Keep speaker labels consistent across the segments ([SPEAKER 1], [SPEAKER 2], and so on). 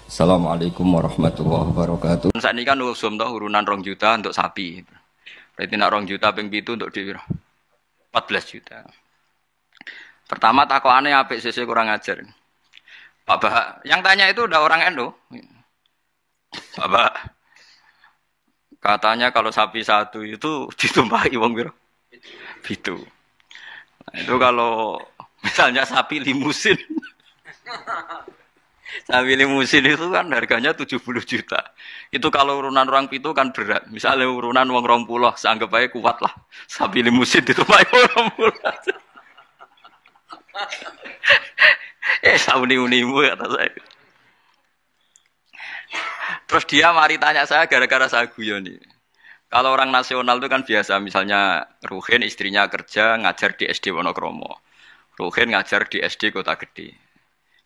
[SPEAKER 1] Assalamualaikum warahmatullahi wabarakatuh.
[SPEAKER 2] Saat ini kan usum toh urunan 2 juta untuk sapi. Berarti nak 2 juta ping pitu untuk di 14 juta. Pertama takokane apik sese kurang ajar. Pak Bah, yang tanya itu udah orang NU. Pak Bah, katanya kalau sapi satu itu ditumpahi wong piro? Pitu. Nah, itu kalau misalnya sapi limusin. Sapi limusin itu kan harganya 70 juta. Itu kalau urunan orang pitu kan berat. Misalnya urunan wong 20, seanggap aja kuat lah. Sapi limusin ditumpahi wong 20. Sauni-unimu kata saya. Terus dia mari tanya saya gara-gara saya guyon nih. Kalau orang nasional itu kan biasa, misalnya Ruhin istrinya kerja ngajar di SD Wonokromo. Ruhin ngajar di SD Kota Gede.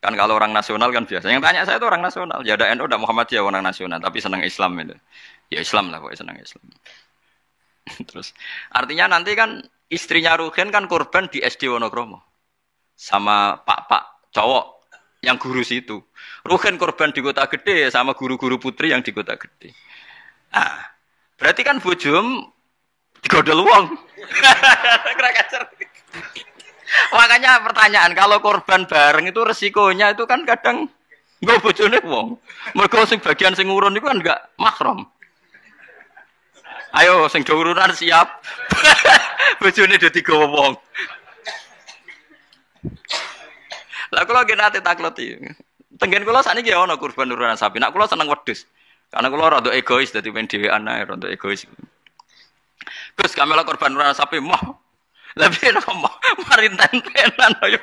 [SPEAKER 2] Kan kalau orang nasional kan biasa. Yang tanya saya itu orang nasional. Ya ada NU, ada Muhammadiyah orang nasional, tapi senang Islam itu. Ya Islam lah, pokoknya senang Islam. Terus artinya nanti kan istrinya Ruhin kan korban di SD Wonokromo. Sama pak-pak cowok yang guru situ. Ruhin korban di Kota Gede sama guru-guru putri yang di Kota Gede. Ah, berarti kan bojom digodol wong. Makanya pertanyaan, kalau korban bareng itu resikonya itu kan kadang nggak bojone wong. Mergo sing bagian sing ngurun itu kan enggak mahram. Ayo sing do urunan siap. Bojone do digawa wong. Lah kula nggih nate takleti. Tenggen kula sakniki ya ana kurban urunan sapi. Nak kula seneng wedhus. Karena kula rada egois dadi men dhewean ae rada egois. Terus kami lah korban urunan sapi mah. Lah piye mah marinten-tenan ayo.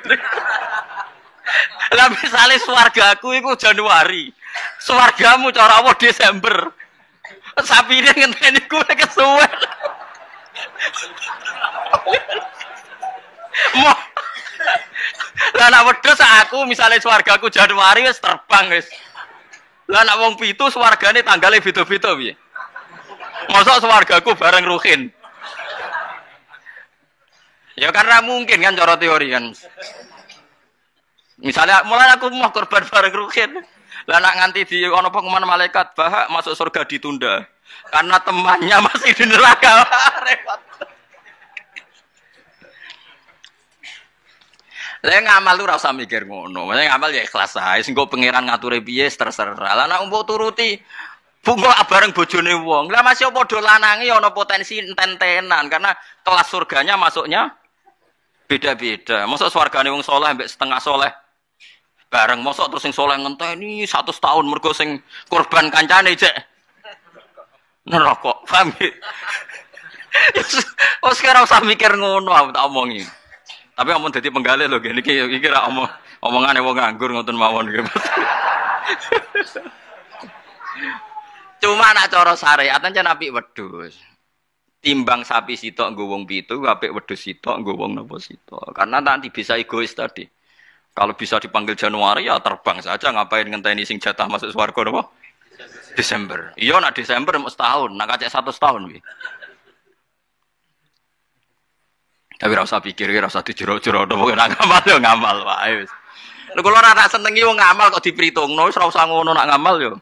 [SPEAKER 2] Lah misale swargaku iku Januari. Swargamu cara apa Desember. Sapine ngenteni ku kesuwen. Mah lah nak wedhus aku misalnya swargaku Januari wis terbang wis. Lah nak wong pitu swargane tanggale beda-beda piye? Mosok swargaku bareng Ruhin. Ya karena mungkin kan cara teori kan. Misalnya mulai aku mau korban bareng Ruhin. Lah nak nganti di ana pengumuman malaikat bahak masuk surga ditunda. Karena temannya masih di neraka. Repot. Lah ngamal lu ora usah mikir ngono. Maksudnya ngamal ya ikhlas ae. Sing kok pangeran ngature piye terserah. Lah nek mbok turuti bungo bareng bojone wong. Lah masih padha lanange ana potensi enten-tenan karena kelas surganya masuknya beda-beda. Mosok swargane wong saleh mbek setengah saleh bareng mosok terus sing saleh ngenteni 100 tahun mergo sing korban kancane cek neraka. Paham ya? Oh sekarang usah mikir ngono aku tak omongi. Tapi amun dadi penggalih lho ngene iki ra omongane wong nganggur ngoten mawon iki. Cuma nak cara syariat ancen apik wedhus. Timbang sapi sitok nggo wong pitu, apik wedhus sitok nggo wong napa sitok. Karena nanti bisa egois tadi. Kalau bisa dipanggil Januari ya terbang saja, ngapain ngenteni sing jatah masuk swarga napa? Desember. Iya nak Desember mau setahun, nak kacek 100 tahun piye. Tapi ora usah pikir, ora usah dijero-jero pokoke nak ngamal yo ngamal wae wis. Lha kula ora tak senengi wong ngamal kok diperhitungno, wis ora usah ngono nak ngamal yo.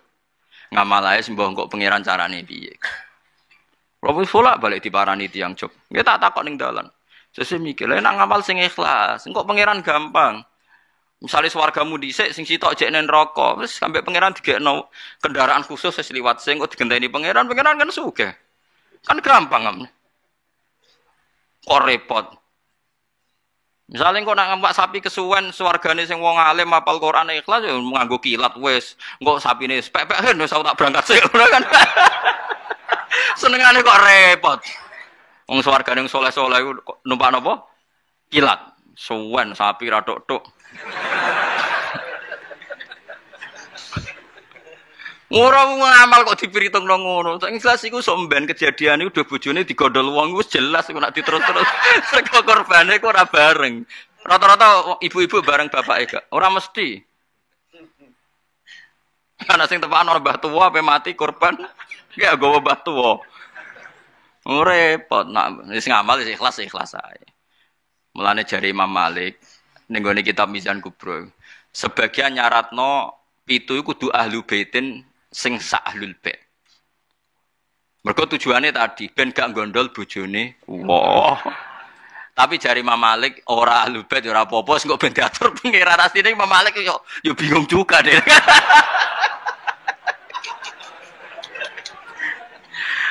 [SPEAKER 2] Ngamal ae sembah kok pangeran carane piye. Kalau bolak balik diparani tiang jog, dia tak takut ning dalan. Sesuk mikir, nek ngamal sing ikhlas, engko pangeran gampang. Misalnya swargamu dhisik sing sitok jek nen neraka, wis sampe pangeran digekno kendaraan khusus wis liwat sing kok digenteni pangeran kan sugih. Kan gampang am. Kok repot. Misalnya kok nak ngampak sapi kesuwen swargane sing wong alim hafal Quran ikhlas ya nganggo kilat wis. Engko sapine pepek wis tak berangkat sik kan. Senengane kok repot. Wong swargane wong saleh-saleh iku numpak napa? Kilat. Suwen sapi ra tok-tok. Ora ngamal kok dipritungno ngono. Sing jelas iku sok mben kejadian iku dua bojone digondol wong wis jelas iku nek diterus-terus. Sego korbane kok ora bareng. Rata-rata ibu-ibu bareng bapake gak. Ora mesti. Ana sing tepakan ora mbah tuwa ape mati korban. Ya gowo mbah tuwa. Repot nak wis ngamal wis ikhlas ae. Mulane jari Imam Malik ning gone kitab Mizan Kubro. Sebagian nyaratno pitu iku kudu ahlu baitin sing sak ahlul bait. Mergo tujuannya tadi ben gak gondol bojone. Wah. Tapi jari Imam Malik ora ahlul bait ora apa-apa sing kok ben diatur pengiran asline Imam Malik yo bingung juga deh.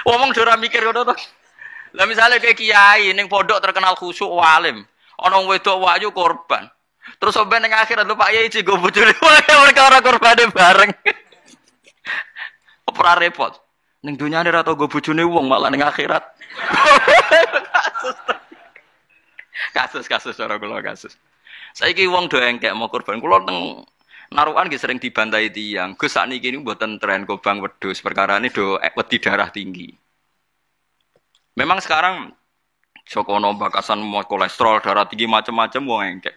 [SPEAKER 2] Ngomong ora mikir ngono to. Lah misale kayak kiai ning pondok terkenal khusyuk alim, ana wedok wayu korban. Terus sampe ning akhirat lho Pak Yai go bojone mereka ora korbane bareng. Ora repot. Ning dunyane ora tau go bojone wong malah ning akhirat. Kasus cara kula kasus. Saiki wong do engkek mau korban. Kula teng Narukan nggih sering dibantai tiyang. Gus sakniki niku mboten tren kobang wedhus, perkarane do wedi darah tinggi. Memang sekarang Jokono bakasan mau kolesterol, darah tinggi macam-macam wong engkek.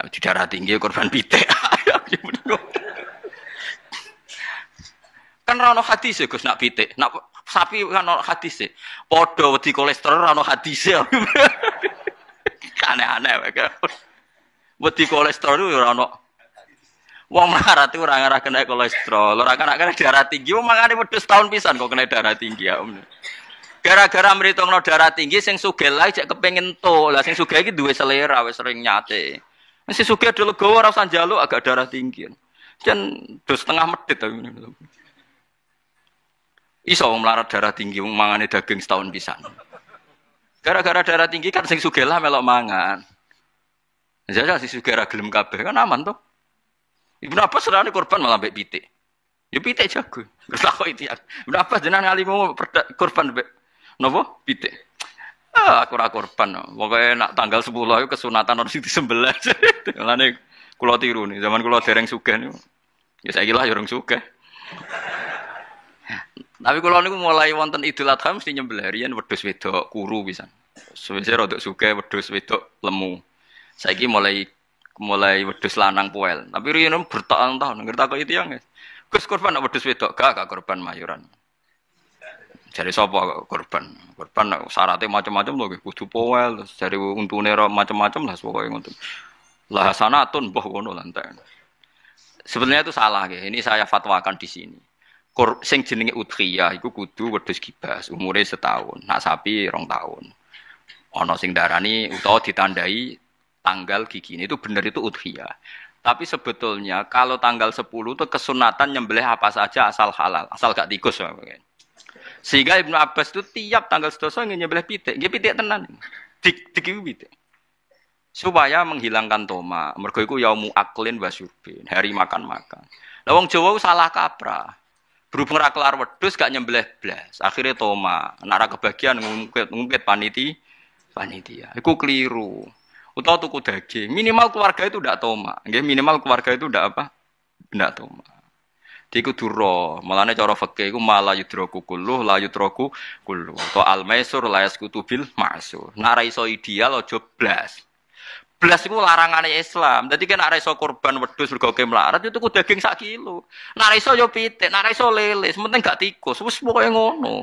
[SPEAKER 2] Di darah tinggi korban pitik. Kan ra ono hadis ya Gus nak pitik. Nak sapi kan ono hadis e. Padha wedi kolesterol ra ono hadis e. Aneh-aneh wae. Wedi kolesterol itu ora ono. Wong melarat itu ora ngarah kena kolesterol, ora kena darah tinggi. Wong mangane wedhus tahun pisan kok kena darah tinggi ya. Gara-gara mritungno darah tinggi sing sugih lae cek kepengin to. Lah sing sugih iki duwe selera wis sering nyate. Sing sugih dhewe legowo ora usah njaluk agak darah tinggi. Jan dos setengah medhit ta ngene. Iso wong melarat darah tinggi wong mangane daging setahun pisan. Gara-gara darah tinggi kan sing sugih lah melok mangan. Jajal sing sugih ra gelem kabeh kan aman to. Ibnu Abbas serane korban malah mbek pitik. Ya pitik jago. Terus takok itu ya. Ibnu Abbas jenengan ngalimu korban mbek napa? Pitik. Aku ora korban. Pokoke nak tanggal 10 iku kesunatan harus disembelih. Mulane kula tiru nih, zaman kula dereng sugih niku. Ya saiki lah ya urung sugih. Tapi kula niku mulai wonten Idul Adha mesti nyembelih riyen wedhus wedok kuru pisan. Suwe-suwe rodok sugih wedhus wedok lemu. Saiki mulai wedhus lanang poel. Tapi riyen bertahun-tahun ngerti kok itu yang. Gus korban nak wedhus wedok gak korban mayuran. Jare sapa korban? Korban syaratnya macam-macam lho kudu poel, terus jare untune macam-macam lah pokoke ngono. Lah hasanatun mbah ngono lantai. Sebenarnya itu salah nggih. Ini saya fatwakan di sini. Sing jenenge udhiyah iku kudu wedhus kibas, umure setahun. Nak sapi 2 tahun. Ana sing darani utawa ditandai tanggal gigi ini itu benar itu udhiyah. Tapi sebetulnya kalau tanggal 10 itu kesunatan nyembelih apa saja asal halal, asal gak tikus. Sehingga Ibnu Abbas itu tiap tanggal 11 nyembelih pitik, nggih pitik tenan. Dik pitik. Supaya menghilangkan toma. Mergo iku yaumu aklin wa syurbin, hari makan-makan. Lah wong Jawa salah kaprah. Berhubung ra kelar wedhus gak nyembelih blas, akhirnya toma. Nek ra kebagian ngungkit panitia. Iku keliru. Utawa tuku daging, minimal keluarga itu ndak toma. Nggih, minimal keluarga itu ndak apa? Ndak toma. Diku duro, malane cara fikih iku mala yudraku kulluh la yudraku kulluh. To al-maisur la yaskutu bil ma'sur. Nek ra iso ideal aja blas. Blas iku larangane Islam. Dadi kan nek ra iso korban wedhus mergo melarat itu tuku daging 1 kilo. Nek ra iso yo pitik, nek ra iso lele, penting gak tikus. Wis pokoke ngono.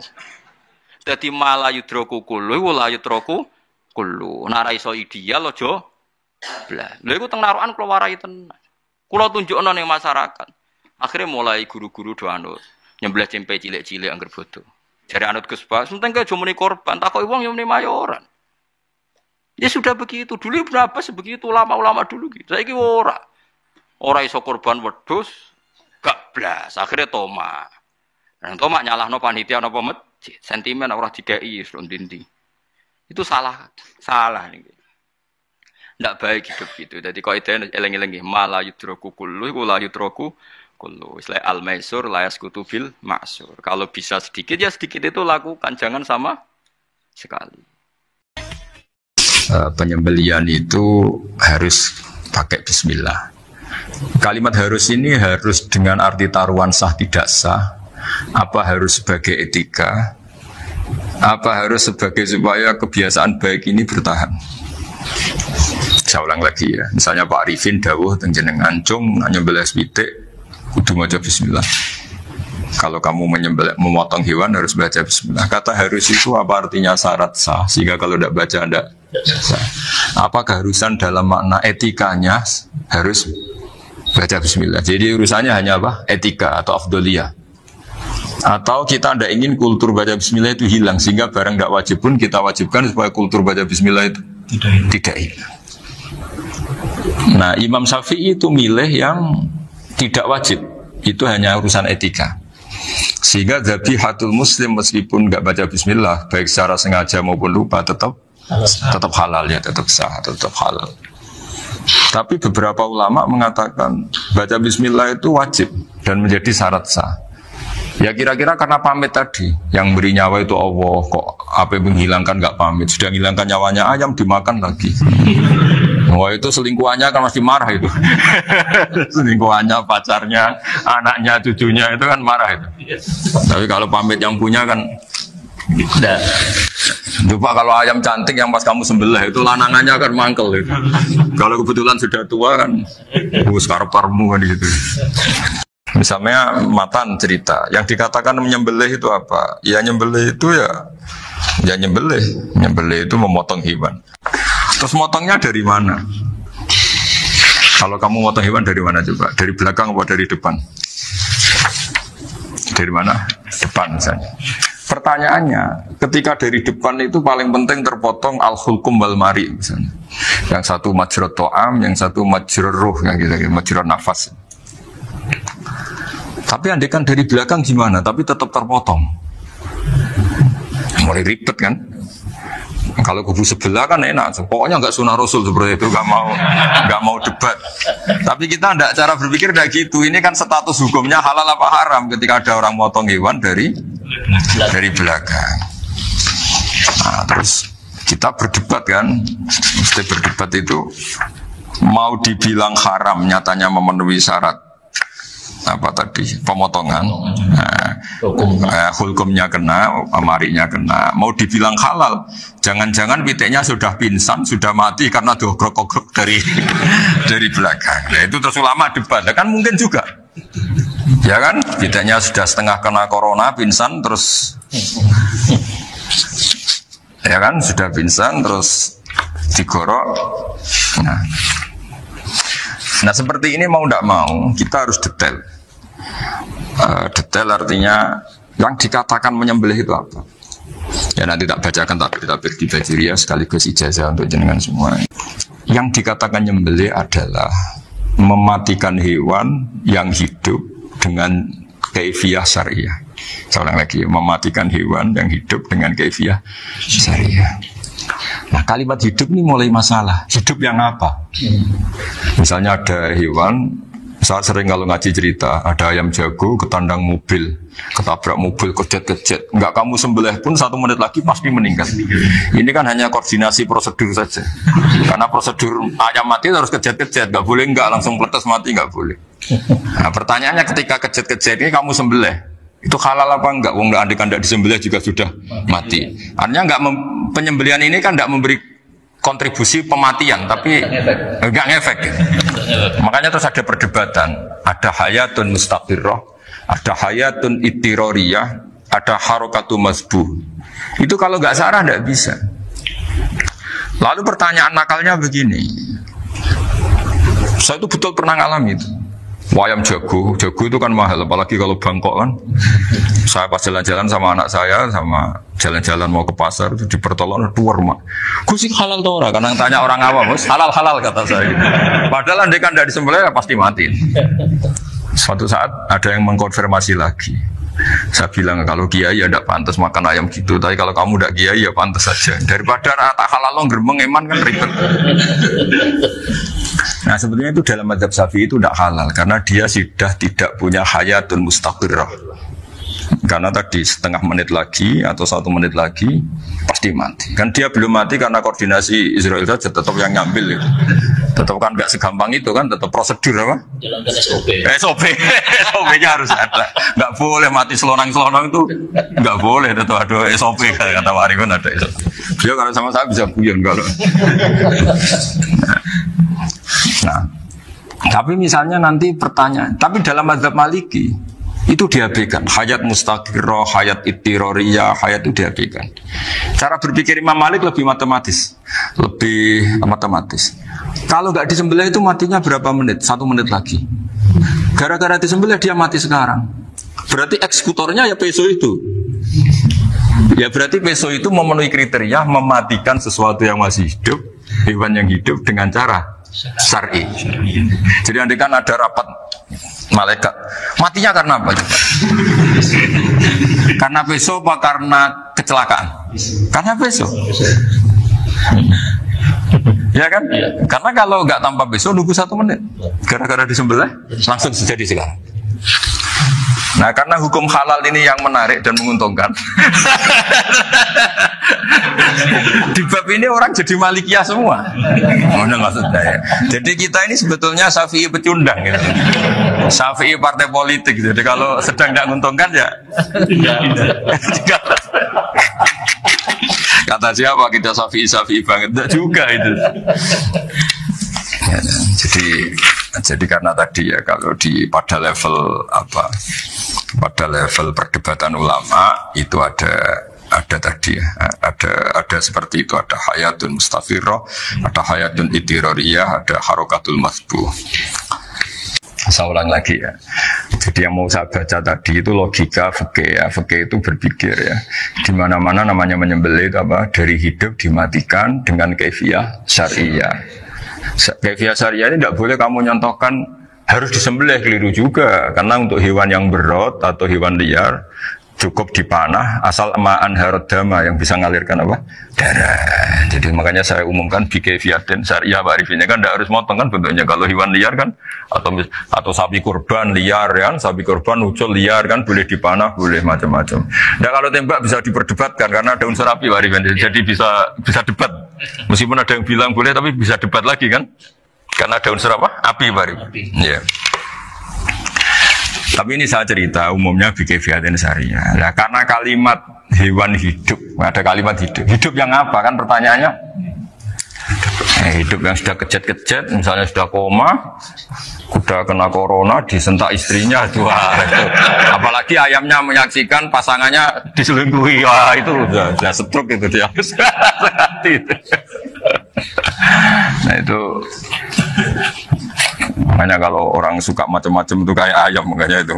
[SPEAKER 2] Dadi mala yudraku kulluh la yudraku kulo nara iso ideal aja blas. Lha iku teng narukan kula warai tenan. Kula tunjukno ning masyarakat. Akhirnya mulai guru-guru do anut nyembelih cempe cilik-cilik angger bodo. Jare anut Gus Bas, penting ke muni korban, takoki wong yo muni mayoran. Ya sudah begitu. Dulu berapa sebegitu ulama-ulama dulu gitu. Saiki ora. Ora iso korban wedhus gak blas. Akhirnya toma. Nang toma nyalahno panitia napa masjid. Sentimen ora dikeki wis ndi-ndi. Itu salah nih. Ndak baik hidup gitu. Jadi kaidah eleng-eleng mala yudraku kullu iku la yudraku kullu. Istilah al-maisur la yaskutu bil ma'sur. Kalau bisa sedikit ya sedikit itu lakukan, jangan sama sekali.
[SPEAKER 3] Penyembelian itu harus pakai bismillah. Kalimat harus ini harus dengan arti taruhan sah tidak sah. Apa harus sebagai etika? Apa harus sebagai supaya kebiasaan baik ini bertahan? Saya ulang lagi ya. Misalnya Pak Arifin dawuh teng jenengan cung nyembelih pitik kudu maca bismillah. Kalau kamu memotong hewan harus baca bismillah. Kata harus itu apa artinya syarat sah? Sehingga kalau tidak baca tidak sah. Apa keharusan dalam makna etikanya harus baca bismillah. Jadi urusannya hanya apa? Etika atau afdoliyah. Atau kita tidak ingin kultur baca bismillah itu hilang, sehingga barang tidak wajib pun kita wajibkan supaya kultur baca bismillah itu tidak hilang. Nah, Imam Syafi'i itu milih yang tidak wajib. Itu hanya urusan etika. Sehingga zabihatul muslim meskipun nggak baca bismillah, baik secara sengaja maupun lupa, tetap halal ya, tetap sah, tetap halal. Tapi beberapa ulama mengatakan baca bismillah itu wajib dan menjadi syarat sah. Ya kira-kira karena pamit tadi, yang beri nyawa itu Allah, kok apa yang menghilangkan nggak pamit, sudah menghilangkan nyawanya ayam dimakan lagi. Wah itu selingkuhannya kan masih marah itu. Selingkuhannya, pacarnya, anaknya, cucunya itu kan marah itu. Tapi kalau pamit yang punya kan tidak. Coba kalau ayam cantik yang pas kamu sembelih itu lanangannya kan mangkel itu. Kalau kebetulan sudah tua kan, sekarang-parmu kan gitu. Misalnya Matan cerita, yang dikatakan menyembelih itu apa? Ya nyembelih itu ya nyembelih itu memotong hewan. Terus motongnya dari mana? Kalau kamu motong hewan dari mana coba? Dari belakang atau dari depan? Dari mana? Depan misalnya. Pertanyaannya, ketika dari depan itu paling penting terpotong al-hulkum wal mari misalnya. Yang satu majrur to'am, yang satu majrur ruh, yang gitu, majrur nafas. Tapi andekan dari belakang gimana? Tapi tetap terpotong. Mulai ribet kan? Kalau kubu sebelah kan enak. Pokoknya nggak sunnah Rasul seperti itu, nggak mau debat. Tapi kita tidak, cara berpikir tidak gitu. Ini kan status hukumnya halal apa haram ketika ada orang motong hewan dari belakang. Nah, terus kita berdebat kan? Mesti berdebat itu mau dibilang haram, nyatanya memenuhi syarat. Apa tadi pemotongan, hulkumnya kena, amarinya kena. Mau dibilang halal, jangan-jangan piteknya sudah pingsan, sudah mati karena diogrok-ogrok dari belakang. Ya, itu terus ulama debat, kan mungkin juga, ya kan? Piteknya sudah setengah kena corona, pingsan terus, ya kan? Sudah pingsan terus digorok. Nah seperti ini mau tidak mau kita harus detail. Detail artinya yang dikatakan menyembelih itu apa? Ya nanti tak bacakan tabir di Bajiriah sekaligus ijazah untuk jenengan semua. Yang dikatakan menyembelih adalah mematikan hewan yang hidup dengan kaifiyah syariah. Saya ulang lagi, mematikan hewan yang hidup dengan kaifiyah syariah. Nah kalimat hidup ini mulai masalah. Hidup yang apa? Misalnya ada hewan, saya sering kalau ngaji cerita, ada ayam jago ketandang mobil, ketabrak mobil, kejet-kejet. Enggak kamu sembelih pun 1 menit lagi pasti meninggal. Ini kan hanya koordinasi prosedur saja. Karena prosedur ayam mati harus kejet-kejet, enggak boleh enggak langsung peletes mati, enggak boleh. Nah pertanyaannya ketika kejet-kejet ini kamu sembelih, itu halal apa enggak? Wong andekan enggak disembelih juga sudah mati. Artinya enggak penyembelihan ini kan enggak memberi kontribusi pematian, tapi enggak ngefek. Makanya terus ada perdebatan. Ada hayatun mustaqirrah, ada hayatun ittiroriyah, ada harokatu masbuh. Itu kalau enggak sarah enggak bisa. Lalu pertanyaan nakalnya begini. Saya itu betul pernah ngalami itu. Ayam jago itu kan mahal, apalagi kalau Bangkok kan. Saya pas jalan-jalan sama anak saya, sama jalan-jalan mau ke pasar itu di pertolongan dua rumah. Kusik halal tuh orang, kadang tanya orang awam, halal kata saya. Padahal andai kan tidak disembelih ya pasti mati. Suatu saat ada yang mengkonfirmasi lagi. Saya bilang kalau kiai ya tidak pantas makan ayam gitu, tapi kalau kamu tidak kiai ya pantas saja. Daripada tak halal lo gerbeng eman kan ribet. Nah sebetulnya itu dalam mazhab Syafi'i itu tidak halal karena dia sudah tidak punya hayatun mustaqirrah. Karena tadi setengah menit lagi atau 1 menit lagi pasti mati. Kan dia belum mati karena koordinasi Israel saja, tetap yang ngambil itu. Tetap kan nggak segampang itu kan, tetap prosedur apa?
[SPEAKER 4] Jalankan SOP.
[SPEAKER 3] SOP-nya harus ada. Nggak boleh mati selonang-selonang itu, nggak boleh. Tetap ada SOP kata Warikun ada SOP. Dia kalau sama saya bisa guyon kalau. Nah, tapi misalnya nanti pertanyaan, tapi dalam mazhab Maliki itu diabaikan, hayat mustaqirrah, hayat ittiroriyah, hayat itu diabaikan. Cara berpikir Imam Malik lebih matematis. Kalau nggak disembelih itu matinya berapa menit? 1 menit lagi. Gara-gara disembelih dia mati sekarang. Berarti eksekutornya ya peso itu. Ya berarti peso itu memenuhi kriteria mematikan sesuatu yang masih hidup, hewan yang hidup dengan cara syar'i. Jadi andai kan ada rapat malaikat, matinya karena apa? Karena peso apa karena kecelakaan? Karena peso. Ya kan? Karena kalau nggak tanpa peso nunggu 1 menit, gara-gara disembelih langsung terjadi sekarang. Nah, karena hukum halal ini yang menarik dan menguntungkan. Di bab ini orang jadi Malikiyah semua. Mana maksudnya ya? Jadi kita ini sebetulnya Syafi'i pecundang gitu. Syafi'i partai politik. Jadi kalau sedang tidak menguntungkan ya. Kata siapa kita Syafi'i banget? Tidak juga itu. Ya, jadi karena tadi ya kalau pada level pada level perdebatan ulama itu ada tadi ya, ada seperti itu, ada hayatun mustafirroh, ada hayatun itiroriyah, ada harokatul masbuh. Saya ulang lagi ya. Jadi yang mau saya baca tadi itu logika fikih ya. Fikih itu berpikir ya. Di mana-mana namanya menyembelih itu apa? Dari hidup dimatikan dengan kaifiyah syariah. Kaifiyah syariah ini tidak boleh kamu nyontohkan harus disembelih, keliru juga. Karena untuk hewan yang berat atau hewan liar cukup dipanah asal ma'an harodama yang bisa mengalirkan apa? Darah. Jadi makanya saya umumkan bikaifiyatin syariah Pak Arifin kan tidak harus motong kan bentuknya. Kalau hewan liar kan atau sapi kurban liar kan, sapi kurban ucul liar kan boleh dipanah, boleh macam-macam. Nah kalau tembak bisa diperdebatkan karena ada unsur api Pak Arifin. Jadi bisa debat. Meskipun ada yang bilang boleh tapi bisa debat lagi kan? Karena ada unsur apa? Api Pak Arifin. Iya. Tapi ini saya cerita umumnya bikaifiyatin syariah. Nah, karena kalimat hewan hidup, ada kalimat hidup. Hidup yang apa kan pertanyaannya? Hidup yang sudah kejet-kejet, misalnya sudah koma, sudah kena corona, disentak istrinya, itu. Apalagi ayamnya menyaksikan pasangannya diselingkuhi, wah itu sudah stroke itu dia. Nah itu. Makanya kalau orang suka macam-macam itu kayak ayam makanya itu.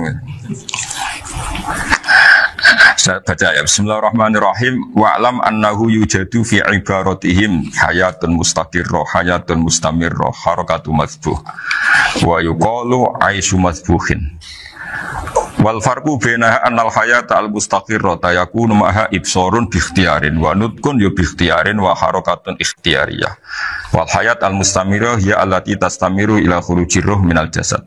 [SPEAKER 3] Saya baca ya. Bismillahirrahmanirrahim. Wa'lam annahu yujadu fi ibaratihim hayatun mustaqirrah, hayatun mustamirrah, harakatu masbuh. Wa yuqalu aisyu masbuhin. Wal farqu baina annal hayata al mustaqirrata yakunu maha ibsarun bi ikhtiyarin wa nutqun bi ikhtiyarin wa harakatun ikhtiyariyah. Wal hayat al mustamirah ya allati tastamiru ila khurujir ruh minal jasad.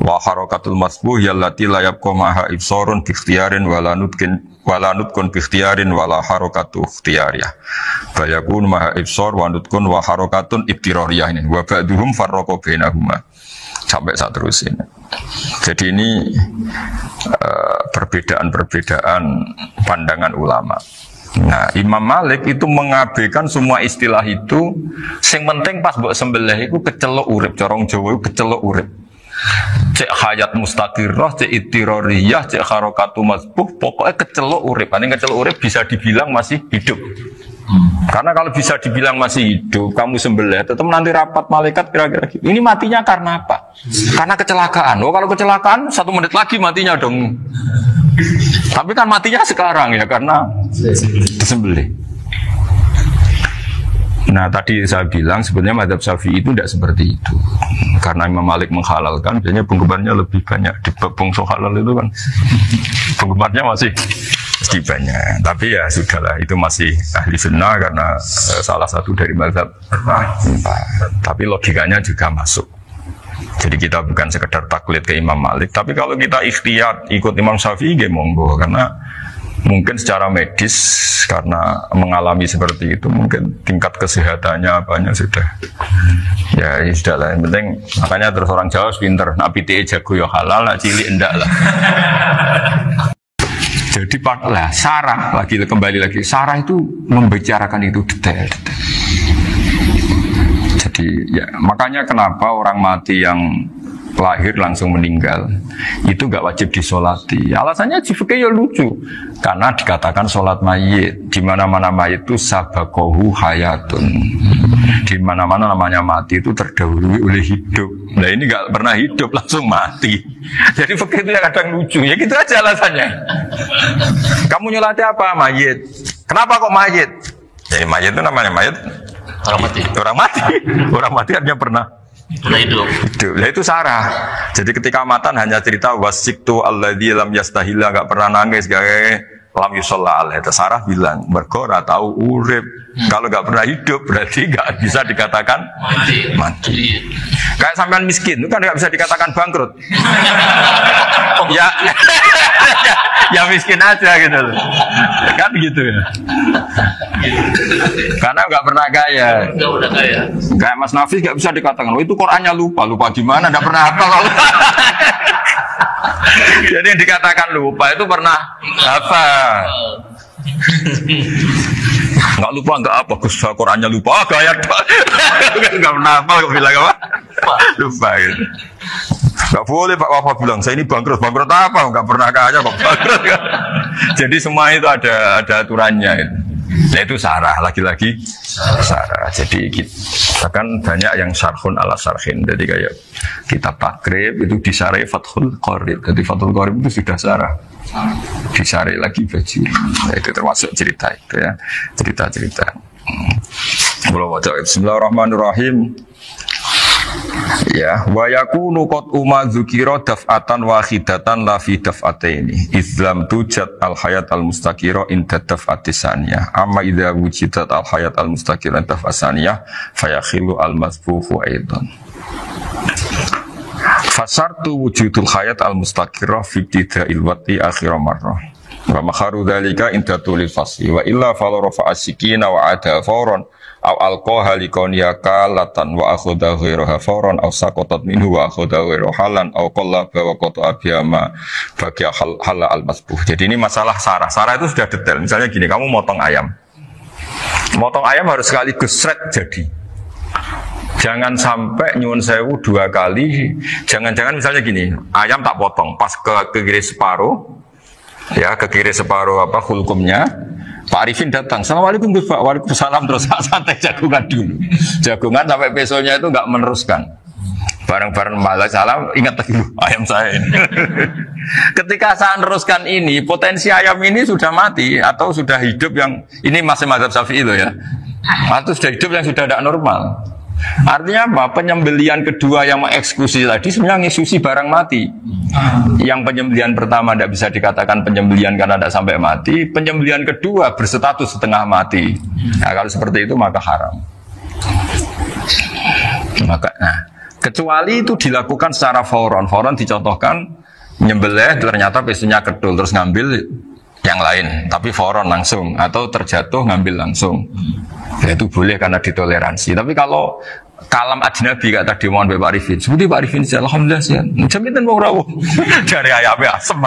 [SPEAKER 3] Wa harakatul masbuh ya allati la yabqa maha ibsarun bi ikhtiyarin wa la nutqun bi ikhtiyarin wa la harakatu ikhtiyariyah. Fa yakunu maha ibsar wa nutqun wa harakatun ibtirariyah ini. Wa ba'duhum farraqa bainahuma. Sampai saat terus ini. Jadi ini perbedaan-perbedaan pandangan ulama. Nah, Imam Malik itu mengabaikan semua istilah itu. Sing penting pas mbok sembelih itu kecelok urip, corong Jawa itu kecelok urip. Cek hayat mustaqirrah, cek ittirariyah, cek harakatu masbuh, pokoknya kecelok urip. Ini kecelok urip bisa dibilang masih hidup. Karena kalau bisa dibilang masih hidup, kamu sembelih, tetap nanti rapat malaikat kira-kira gitu. Ini matinya karena apa? Karena kecelakaan. Oh, kalau kecelakaan 1 menit lagi matinya dong. Tapi kan matinya sekarang ya karena disembelih. Nah tadi saya bilang sebenarnya mazhab Syafi'i itu tidak seperti itu. Karena Imam Malik menghalalkan, biasanya penggemarnya lebih banyak. Di bangsa halal itu kan penggemarnya masih banyak. Tapi ya sudahlah, itu masih ahli sunnah karena salah satu dari mazhab. Tapi logikanya juga masuk. Jadi kita bukan sekedar taklid ke Imam Malik, tapi kalau kita ikhtiyat ikut Imam Syafi'i, ya monggo. Karena mungkin secara medis, karena mengalami seperti itu, mungkin tingkat kesehatannya apanya sudah. Ya sudah lah, yang penting makanya terus orang Jawa pinter, nak PTE jago ya halal, nak cilik enggak lah. Jadi lah Sarah kembali lagi Sarah itu membicarakan itu detail. Jadi ya makanya kenapa orang mati yang lahir langsung meninggal, itu nggak wajib disolati. Alasannya fikih ya lucu, karena dikatakan sholat mayit, di mana-mana mayit itu sabakohu hayatun, di mana-mana namanya mati itu terdahului oleh hidup. Nah ini nggak pernah hidup langsung mati. Jadi fikih itu yang kadang lucu, ya gitu aja alasannya. Kamu nyolati apa? Mayit. Kenapa kok mayit? Jadi mayit itu namanya mayit.
[SPEAKER 2] Orang mati.
[SPEAKER 3] Orang mati. Orang mati artinya pernah
[SPEAKER 2] hidup.
[SPEAKER 3] Nah itu sarah. Jadi ketika matan hanya cerita wasiktu alladzi lam yastahila, enggak pernah nangis, lam yusalla alaihi. Sarah bilang mergo ora tau urip. Kalau enggak pernah hidup berarti enggak bisa dikatakan mati. Kayak sampean miskin itu kan enggak bisa dikatakan bangkrut. Ya ya miskin aja gitu loh. Kan gitu ya. Karena enggak pernah kaya. Kayak Mas Nafis enggak bisa dikatakan, oh itu Qur'annya lupa gimana, enggak pernah hafal. Jadi yang dikatakan lupa itu pernah hafal. Enggak lupa enggak apa, Gus Qur'annya lupa, gaya enggak pernah hafal kok bilang apa? Lupa gitu. Enggak boleh Pak Wafa bilang, saya ini bangkrut apa? Enggak pernah kaya kok bangkrut kan? Jadi semua itu ada aturannya gitu. Nah itu sarah, lagi-lagi sarah. Jadi kan banyak yang syarhun ala syarhin. Jadi kayak kitab takrib itu disarai Fathul Qorib. Jadi Fathul Qorib itu sudah sarah, disarai lagi baju. Nah, itu termasuk cerita itu ya, cerita-cerita. Bismillahirrahmanirrahim. Ya, wa yakunu qad umma dzukira daf'atan wahidatan la fi daf'ataini. Islam tujad al hayat al mustaqira inda daf'atis saniyah. Amma idza wujidat al hayat al mustaqira inda daf'as saniyah fayakhilu al masfufu aidan. Fasartu wujudul hayat al mustaqira fi ibtida'il waqti akhir marrah. Wa makharu dzalika inda tulil fasli wa illa fala rafa'a sikina wa ada fawran aw alqaha liqaniya kalatan wa akhudha ghayraha fawran aw saqatat minhu wa akhudha ghayrahu halan aw qallaba wa qata'a biyama bagi hal al masbuh. Jadi ini masalah sarah. Sarah itu sudah detail. Misalnya gini, kamu motong ayam. Motong ayam harus sekaligus shred jadi. Jangan sampai nyuwun sewu 2 kali. Jangan-jangan misalnya gini, ayam tak potong, pas ke kiri separuh, ya ke kiri separuh apa hulkumnya. Pak Arifin datang, assalamualaikum Gus Pak, waalaikumsalam, terus santai jagungan dulu. Jagungan sampai besoknya itu nggak meneruskan. Bareng-bareng malah salam, ingat lagi ayam saya ini. Ketika saya meneruskan ini, potensi ayam ini sudah mati atau sudah hidup yang ini masih mazhab Syafi'i itu ya, atau sudah hidup yang sudah tidak normal. Artinya apa? Penyembelian kedua yang mengeksekusi tadi sebenarnya ngeksusi barang mati. Yang penyembelian pertama tidak bisa dikatakan penyembelian karena tidak sampai mati. Penyembelian kedua berstatus setengah mati. Nah, kalau seperti itu maka haram. Kecuali itu dilakukan secara fauron. Fauron dicontohkan menyembelih ternyata pesunya kedul terus ngambil yang lain, tapi fauron langsung atau terjatuh ngambil langsung. Ya, itu boleh karena ditoleransi. Tapi kalau kalam ajnabi kata tadi mohon Pak Arifin, seperti Pak Arifin saya alhamdulillah sih. Jaminan mau rawuh dari ayamnya asem.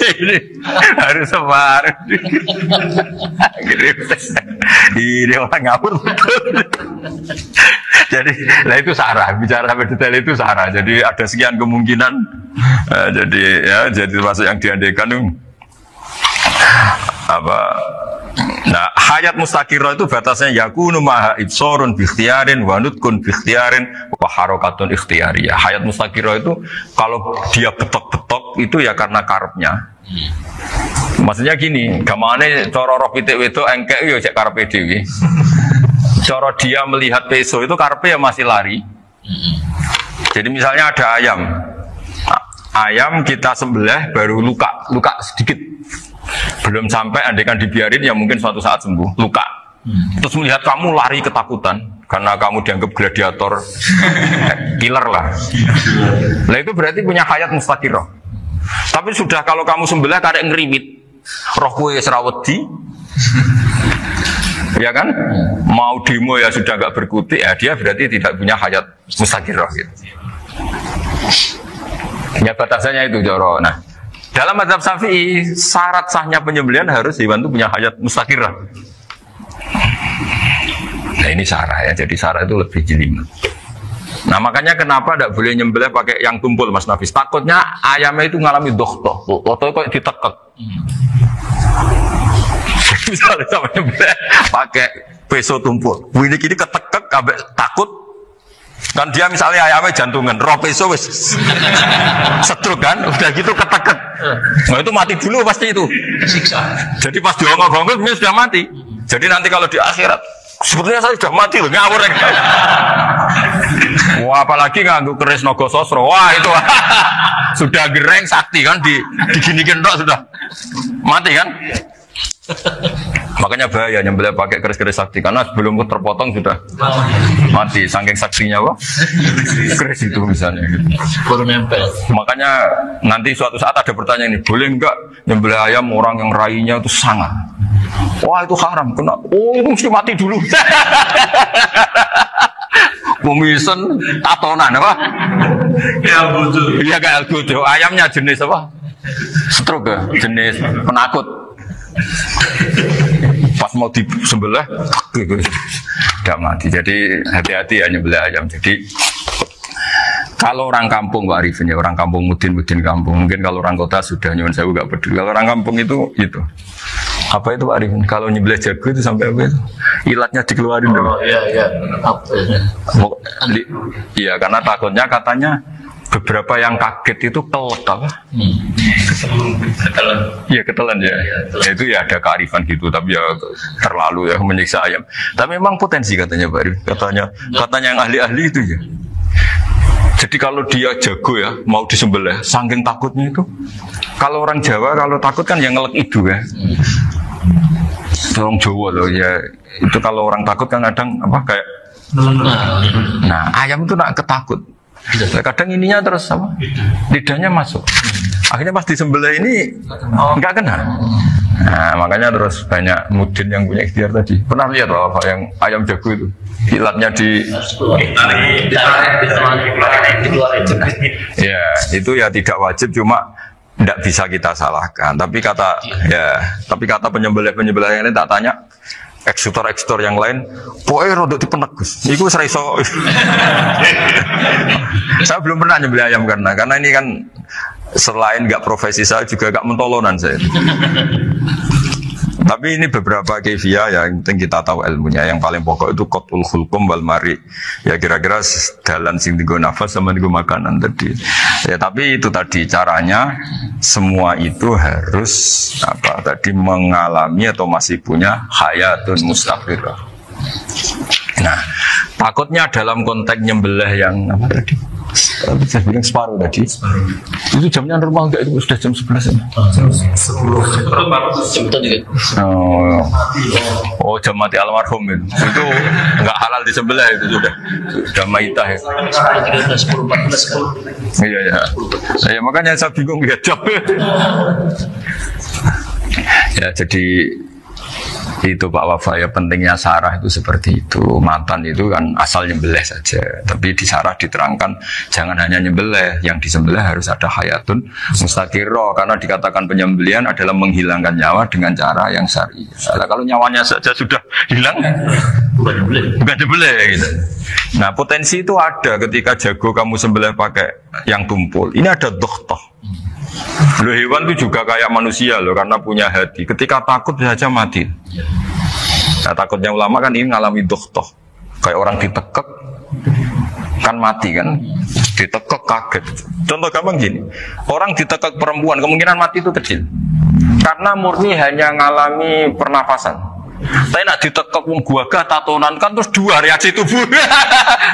[SPEAKER 3] Ini harus sebar. Ini orang ngawur betul. Jadi, lah itu sarah. Bicara sampai detail itu sarah. Jadi ada sekian kemungkinan. Jadi ya, jadi termasuk yang diandaikan apa? Nah, hayat mustaqirah itu batasnya yakunu maha ibsorun bikhtiarin wa nutqun bikhtiarin wa harakatun ikhtiyariyah. Hayat mustaqirah itu kalau dia betok-betok itu ya karena karepnya. Maksudnya gini, gamane cara roh pitik wedok engkek yo cek karepe dhewe. Cara dia melihat peso itu karepe ya masih lari. Jadi misalnya ada ayam. Ayam kita sembelih baru luka sedikit. Belum sampai andaikan dibiarin ya mungkin suatu saat sembuh, luka. Terus melihat kamu lari ketakutan karena kamu dianggap gladiator, killer lah. Nah itu berarti punya hayat mustaqirah. Tapi sudah kalau kamu sembelih karek ngerimit, roh kue serawedi, ya kan? Mau demo ya sudah nggak berkutik, ya dia berarti tidak punya hayat mustaqirah gitu. Ya batasannya itu Joro. Nah, dalam mazhab Syafi'i syarat sahnya penyembelihan harus hewan itu punya hayat mustaqirah. Nah ini sarah ya, jadi sarah itu lebih jelimet. Nah makanya kenapa tidak boleh nyembelih pakai yang tumpul Mas Nafis? Takutnya ayamnya itu ngalami dohtoh, dohtoh kok ditekek. Misalnya sama nyembelih pakai peso tumpul, ini kini ketekek, takut. Kan dia misalnya ayamnya jantungan, roh peso wis setruk kan, udah gitu ketekek. Nah itu mati dulu pasti itu. Jadi pas diongok-ongok dia sudah mati. Jadi nanti kalau di akhirat sepertinya saya sudah mati loh, ngawur ya. Wah apalagi nganggu keris nogo sosro, wah itu sudah gereng sakti kan, diginikan tok sudah mati kan. Makanya bahaya nyembelih pakai keris-keris sakti karena sebelum terpotong sudah mati, saking saktinya wah keris itu misalnya.
[SPEAKER 4] Baru nempel.
[SPEAKER 3] Makanya nanti suatu saat ada pertanyaan ini, boleh enggak nyembelih ayam orang yang rainya itu sangat? Wah itu haram, kena. Oh itu mesti mati dulu. Pemisen tatonan apa?
[SPEAKER 4] Ya betul.
[SPEAKER 3] Iya kayak algojo. Ayamnya jenis apa? Stroke ya? Jenis penakut. Pas mau disembelih, tidak mati. Jadi hati-hati ya nyembelih ayam. Jadi kalau orang kampung Pak Arifin ya, orang kampung mudin kampung. Mungkin kalau orang kota sudah nyuwun sewu gak peduli. Kalau orang kampung itu apa itu Pak Arifin? Kalau nyembelih jago itu sampai apa itu? Ilatnya dikeluarin dong.
[SPEAKER 4] Oh iya. Apa ya?
[SPEAKER 3] Iya karena takutnya katanya beberapa yang kaget itu kelek apa?
[SPEAKER 4] Ketelan.
[SPEAKER 3] Iya ketelan ya. Itu ya ada kearifan gitu, tapi ya terlalu ya menyiksa ayam. Tapi memang potensi katanya Pak Arifin. Katanya yang ahli-ahli itu ya. Jadi kalau dia jago ya, mau disembelih, saking takutnya itu. Kalau orang Jawa kalau takut kan yang ngelek itu ya. Orang Jawa loh ya. Itu kalau orang takut kan kadang apa kayak. Nah ayam itu nak ketakut. Kadang ininya terus apa? Lidahnya masuk. Akhirnya pas disembelih ini nggak kena. Nah makanya terus banyak mudin yang punya ikhtiar tadi. Pernah lihat apa yang ayam jago itu? Ilatnya ya itu ya tidak wajib, cuma tidak bisa kita salahkan. Tapi kata penyembelih ini tak tanya eksekutor yang lain, pokoknya rodok dipenegus. Iku seraiso. Saya belum pernah nyembelih ayam karena ini kan selain nggak profesi saya juga nggak mentolonan saya. Tapi ini beberapa kefiah yang penting kita tahu ilmunya. Yang paling pokok itu qatul khulqum wal mari. Ya kira-kira dalan sing digo nafas sama digo makanan tadi. Ya tapi itu tadi caranya semua itu harus mengalami atau masih punya hayatun mustaqirah. Nah, takutnya dalam konteks nyembelih yang apa tadi? Saya bilang separuh tadi. Itu jamnya normal enggak? Itu sudah jam 11 ya?
[SPEAKER 4] Jam 10.
[SPEAKER 3] Oh jam mati almarhum itu. Itu enggak halal disembelih itu sudah maitah ya.
[SPEAKER 4] 13, 10, 14, 10.
[SPEAKER 3] Iya. Makanya saya bingung lihat jam. Ya jadi itu Pak Wafa ya, pentingnya sarah itu seperti itu. Mantan itu kan asal nyembelih saja, tapi di sarah diterangkan jangan hanya nyembelih, yang disembelih harus ada hayatun mustaqirah, karena dikatakan penyembelihan adalah menghilangkan nyawa dengan cara yang syar'i. Nah, kalau nyawanya saja sudah hilang bukan nyembelih gitu. Nah potensi itu ada ketika jago kamu sembelih pakai yang tumpul. Ini ada dohtoh. Loh, hewan itu juga kayak manusia loh, karena punya hati. Ketika takut saja mati. Nah takutnya ulama kan ini ngalami dohtoh. Kayak orang ditekek kan mati kan. Ditekek kaget. Contoh gampang gini, orang ditekek perempuan kemungkinan mati itu kecil, karena murni hanya ngalami pernafasan. Tapi nak ditekek gagah tatonan kan terus dua reaksi tubuh.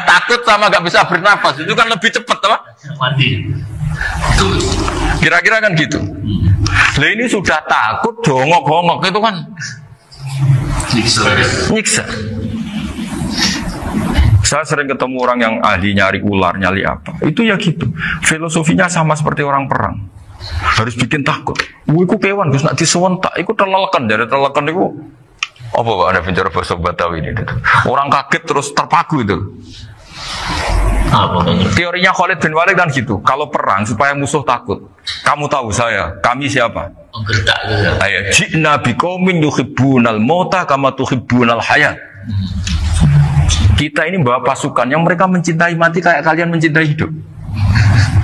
[SPEAKER 3] Takut sama gak bisa bernafas, itu kan lebih cepat apa?
[SPEAKER 4] Mati.
[SPEAKER 3] Kira-kira kan gitu. Lah ini sudah takut dongok-dongok itu kan nyiksa. Saya sering ketemu orang yang ahli nyari ular, nyali apa. Itu ya gitu. Filosofinya sama seperti orang perang. Harus bikin takut. Iku kewan Gus nak disewentak, iku telelekan, dari telelekan iku apa Pak ada bicara bahasa Batawi ini. Orang kaget terus terpaku itu. Teorinya Khalid bin Walid kan gitu. Kalau perang supaya musuh takut. Kamu tahu kami siapa? Ayat ji'na biqaumin yuhibbunal mauta kama tuhibbunal hayat. Kita ini bawa pasukan yang mereka mencintai mati kayak kalian mencintai hidup.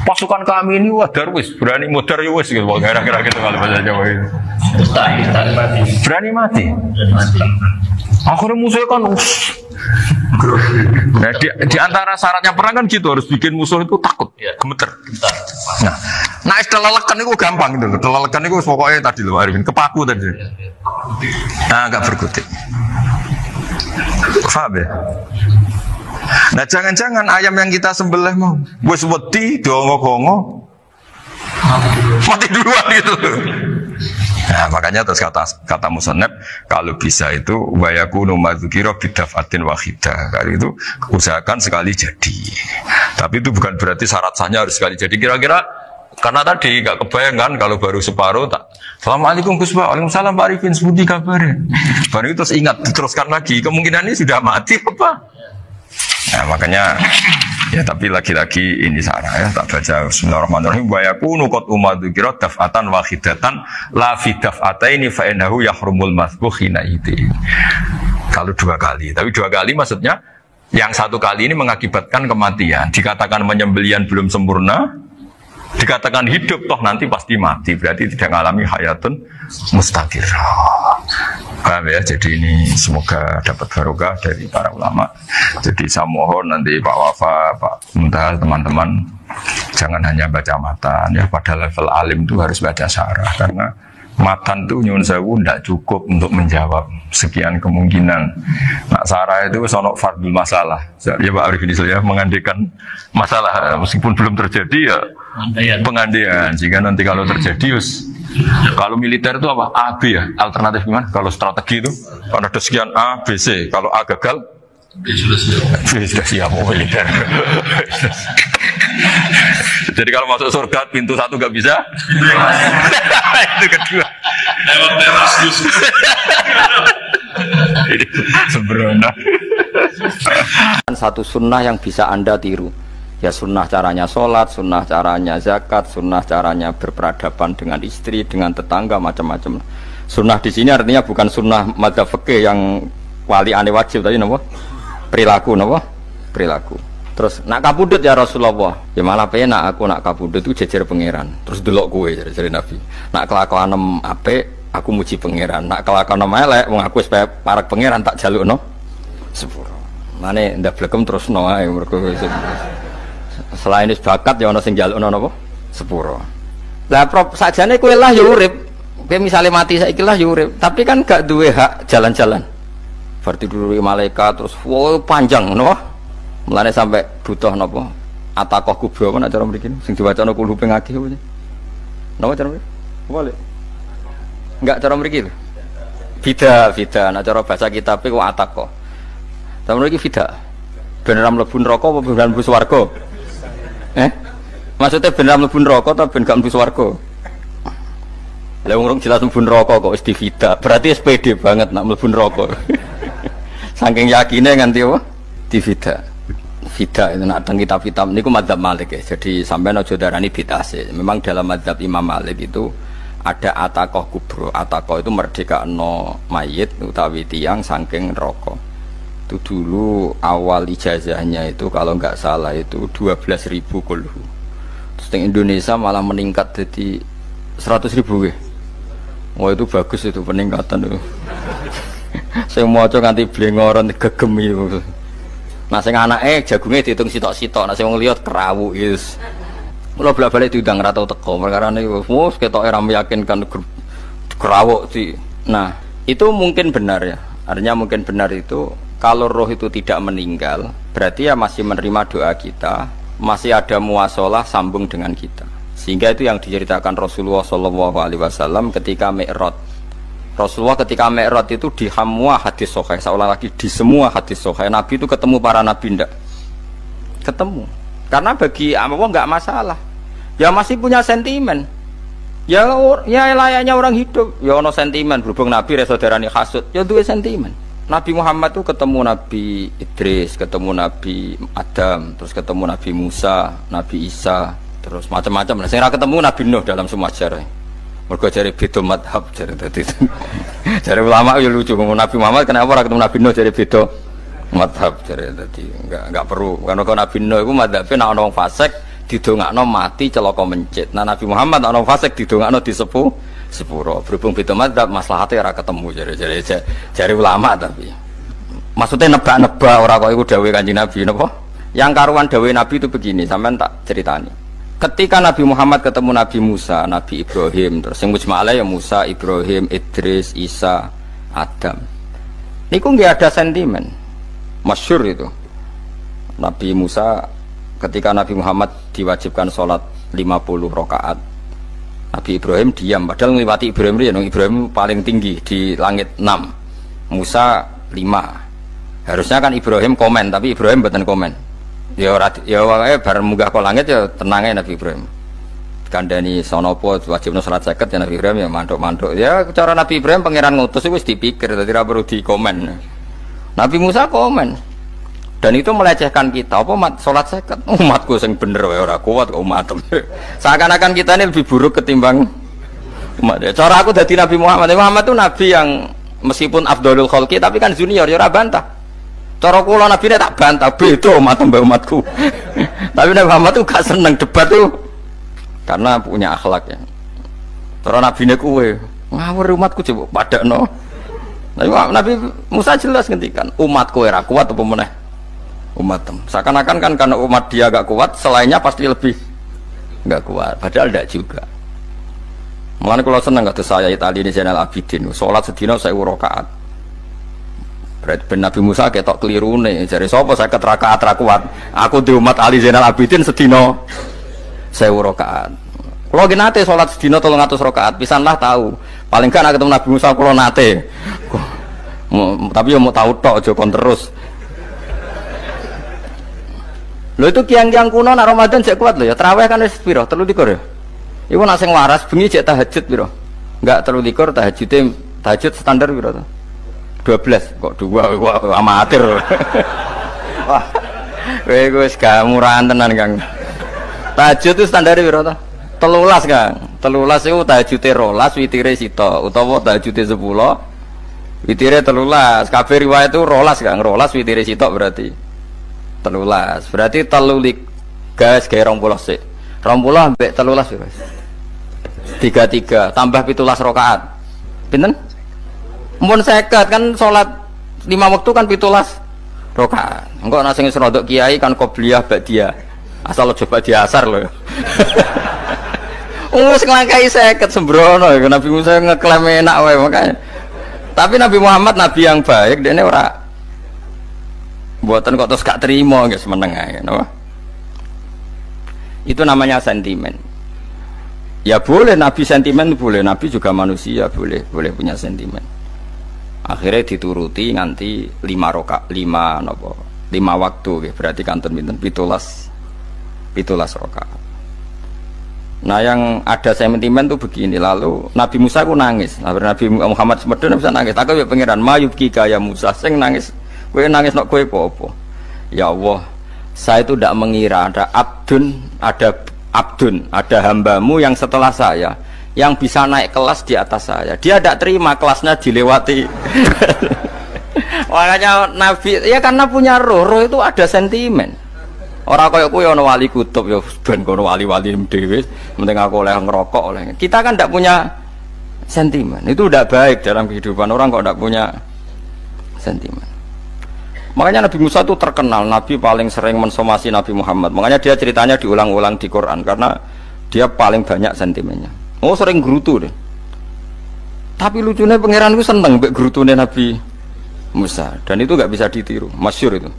[SPEAKER 3] Pasukan kami ini wah darwis, berani modar ya wis gitu, kira-kira gitu kalau bahasa Jawa itu. Berani mati. Akhirnya musuhnya kan nah, di antara syaratnya perang kan gitu, harus bikin musuh itu takut, gemeter. Nah kelelekan itu gampang gitu loh. Kelelekan itu pokoknya tadi loh Arifin, kepaku tadi. Nah enggak berkutik. Paham ya? Nah jangan-jangan ayam yang kita sembelih mau wis wedi dongo-dongo mati duluan gitu. Nah makanya terus kata musannaf kalau bisa itu wayakunu madzukira bidafatin wahidah. Kalau itu usahakan sekali jadi. Tapi itu bukan berarti syarat sahnya harus sekali jadi. Kira-kira karena tadi nggak kebayang kan kalau baru separuh tak. Assalamualaikum Gus Pak. Waalaikumsalam Pak Arifin. Sebuti kabarnya. Baru itu terus ingat diteruskan lagi. Kemungkinan ini sudah mati apa? Nah makanya ya tapi lagi-lagi ini sarah ya tak baca Bismillahirrahmanirrahim wa yakunu qad umadzukira daf'atan wahidatan la fi daf'ataini fa innahu yahrumul mazbuh hina itu. Kalau dua kali, tapi dua kali maksudnya yang satu kali ini mengakibatkan kematian. Dikatakan penyembelian belum sempurna, dikatakan hidup toh nanti pasti mati, berarti tidak mengalami hayatun mustaqir. Paham ya? Jadi ini semoga dapat barokah dari para ulama. Jadi saya mohon nanti Pak Wafa, Pak Muntaha, teman-teman jangan hanya baca matan ya, pada level alim itu harus baca syarah karena matan itu nyuwun sewu tidak cukup untuk menjawab sekian kemungkinan. Nah syarah itu sono fardul masalah. Ya Pak Arifin ya mengandikan masalah meskipun belum terjadi ya pengandaian. Jika nanti kalau terjadi kalau militer itu apa? A, B ya? Alternatif gimana? Kalau strategi itu kalau ada sekian A, B, C. Kalau A gagal B sudah siap militer. Jadi kalau masuk surga pintu satu nggak bisa itu kedua lewat teras sembrono.
[SPEAKER 1] Satu sunnah yang bisa Anda tiru. Ya sunnah caranya sholat, sunnah caranya zakat, sunnah caranya berperadaban dengan istri, dengan tetangga, macam-macam. Sunnah di sini artinya bukan sunnah madzhab fikih yang wali ane wajib tadi, napa? Perilaku, napa? Perilaku. Terus nak kabudut ya Rasulullah, ya malah penak aku nak kabudut itu jejer pangeran. Terus delok kowe jare Nabi. Nak kelakuan apik, aku muji pangeran. Nak kelakuan elek, wong aku supaya parak pangeran tak jalukno sepuro. Mane ndak blekem terusno ae mergo selain is bakat ya ana sing njalukno napa sepuro. Lah sajane kowe lah ya urip. Kowe misale mati saiki lah ya urip, tapi kan gak duwe hak jalan-jalan. Berarti dulu malaikat terus panjang napa? Mulane sampai butuh napa? Atakoh kubro apa nek cara mriki sing diwacana kulo ping akeh apa? Napa cara mriki? Boleh. Enggak cara mriki lho. Fida, nek cara bahasa kitab iku atakoh. Cara mriki fida. Ben ora mlebu neraka apa ben mlebu swarga? Maksudnya benar mlebu neraka atau ben gak mlebu swarga? Lah wong jelas mlebu neraka kok wis divida. Berarti SPD banget nak mlebu neraka. Saking yakine nganti apa? Divida. Vida itu nak teng kitab-kitab niku madzhab Malik ya. Jadi sampean aja darani bid'ah sih. Memang dalam madzhab Imam Malik itu ada atakoh kubro. Atakoh itu merdekakno mayit utawi tiyang saking neraka. Itu dulu awal ijazahnya itu kalau nggak salah itu 12.000 kulhu. Terus di Indonesia malah meningkat jadi 100.000 ya. Wah itu bagus itu peningkatan itu. Saya mau coba nganti blengoran gegem itu. Nah sing anake jagunge diitung sitok-sitok, nah sing wong liya kerawuk is. Mula bolak-balik diundang ra tau teko, perkara niku wis ketoke ra meyakinkan kerawuk sih. Nah, itu mungkin benar ya. Artinya mungkin benar itu kalau roh itu tidak meninggal, berarti ya masih menerima doa kita, masih ada muasalah sambung dengan kita. Sehingga itu yang diceritakan Rasulullah SAW ketika Mi'raj. Rasulullah ketika Mi'raj itu di semua hadis sahih, seolah lagi di semua hadis sahih Nabi itu ketemu para nabi ndak? Ketemu. Karena bagi Allah nggak masalah. Ya masih punya sentimen. Ya layaknya orang hidup. Ya ono sentimen berhubung Nabi saudarane hasud. Ya duwe sentimen. Nabi Muhammad itu ketemu Nabi Idris, ketemu Nabi Adam, terus ketemu Nabi Musa, Nabi Isa, terus macam-macam. Nah, saya ketemu Nabi Nuh dalam semua sejarah. Mergo jare beda madhab jare dadi. Jare ulama ya lucu ngomong Nabi Muhammad kenapa ora ketemu Nabi Nuh jare beda Madhab jadi enggak perlu karena kalau Nabi Nuh itu madhabnya nak orang fasik didongakno mati celaka mencit. Nah Nabi Muhammad nak orang fasik didongakno sepuro. Berhubung beda madhab maslahatnya ora ketemu jari ulama tapi maksudnya nebak-nebak orang kok itu dawuh Kanjeng Nabi napa? Yang karuan dawuh Nabi itu begini, sampean tak ceritani. Ketika Nabi Muhammad ketemu Nabi Musa, Nabi Ibrahim, terus yang mujma'alah ya Musa, Ibrahim, Idris, Isa, Adam. Niku nggak ada sentimen. Masyhur itu. Nabi Musa ketika Nabi Muhammad diwajibkan sholat 50 rakaat. Nabi Ibrahim diam, padahal ngliwati Ibrahim paling tinggi di langit 6. Musa 5. Harusnya kan Ibrahim komen, tapi Ibrahim mboten komen. Ya wae bar munggah ke langit ya tenange Nabi Ibrahim. Kandhani sonopo wajibno salat 50 ya Nabi Ibrahim ya mantuk-mantuk. Ya cara Nabi Ibrahim pangeran ngutus wis dipikir dadi ora perlu dikomen. Nabi Musa komen. Dan itu melecehkan kita. Apa salat 50? Umatku sing bener wae ora kuat kok umatem. Seakan-akan kita ini lebih buruk ketimbang umat. Cara aku dadi Nabi Muhammad. Muhammad itu nabi yang meskipun afdhalul khalqi tapi kan junior ya ora bantah. Cara kula Nabi ini tak bantah, beda umatku. Tapi Nabi Muhammad itu gak seneng debat tuh, karena punya akhlak ya. Cara Nabi ini kuwe ngawur umatku coba padakno. Nabi Musa jelas ngendikan umatku era kuat apa meneh umatem. Seakan-akan kan karena umat dia gak kuat, selainnya pasti lebih gak kuat. Padahal tidak juga. Mulane kula seneng kados saya Itali ini Zainal Abidin, salat sedina 1000 rakaat. Berarti Nabi Musa ketok keliru nih. Jadi sopo saya keterakaat kuat. Aku di umat Ali Zainal Abidin sedino 1000 rakaat. Kalau gini nate sholat sedino 300 rakaat, pisanlah tahu. Paling kan ketemu Nabi Musa kalau nate. Tapi mau tahu tok jokon terus. Lo itu kiang-kiang kuno nak Ramadan cek kuat lo ya. Terawih kan wis piro? 3 ya. Iku nak sing waras bengi cek tahajud piro? Enggak 3 tahajud standar piro to? 12 kok 2 amatir. Wah. Kowe wis gak murahan tenan Kang. Tahajud itu standar piro to? 13 Kang. 13 iku tahajude 12 witire sita utawa tahajude 10 witire 13. Kabeh riwayat itu 12 Kang. 12 witire sita berarti 13. Berarti 3 gas gawe 20 sik. 20 ambek 13 piro? 33 tambah 17 rakaat. Pinten? Mun 50 kan sholat 5 waktu kan 17 rakaat. Engko nek sing rodok kiai kan qobliyah ba'diyah. Asal coba diasar lho. Wis nglangkai 50 sembrono ya Nabi Musa ngeklaim enak wae makanya. Tapi Nabi Muhammad nabi yang baik, dene ora mboten kok terus gak terima nggih semeneng ae, napa? Itu namanya sentimen. Ya boleh Nabi sentimen boleh, Nabi juga manusia boleh punya sentimen. Akhirnya dituruti nganti 5 waktu berarti kanton pinten 17 rakaat. Nah yang ada sentimen tuh begini, lalu Nabi Musa ku nangis. Nabi Muhammad semedon bisa nangis. Aku ya pangeran mayubki kaya Musa sing nangis. Kowe nangis nok kowe apa? Ya Allah, saya itu tidak mengira ada abdun, ada hambamu yang setelah saya yang bisa naik kelas di atas saya. Dia tidak terima kelasnya dilewati. Makanya Nabi ya karena punya roh itu ada sentimen. Orang kaya kowe ana wali kutub ya ben kono wali-wali dhewe, penting aku oleh ngerokok oleh. Kita kan tidak punya sentimen. Itu tidak baik dalam kehidupan orang kok tidak punya sentimen. Makanya Nabi Musa itu terkenal, Nabi paling sering mensomasi Nabi Muhammad. Makanya dia ceritanya diulang-ulang di Quran karena dia paling banyak sentimennya. Oh sering gerutu deh. Tapi lucunya pangeran itu seneng mbek gerutune Nabi Musa dan itu nggak bisa ditiru, masyhur itu.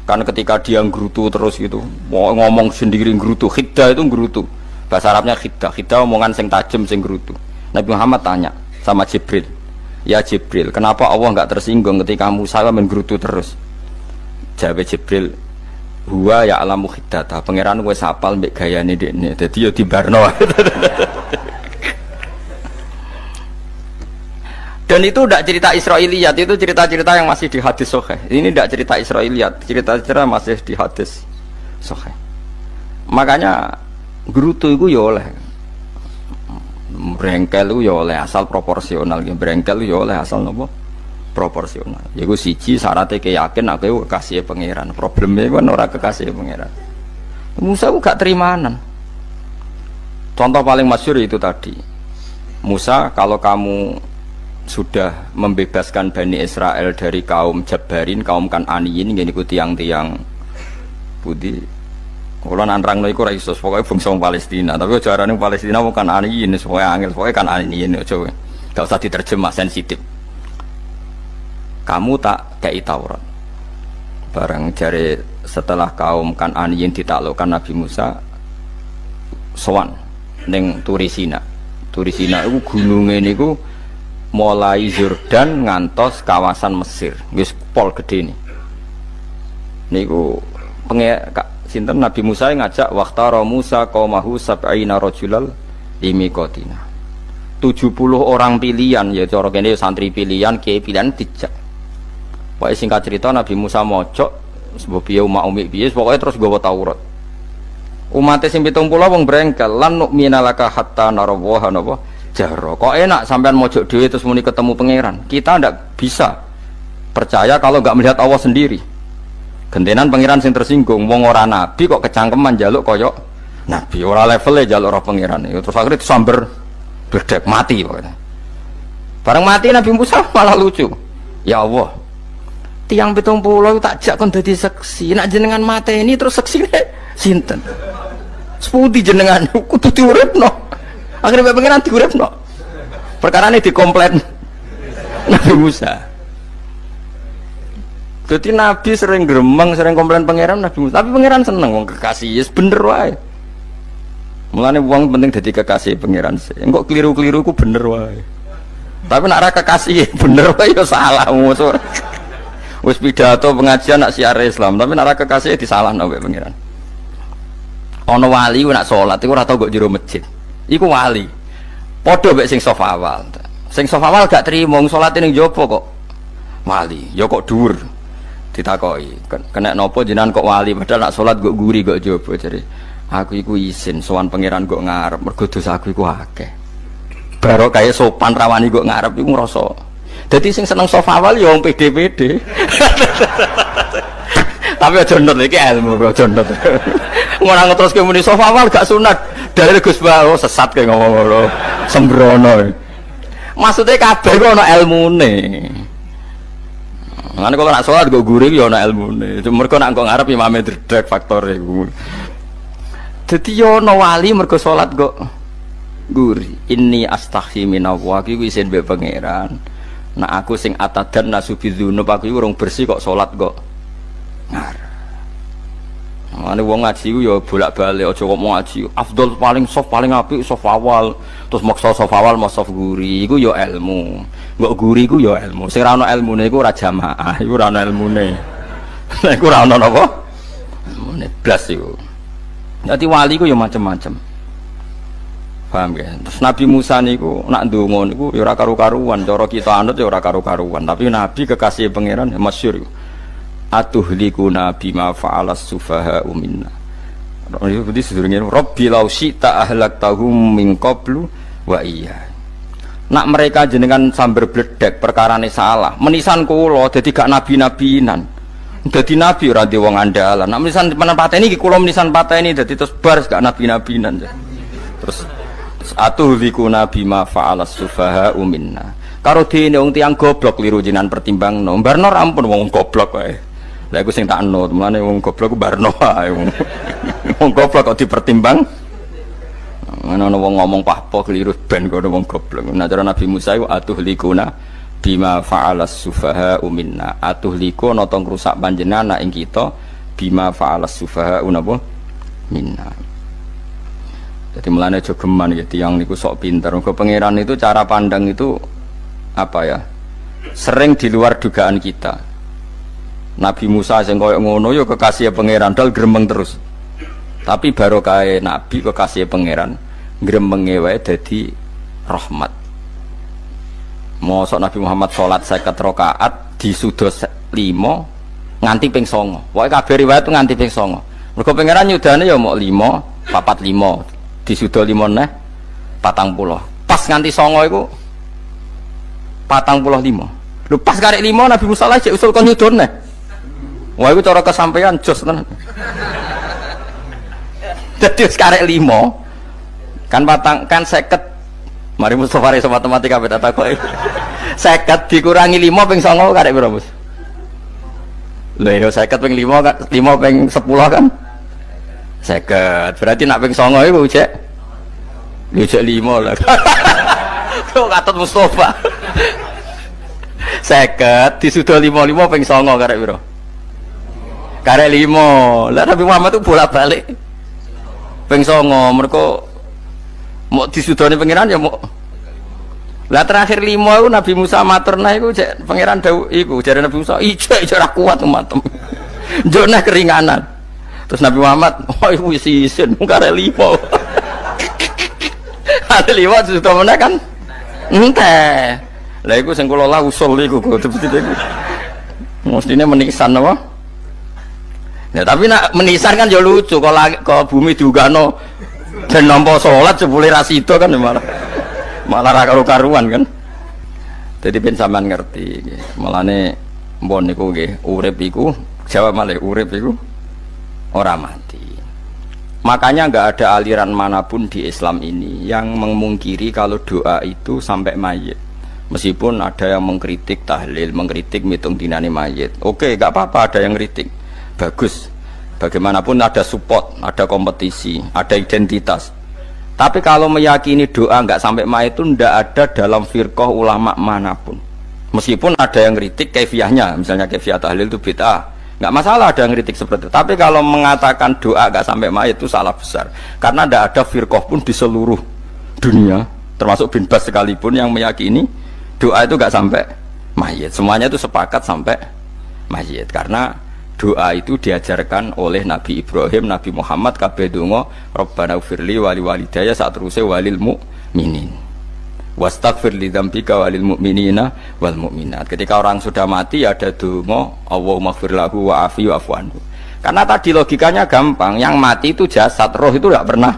[SPEAKER 1] Karena ketika dia gerutu terus gitu, mau ngomong sendiri gerutu, khiddah itu gerutu. Bahasa Arabnya khiddah omongan sing tajem sing gerutu. Nabi Muhammad tanya sama Jibril, ya Jibril, kenapa Allah nggak tersinggung ketika Musa menggerutu terus? Jawab Jibril, huwa ya alamu khiddata, pangeran wis hafal mbek gayane dekne. Dadi ya dibarno. Dan itu tidak cerita Israiliyat, itu cerita-cerita yang masih di hadis sahih. Ini tidak cerita Israiliyat, cerita-cerita masih di hadis sahih. Makanya gerutu itu ya oleh, brengkel itu ya oleh asal proporsional, brengkel itu ya oleh asal nopo proporsional. Yaiku siji syaratnya keyakin aku kekasih pangeran. Problemnya kan ora kekasih pangeran. Musa ku gak terimanan. Contoh paling masyhur itu tadi. Musa, kalau kamu sudah membebaskan Bani Israel dari kaum Jabarin, kaum Kan'aniyin, ngene iku tiang-tiang putih. Kalau nanrang iku ora iso, pokoke bangsa Palestina, tapi ajarane Palestina bukan Kan'aniyin, pokoke angel, pokoke Kan'aniyin aja. Gak usah diterjemah, sensitif. Kamu tak kei Taurat. Barang jare setelah kaum Kan'aniyin ditaklukkan Nabi Musa sowan ning Turisina. Turisina iku gununge niku mulai Yordan ngantos kawasan Mesir. Wis pol gedhe niku sinten Nabi Musa ngajak waqtara Musa qaumahu sab'ina rajulal limiqatina. 70 orang pilihan ya cara kene santri pilihan, kiai pilihan dijak. Pokoke singkat cerita Nabi Musa mojok sebab piye umat umi piye pokoke terus nggawa Taurat. Umat sing 70 wong brengkel lan nu'minalaka hatta narawaha napa jahra. Kok enak sampean mojok dhewe terus muni ketemu pangeran. Kita ndak bisa percaya kalau enggak melihat Allah sendiri. Gentenan pangeran sing tersinggung wong ora nabi kok kecangkeman njaluk kaya nabi, ora levele njaluk roh pangeran. Terus akhirnya disamber bledek mati pokoknya. Bareng mati Nabi Musa malah lucu. Ya Allah, tiang 70 tak jak kon dadi seksi. Nak jenengan mateni terus seksine sinten? Sepundi jenengan kudu diuripno. Akhirnya bae pengen diuripno. Perkarane dikomplain Nabi Musa. Jadi Nabi sering gremeng, sering komplain pangeran Nabi Musa. Tapi pangeran seneng wong kekasih, yes bener wae. Mulane wong penting dadi kekasih pangeran sih. Engko keliru-keliru ku bener wae. Tapi nek ora kekasih bener wae ya salah musuh. Wis pidato pengajian nak siar Islam, tapi nek ora kekasih disalahno mbek pangeran. Ana wali ku nak salat iku ora tau kok jero masjid. Iku wali. Padha mbek sing sof awal. Sing sof awal gak trimo salate ning jopo kok wali. Ya kok dhuwur. Ditakoki, kena nopo jenengan kok wali padahal nak salat kok guri kok jopo jare. Aku iku isin sowan pangeran kok ngarep mergo dosa aku iku akeh. Baro kaya sopan rawani kok ngarep iku ngrasa. Dadi sing seneng sof awal ya wong pede-pede. Tapi aja ndot iki ilmu aja ndot. Ora ngeteruske muni sof awal gak sunat. Dari Gus Bawo sesat kaya ngomong ngono. Sembrono. Maksudnya kabeh kok ana ilmune. Ngene kok nak salat kok guri ya ana ilmune. Mergo nak kok ngarep imame dredeg faktore iku. Dadi ya ana wali mergo salat kok guri. Inni astaghfi minallah iki isin mbek pangeran. Nak aku sing atadan nasubidzunub aku iku urung bersih kok salat kok ngarep. Ngene wong ngaji ku ya bolak-balik aja kok mau ngaji. Afdol paling soft paling apik soft awal. Terus maksa soft awal mau soft guri iku ya ilmu. Mbok guri ku ya ilmu. Sing ora ana ilmune iku ora jamaah, iku ora ana ilmune. Nek iku ora ana napa? Ilmune blas iku. Dadi wali ku ya macam-macam. Paham ya? Terus Nabi Musa niku nak ndonga niku ya ora karu-karuan, cara kita anut ya ora karu-karuan, tapi Nabi kekasih pangeran ya masyhur. Atuhlikuna bima fa'alas sufaha minna. Itu berarti sedurunge Rabbi law syi'ta ahlaktahum min qablu wa iya. Nak mereka jenengan sambar bledek perkarane salah, menisan kula dadi gak nabi-nabinan. Dadi nabi ora di wong andalan. Nak menisan pateni iki kula menisan pateni dadi terus bar gak nabi-nabinan. Terus atuhlikuna bima fa'alas sufaha minna. Karo dene wong tiyang goblok liru jenengan pertimbangno. Barno ampun wong goblok wae. Lah iku sing tak anut, mulane wong goblok ku barno wae. Wong goblok kok dipertimbang. Ana wong ngomong pahpo keliru ben kok wong goblok. Nah cara Nabi Musa iku atuhlikuna bima fa'alas sufaha minna. Atuhliku ana tong rusak panjenengan ing kita bima fa'alas sufaha napa minna. Jadi mulane aja geman ya tiyang niku sok pinter. Mergo pangeran itu cara pandang itu apa ya? Sering di luar dugaan kita. Nabi Musa sing koyo ngono ya kekasih pangeran dal gremeng terus. Tapi barokah Nabi kekasih pangeran gremenge wae dadi rahmat. Mosok Nabi Muhammad salat 50 rakaat disuda 5 nganti ping 9. Pokoke kabeh riwayat nganti ping 9. Mergo pangeran nyudane ya mok 5, 45 disuda 5 neh 40. Pas nganti 9 iku 45. Lho pas karek 5 Nabi Musa lah cek usul kon nyudone. Wah iku cara kesampaian jos tenan. Dadi wis karek 5 kan patang kan 50. Mari Mustofa iso matematika beta takoki. 50 dikurangi 5 ping 9 karek piro, Bos? Lha yo 50 ping 5 kan 5 ping 10 kan 50. Berarti nak ping 9 iku cek yo cek 5 lah. Kok katut Mustofa. 50 disudo 55 ping 9 karek piro? Karek 5. Lah Nabi Muhammad itu bolak-balik ping 9 mergo mau disudoni pangeran ya mau. Lah terakhir 5 itu Nabi Musa maturna iku cek pangeran dawuh iku jare Nabi Musa ijo ora kuat umatem. Njok neh keringanan. Terus Nabi Muhammad oh iku wis isin mung karek 5. Ada 5 disudo meneh kan ente. Lah iku sing kula lah usul iku betul-betul iku. Mestine menisan apa? Ya tapi nak menisan kan ya lucu kalau bumi diugano dan nampa salat jebule ra sida kan malah ra karu-karuan kan. Jadi ben sampean ngerti nggih. Mulane mbon niku nggih urip iku jawab malih urip iku ora mati. Makanya enggak ada aliran manapun di Islam ini yang memungkiri kalau doa itu sampai mayit. Meskipun ada yang mengkritik tahlil, mengkritik mitung dinane mayit. Oke, enggak apa-apa ada yang kritik. Bagus. Bagaimanapun ada support, ada kompetisi, ada identitas. Tapi kalau meyakini doa enggak sampai mayit itu enggak ada dalam firqah ulama manapun. Meskipun ada yang kritik kaifiahnya, misalnya kaifiah tahlil itu bid'ah. Enggak masalah ada yang kritik seperti itu. Tapi kalau mengatakan doa enggak sampai mayit itu salah besar. Karena enggak ada firqah pun di seluruh dunia, termasuk bin Bas sekalipun yang meyakini doa itu enggak sampai mayit. Semuanya itu sepakat sampai mayit karena doa itu diajarkan oleh Nabi Ibrahim, Nabi Muhammad kabeh donga Rabbana ighfirli wa li walidayya saat teruse walil mukminin. Wastaghfir li dzambika walil mu'minina wal mu'minat. Ketika orang sudah mati ada donga Allahumma ighfir lahu wa afi wa'fu anhu. Karena tadi logikanya gampang, yang mati itu jasad, roh itu tidak pernah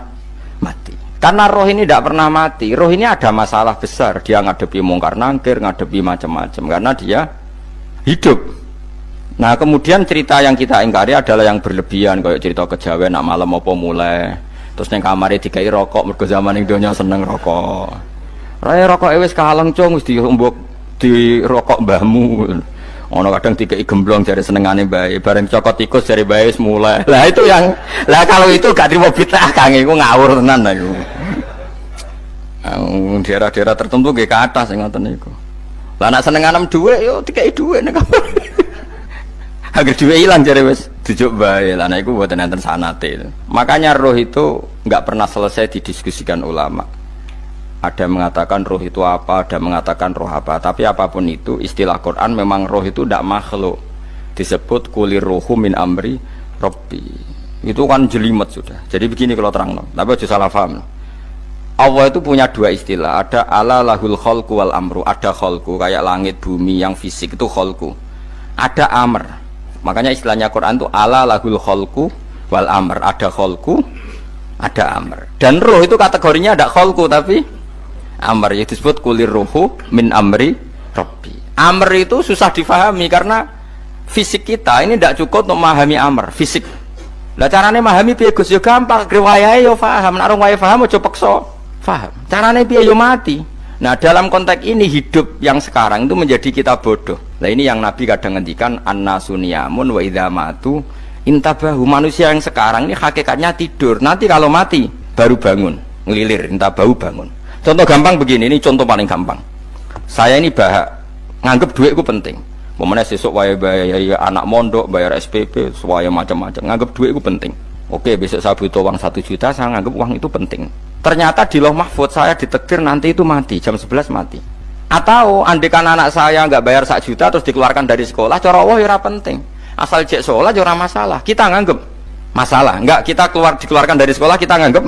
[SPEAKER 1] mati. Karena roh ini tidak pernah mati, roh ini ada masalah besar, dia ngadepi mungkar nangkir, ngadepi macam-macam karena dia hidup. Nah kemudian cerita yang kita ingkari adalah yang berlebihan, kayak cerita kejawen nak malam apa mulai terus neng kamare dikai rokok mergo zaman ning donya seneng rokok. Raya rokok wis kaleng cung wis diombok di rokok mbahmu. Ono kadang dikai gemblong jare senengane bae, bareng cokot tikus jare bae wis mulai. Lah itu yang lah kalau itu gak trimo bid'ah Kang iku ngawur tenan lah iku. Daerah-daerah tertentu nggih ke atas sing ngoten niku. Lah nek senenganem dhuwit yo dikai dhuwit nek agar duit hilang jadi wes tujuk baik lah, nah itu buatan enten sanate. Makanya roh itu nggak pernah selesai didiskusikan ulama. Ada mengatakan roh itu apa, ada mengatakan roh apa. Tapi apapun itu istilah Quran memang roh itu tidak makhluk. Disebut kulir rohu min amri robbi. Itu kan jelimet sudah. Jadi begini kalau terang, tapi aja salah paham. Allah itu punya dua istilah. Ada ala lahul kholku wal amru. Ada kholku kayak langit bumi yang fisik itu kholku. Ada amr. Makanya istilahnya Quran itu ala lahul kholku wal amr. Ada kholku, ada amr. Dan roh itu kategorinya ada kholku tapi amr, itu disebut kulir rohu min amri rabbi. Amr itu susah difahami karena fisik kita ini tidak cukup untuk memahami amr fisik. Lah carane memahami piye Gus yo gampang, riwayahe yo paham, nek ora paham aja peksa paham. Carane piye yo mati. Nah dalam konteks ini hidup yang sekarang itu menjadi kita bodoh. Nah ini yang Nabi kadang ngendikan annasu niyamun wa idza matu intabahu. Manusia yang sekarang ini hakikatnya tidur. Nanti kalau mati baru bangun, ngelilir, intabahu bangun. Contoh gampang begini, ini contoh paling gampang. Saya ini nganggep duit itu penting. Momennya sesuk bayar anak mondok, bayar SPP, semuanya macam-macam. Nganggep duit itu penting. Oke, besok saya butuh uang 1 juta, saya nganggep uang itu penting. Ternyata di Lauh Mahfudz saya ditakdir nanti itu mati, jam 11 mati. Atau andekan anak saya nggak bayar 1 juta terus dikeluarkan dari sekolah, cara Allah ya penting. Asal cek sholat ya masalah. Kita nganggep masalah, nggak kita dikeluarkan dari sekolah kita nganggep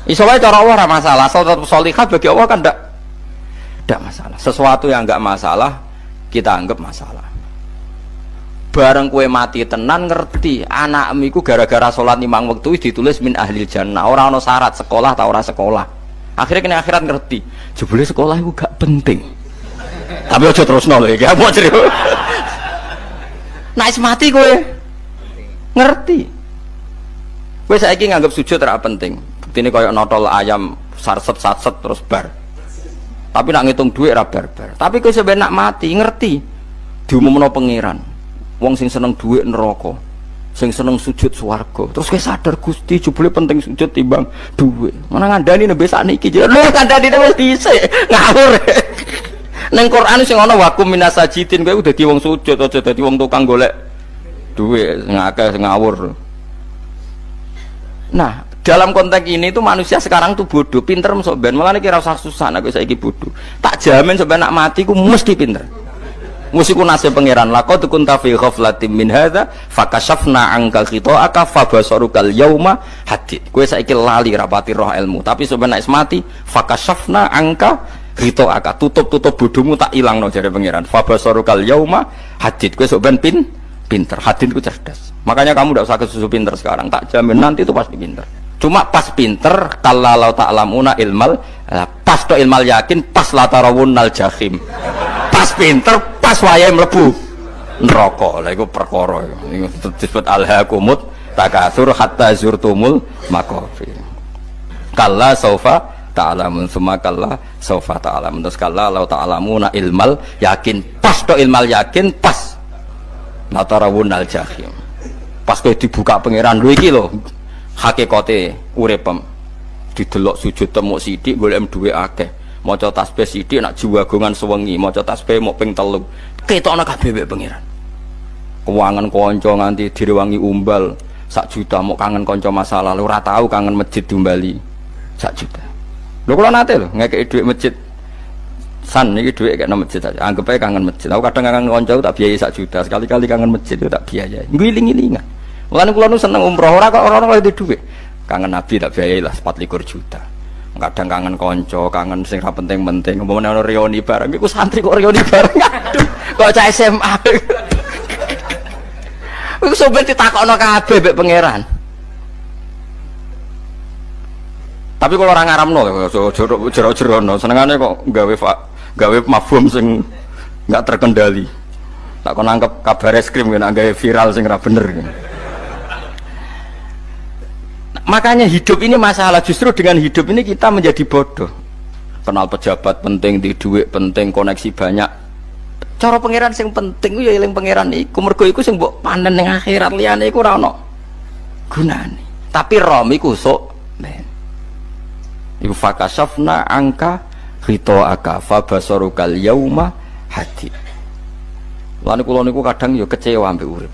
[SPEAKER 1] isowa cara Allah masalah. Asal tetap sholihah bagi Allah kan tidak masalah. Sesuatu yang nggak masalah kita anggap masalah. Bareng kue mati tenan ngerti anakmu iku gara-gara sholat 5 waktu ditulis min ahlil jannah. Orang ono syarat sekolah atau ora sekolah. Akhirnya kena akhirat ngerti. Jebule sekolah itu gak penting. Tapi aja terusno lho iki, apa cerita. Nek mati kowe ngerti. Kowe saiki nganggep sujud ora penting. Buktine koyo notol ayam sarset-sarset terus bar. Tapi nak ngitung dhuwit ora bar-bar. Tapi kowe sampe nak mati ngerti diumumno pangeran. Wong sing seneng dhuwit neraka, sing seneng sujud swarga. Terus kowe sadar Gusti jebule penting sujud timbang dhuwit. Mana ngandani nembe sakniki lho kandhani wis dhisik ngawur. Ning Quran sing ana wakum minasajidin kowe dadi wong sujud aja dadi wong tukang golek dhuwit ngakeh ngawur. Nah, dalam konteks ini itu manusia sekarang tuh bodoh, pinter masuk ben. Malah kira usah susah nek saiki bodoh. Tak jamin sampai nak mati ku mesti pinter. Mesti ku nasib pangeran. Laqad kunta fi ghaflatin min hadza fakashafna anka khita'aka fabasarukal yauma hadid. Kowe saiki lali rapati roh ilmu, tapi sampai nek mati fakashafna angka khita'aka. Tutup bodohmu tak ilangno jare pangeran. Fabasarukal yauma hadid. Kowe sok ben pinter. Hadid ku cerdas. Makanya kamu tidak usah kesusu pinter sekarang. Tak jamin nanti itu pasti pinter. Cuma pas pinter kalau ta'lamuna ilmal, pas to ilmal yakin, pas latarawunnal jahim. Pas pinter, pas wayahe mlebu neraka. Lha iku perkara iku disebut alhaakumut takatsur hatta zurtumul maqabir. Kalla saufa ta'lamun, summa kalla saufa ta'lamun. Terus kalla law ta'lamuna ilmal yakin, pas to ilmal yakin, pas latarawunnal jahim. Pas kowe dibuka pangeran lho iki lho hakikate uripem didelok sujud temuk sithik golek dhuwit akeh maca tasbih sithik nak jiwagongan sewengi maca tasbih mok ping 3 ketokno kabeh mek pangeran keuangan kanca nganti direwangi umbal 1 juta mok kangen kanca masa lalu ora tau kangen masjid diumbali 1 juta lho kula nate lho ngekeki dhuwit masjid san iki dhuwit kena masjid aja anggap ae kangen masjid aku kadang kangen kanca tak biayai 1 juta sekali-kali kangen masjid tak biayai ngiling-ilingan. Mulane kula nu seneng umroh ora kok ora oleh duwe. Kangen Nabi tak biayai lah 24 juta. Kadang kangen kanca, kangen sing ra penting-penting. Umpamane ana reuni bareng iku santri kok reuni bareng. Aduh, kok cah SMA. Iku sampe ditakokno kabeh mbek pangeran. Tapi kalau orang ngaramno jero-jerono senengane kok gawe mafhum sing enggak terkendali. Tak kon nangkep kabar eskrim kena gawe viral sing ra bener. Makanya hidup ini masalah, justru dengan hidup ini kita menjadi bodoh. Kenal pejabat penting, di duit penting, koneksi banyak. Cara pangeran sing penting ya eling pangeran iku, mergo iku sing mbok panen ning akhirat, liyane iku ora ono gunane. Tapi rom iku sok men. Iku fakasafna angka khita'aka fabasarukal yauma hadid. Lan kula niku kadang ya kecewa ambek urip.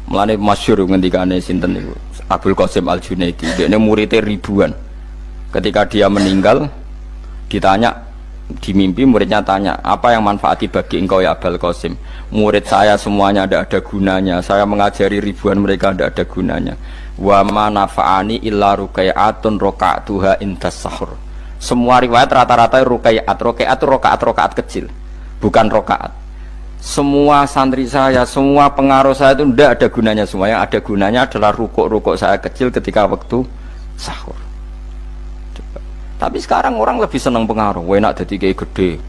[SPEAKER 1] Mulane masyhur ngendikane sinten niku Abdul Qasim Al-Junaidi, dia muridnya ribuan. Ketika dia meninggal, ditanya di mimpi, muridnya tanya, apa yang manfaati bagi engkau ya Abdul Qasim? Murid saya semuanya ada gunanya, saya mengajari ribuan mereka ada gunanya. Wa ma nafa'ani illa rukai'atun roka'atuha indas sahur. Semua riwayat rata-rata rukai'at itu rokaat kecil, bukan rokaat. Semua santri saya, semua pengaruh saya itu tidak ada gunanya semua. Yang ada gunanya adalah rukuk-rukuk saya kecil ketika waktu sahur. Coba. Tapi sekarang orang lebih senang pengaruh. Enak jadi kayak gede.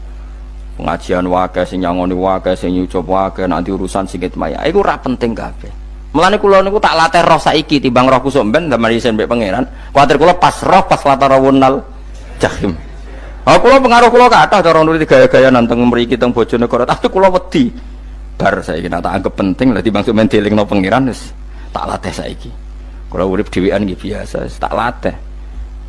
[SPEAKER 1] Pengajian wakai, sing nyangoni wakai, sing nyucup wakai, nanti urusan sikit maya. Itu ora penting kabeh. Mulane kula niku tak latih roh saiki timbang roh kusuk ben zaman isen mbek pangeran. Kuwatir kula pas roh pas latarawunal jahim. Oh, kula pengaruh kula kathah cara nuruti gaya-gaya nanteng mriki teng Bojonegoro, tapi kula wedi. Bar saiki tak anggap penting lah timbang sok men dielingno pangeran wis tak latih saiki. Kula urip dhewean nggih biasa, tak latih.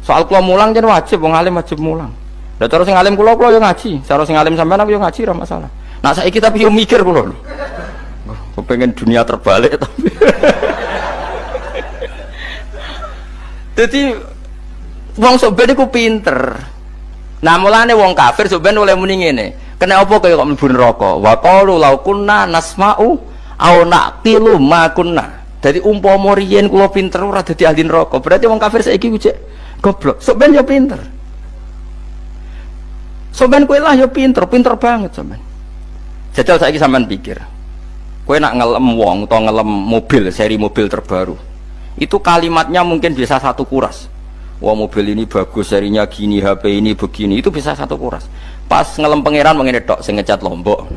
[SPEAKER 1] Soal kula mulang jen wajib, wong alim wajib mulang. Lah cara sing alim kula yo ngaji, cara sing alim sampean aku yo ngaji ora masalah. Nah saiki tapi yo mikir kula lho. Kepengen dunia terbalik tapi. Jadi wong sok ben iku pinter. Nah mulane wong kafir sampeyan oleh muni ngene. Kena apa kaya kok mlebu neraka? Wa qalu law kunna nasma'u aw naqilu ma kunna. Dadi umpama riyen kula pinter ora dadi ahli neraka. Berarti wong kafir saiki ku cek goblok. Sampeyan yo pinter. Sampeyan kowe lah yo pinter banget sampeyan. Jajal saiki sampeyan pikir. Kowe nak ngelem wong utawa ngelem mobil, seri mobil terbaru. Itu kalimatnya mungkin bisa 1 kuras. Wah mobil ini bagus, serinya gini, HP ini begini, itu bisa satu kuras. Pas ngelem pangeran mengene tok sing ngecat Lombok.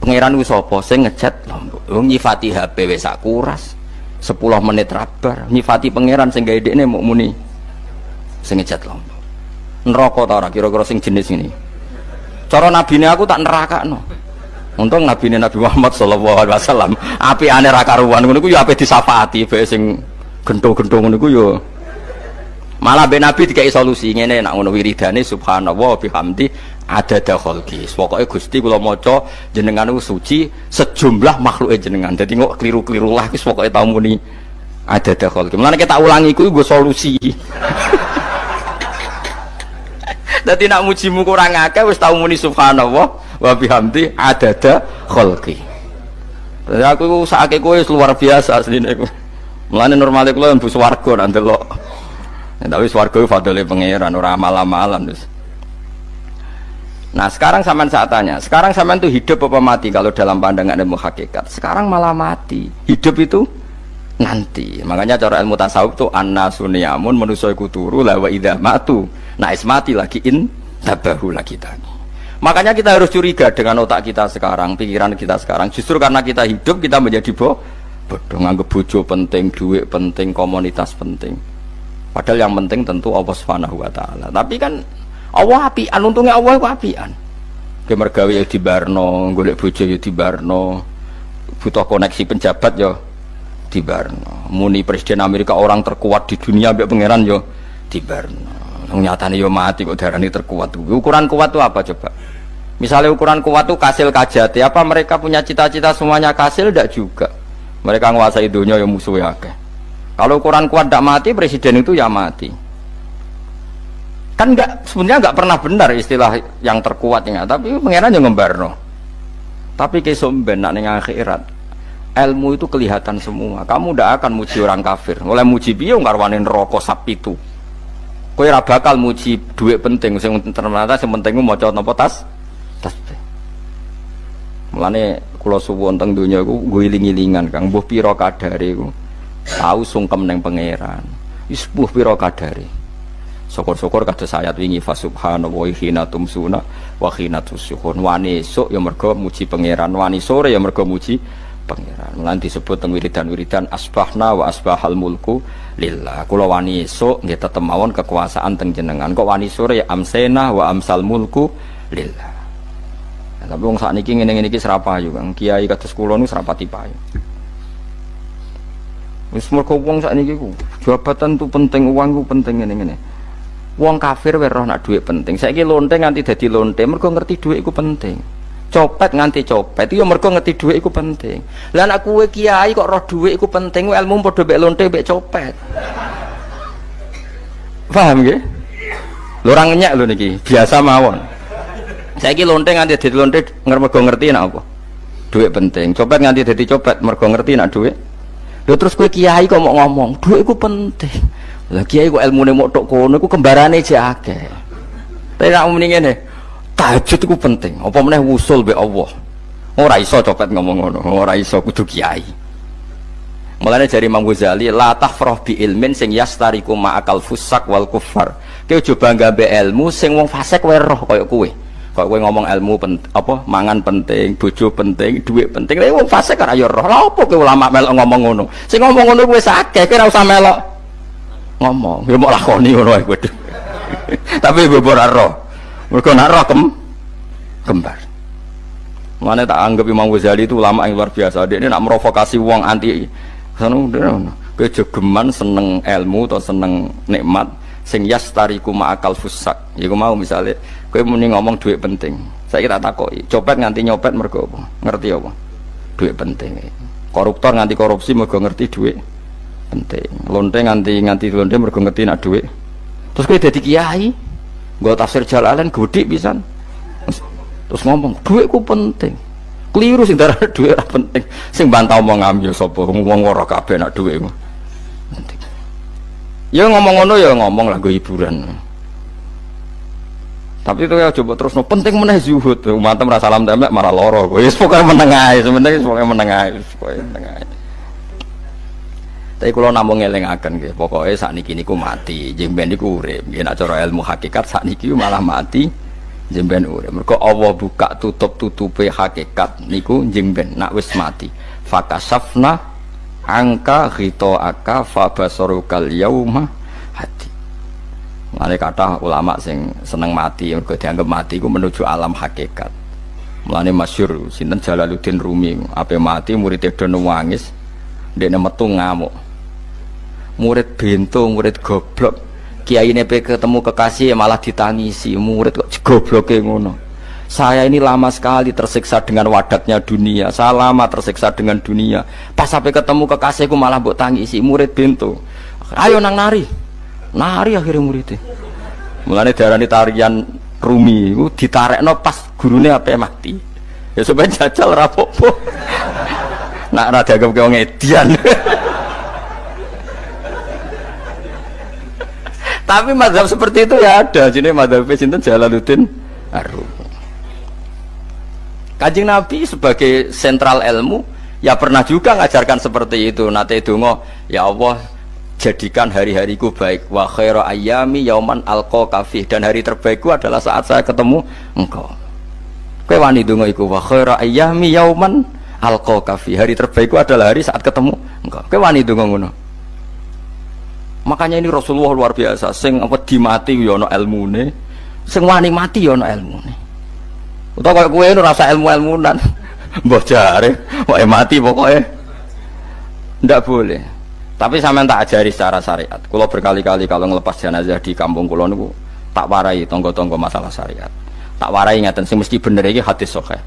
[SPEAKER 1] Pangeran ku sapa sing ngecat Lombok? Wong nyifati HP wis sak kuras. 10 menit rabar, nyifati pangeran sing gawe dekne muk muni sing ngecat Lombok. Neraka ta ora kira-kira sing jenis ini. Cara nabine aku tak nerakakno. Untung nabine Nabi Muhammad sallallahu alaihi wasallam apikane ra karuan ngono iku ya ape disafaati bae sing gento-gento ngono iku ya. Malah ben Nabi dikai solusi ngene nek ngono wiridane subhanallah bihamdi adada khalqi. Pokoke Gusti kula maca jenengan niku suci sejumlah makhluke jenengan. Dadi kok kliru-kliru lah wis pokoke tau muni adada khalqi. Mulane kita ulangi iku nggo solusi. Dadi nak mujimu kurang akeh wis tau muni subhanallah wa bihamdi adada khalqi. Dadi aku sakake kowe luar biasa asline iku. Mulane normale kula mlebu swarga nak ndelok. Tapi swarga iku fadhole pangeran ora amal-amalan wis. Nah, sekarang sampean saat tanya, sekarang sampean tuh hidup apa mati kalau dalam pandangan ilmu hakikat? Sekarang malah mati. Hidup itu nanti. Makanya cara ilmu tasawuf tuh annasunyamun manusa iku turu la wa idza matu. Nah, mati lagi tabahu lagi tadi. Makanya kita harus curiga dengan otak kita sekarang, pikiran kita sekarang. Justru karena kita hidup kita menjadi bodoh, nganggep bojo penting, duit penting, komunitas penting. Padahal yang penting tentu Allah Subhanahu wa taala. Tapi kan Allah apian, untungnya Allah itu apian. Ge mergawe ya dibarno, golek bojo ya dibarno. Butuh koneksi penjabat ya dibarno. Muni presiden Amerika orang terkuat di dunia mbek pangeran ya dibarno. Nyatane yo mati kok darani terkuat. Ukuran kuat itu apa coba? Misalnya ukuran kuat itu kasil kajati, apa mereka punya cita-cita semuanya kasil? Tidak juga. Mereka menguasai dunia yang musuhnya akeh. Kalau ukuran kuat tidak mati, presiden itu ya mati. Kan enggak, sebenarnya enggak pernah benar istilah yang terkuatnya, tapi pangeran yang ngembarno. Tapi kesomben nak ning akhirat, ilmu itu kelihatan semua. Kamu tidak akan muji orang kafir. Oleh muji piye ngarwane neraka sapi itu. Kowe ora bakal muji duit penting sing ternyata sing penting maca napa tasbih. Mulane kula suwun teng donya iku nggo iling-ilingan Kang mbuh pira kadare iku tau sungkem ning pangeran. Wis mbuh pira kadare. Syukur-syukur kados ayat wingi fa subhanallahi hina tumsuna wa hina tusyuhun. Wani esuk ya mergo muji pangeran, wani sore ya mergo muji pangeran. Mulane disebut teng wiridan-wiridan asbahna wa asbahal mulku lillah. Kula wani esuk nggih tetep mawon kekuasaan teng jenengan. Kok wani sore amsena wa amsal mulku lillah. Nah, tapi wong sakniki ngene-ngene iki serapayu Kang. Kiai kados kula niku serapati payu. Wis mergo wong sakniki ku jabatan tu penting, uang ku penting ngene-ngene. Wong kafir wae roh nak dhuwit penting. Saiki lonte nganti dadi lonte mergo ngerti dhuwit iku penting. Copet nganti copet itu ya mergo ngerti dhuwit iku penting. Lah nek kowe kiai kok roh dhuwit iku penting, ilmu padha mek lonte mek copet. Paham nggih? Lho ora ngenyek lho niki, biasa mawon. Saiki lonte nganti dadi lonte mergo ngerti nek apa? Dhuwit penting. Copet nganti dadi copet mergo ngerti nek dhuwit. Lho terus kowe kiai kok mau ngomong, dhuwit iku penting. Lah kiai kok ilmune mok tok kono iku kembarane jek akeh. Tapi nek muni ngene, tahajud itu penting. Apa meneh wusul be Allah. Ora iso copet ngomong ngono, ora iso kudu kiai. Mulane jari Imam Ghazali, la tahfrah bi ilmin sing yastariku ma'akal fusak wal kuffar. Kowe aja bangga be ilmu sing wong fasik wae roh kaya kowe. Kok kowe ngomong ilmu apa mangan penting, bojo penting, dhuwit penting. Lah wong fasik ora ya roh. Lah opo kowe ulama melok ngomong ngono? Sing ngomong ngono wis akeh, kowe ora usah melok ngomong. Ya mok lakoni ngono wae kowe. Tapi ora roh. Mereka nak roh kembar. Mana tak anggap Imam Ghazali itu ulama yang luar biasa. Dia ini nak merovokasi uang anti. Kejogeman seneng ilmu atau seneng nikmat. Sing yastariku ma'akal fusak. Ya aku mau misalnya, kau muni ngomong duit penting. Saya kira takoi. Copet nganti nyopet mergo apa? Ngerti apa? Duit penting. Koruptor nganti korupsi mergo ngerti duit penting. Lonte nganti lonte mergo ngerti nak duit. Terus kau jadi kiai. Gua tafsir Jalalain gede pisan. Terus ngomong, duitku penting. Keliru sing darah duit penting. Sing bantah omong ambil sapa wong ora kabeh nak duit ku. Penting. Ya ngomong ngono ya ngomong lah go hiburan. Tapi itu ya coba terus penting meneh zuhud. Umatem ra salam templek marah loro. Wis pokoke meneng ae, sebenarnya pokoke meneng ae, pokoke meneng ae. Tapi kula namung ngelingaken nggih, pokoke sakniki niku mati, jemben niku urip. Nggih nek cara ilmu hakikat sakniki malah mati, jemben urip. Mergo Allah buka tutup-tutupe hakikat niku jemben nak wis mati. Fakasafna angka ghitaaka fabasarukal yauma hati. Mulane kathah ulama sing seneng mati mergo dianggap mati iku menuju alam hakikat. Mulane masyhur sinten Jalaluddin Rumi, ape mati murid do nangis, ndekne metu ngamuk. Murid bento, murid goblok. Kiyaine pe ketemu kekasih malah ditangisi. Murid kok gobloke ngono. Saya ini lama sekali tersiksa dengan wadatnya dunia. Saya lama tersiksa dengan dunia. Pas sampai ketemu kekasihku malah mbok tangisi. Murid bento. Ayo nang nari. Nari akhirnya muridnya. Mulane diarani tarian Rumi iku ditarekno pas gurune ape mati. Ya supaya jajal rapopo. Nak ora dianggap wong edian. Tapi mazhab seperti itu ya ada. Jadi mazhab sinten Jalaluddin Ar-Rumi. Kanjeng Nabi sebagai sentral ilmu ya pernah juga ngajarkan seperti itu. Nate donga, ya Allah jadikan hari-hariku baik. Wa khairu ayyami yauman alqaka fi, dan hari terbaikku adalah saat saya ketemu engkau. Kowe wani donga iku wa khairu ayyami yauman alqaka fi. Hari terbaikku adalah hari saat ketemu engkau. Kowe wani donga ngono. Makanya ini Rasulullah luar biasa. Sing apa dimati ya ana ilmune, sing wani mati ya ana ilmune. Utawa kaya kowe ora rasa ilmu-ilmunan. Mbah jare, wae mati pokoknya. Ndak boleh. Tapi sampean tak ajari secara syariat. Kula berkali-kali kalau ngelepas jenazah di kampung kula niku tak warai tangga-tangga masalah syariat. Tak warai ngaten sing mesti bener iki hadis sahih.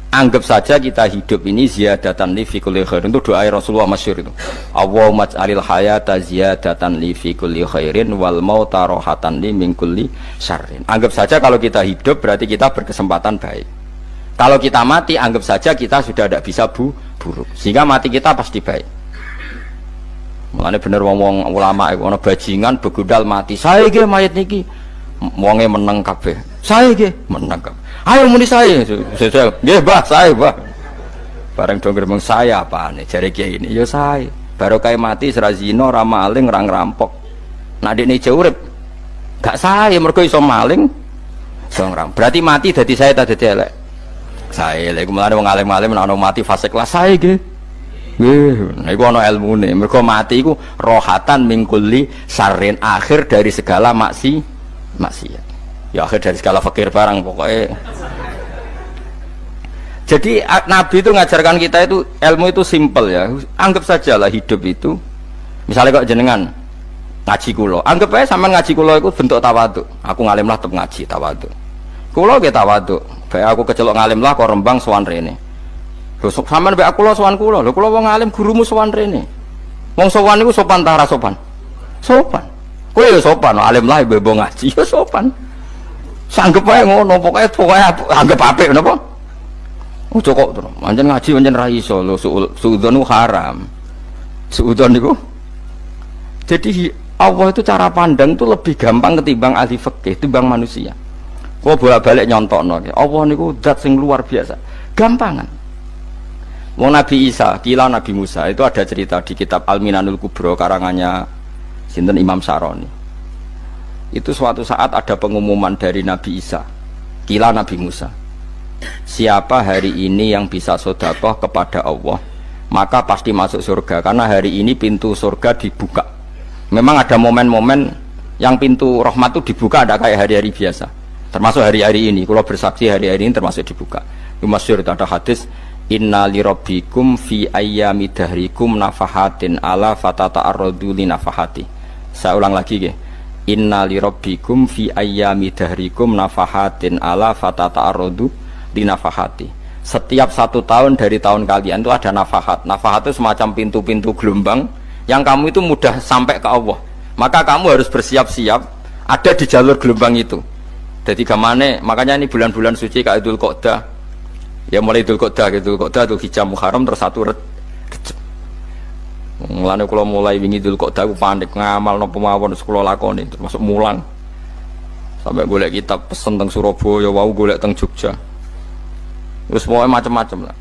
[SPEAKER 1] Anggap saja kita hidup ini ziyadatan li fi kulli khairin, itu doa Rasulullah masyhur itu. Allahumma ij'alil hayata ziyadatan li fi kulli khairin wal mauta rahatan li min kulli syarrin. Anggap saja kalau kita hidup berarti kita berkesempatan baik. Kalau kita mati anggap saja kita sudah tidak bisa buruk. Sehingga mati kita pasti baik. Mulane bener wong-wong ulama iku ana bajingan begudal mati. Saya nggih mayit niki. Wonge meneng kabeh. Saya nggih meneng kabeh. Ayo muni saya, nggih Mbah, saya Mbah. Bareng dong gremeng saya apane jare kiai ini, ya saya. Baru kae mati ora zina, ora maling, ora ngerampok. Nek dekne urip gak saya mergo iso maling, iso ngerampok. Berarti mati dadi saya ta dadi elek. Saya lek mulane wong alim-alim nek ana mati fase kelas saya nggih. Nggih, niku ana ilmune. Mergo mati iku rohatan mingkuli sarin, akhir dari segala maksiat. Ya akhir dari segala fakir barang pokoknya. Jadi Nabi itu ngajarkan kita itu ilmu itu simpel ya. Anggap saja lah hidup itu. Misalnya kok jenengan ngaji kulo, anggap aja sampean ngaji kulo itu bentuk tawaduk. Aku ngalim lah tetep ngaji tawaduk. Kulo ge tawaduk. Baik aku kecelok ngalim lah kok Rembang sowan rene. Lho sampean mbek aku lo sowan kulo. Lho kulo wong ngalim gurumu sowan rene. Wong sowan niku sopan ta ora sopan? Sopan. Kowe ya sopan, alim lah mbok ngaji ya sopan. Sanggep ae ngono, pokoke anggap apik napa? Ojo kok terus. Pancen ngaji pancen ra iso lho, suudzon haram. Suudzon niku. Jadi Allah itu cara pandang itu lebih gampang ketimbang ahli fikih, timbang manusia. Kok bolak-balik nyontokno. Allah niku zat sing luar biasa. Gampangan. Wong Nabi Isa, kila Nabi Musa itu ada cerita di kitab Al-Minanul Kubra karangannya sinten Imam Saroni. Itu suatu saat ada pengumuman dari Nabi Isa, kila Nabi Musa, siapa hari ini yang bisa sedekah kepada Allah maka pasti masuk surga, karena hari ini pintu surga dibuka. Memang ada momen-momen yang pintu rahmat itu dibuka, ada kayak hari-hari biasa, termasuk hari-hari ini. Kalau bersaksi hari-hari ini termasuk dibuka. Itu masyhur, ada hadis, inna lirabbikum fi ayyami dahrikum nafahatin ala fatata'arradu li nafahati. Saya ulang lagi ya. Inna li rabbikum fi ayyami dahrikum nafahatin ala fatata'arradu li nafahati. Setiap 1 tahun dari tahun kalian itu ada nafahat. Nafahat itu semacam pintu-pintu gelombang yang kamu itu mudah sampai ke Allah. Maka kamu harus bersiap-siap ada di jalur gelombang itu. Jadi gamane, makanya ini bulan-bulan suci kayak Dzul Qa'dah. Ya mulai Dzul Qa'dah gitu, Dzul Hijjah Muharram terus 1 Rejab. Mulane kula mulai wingi Dzul Qa'dah aku panik ngamal napa mawon kula lakoni termasuk mulang. Sampai golek kitab pesen teng Surabaya, wau golek teng Jogja. Terus mau macam-macam lah.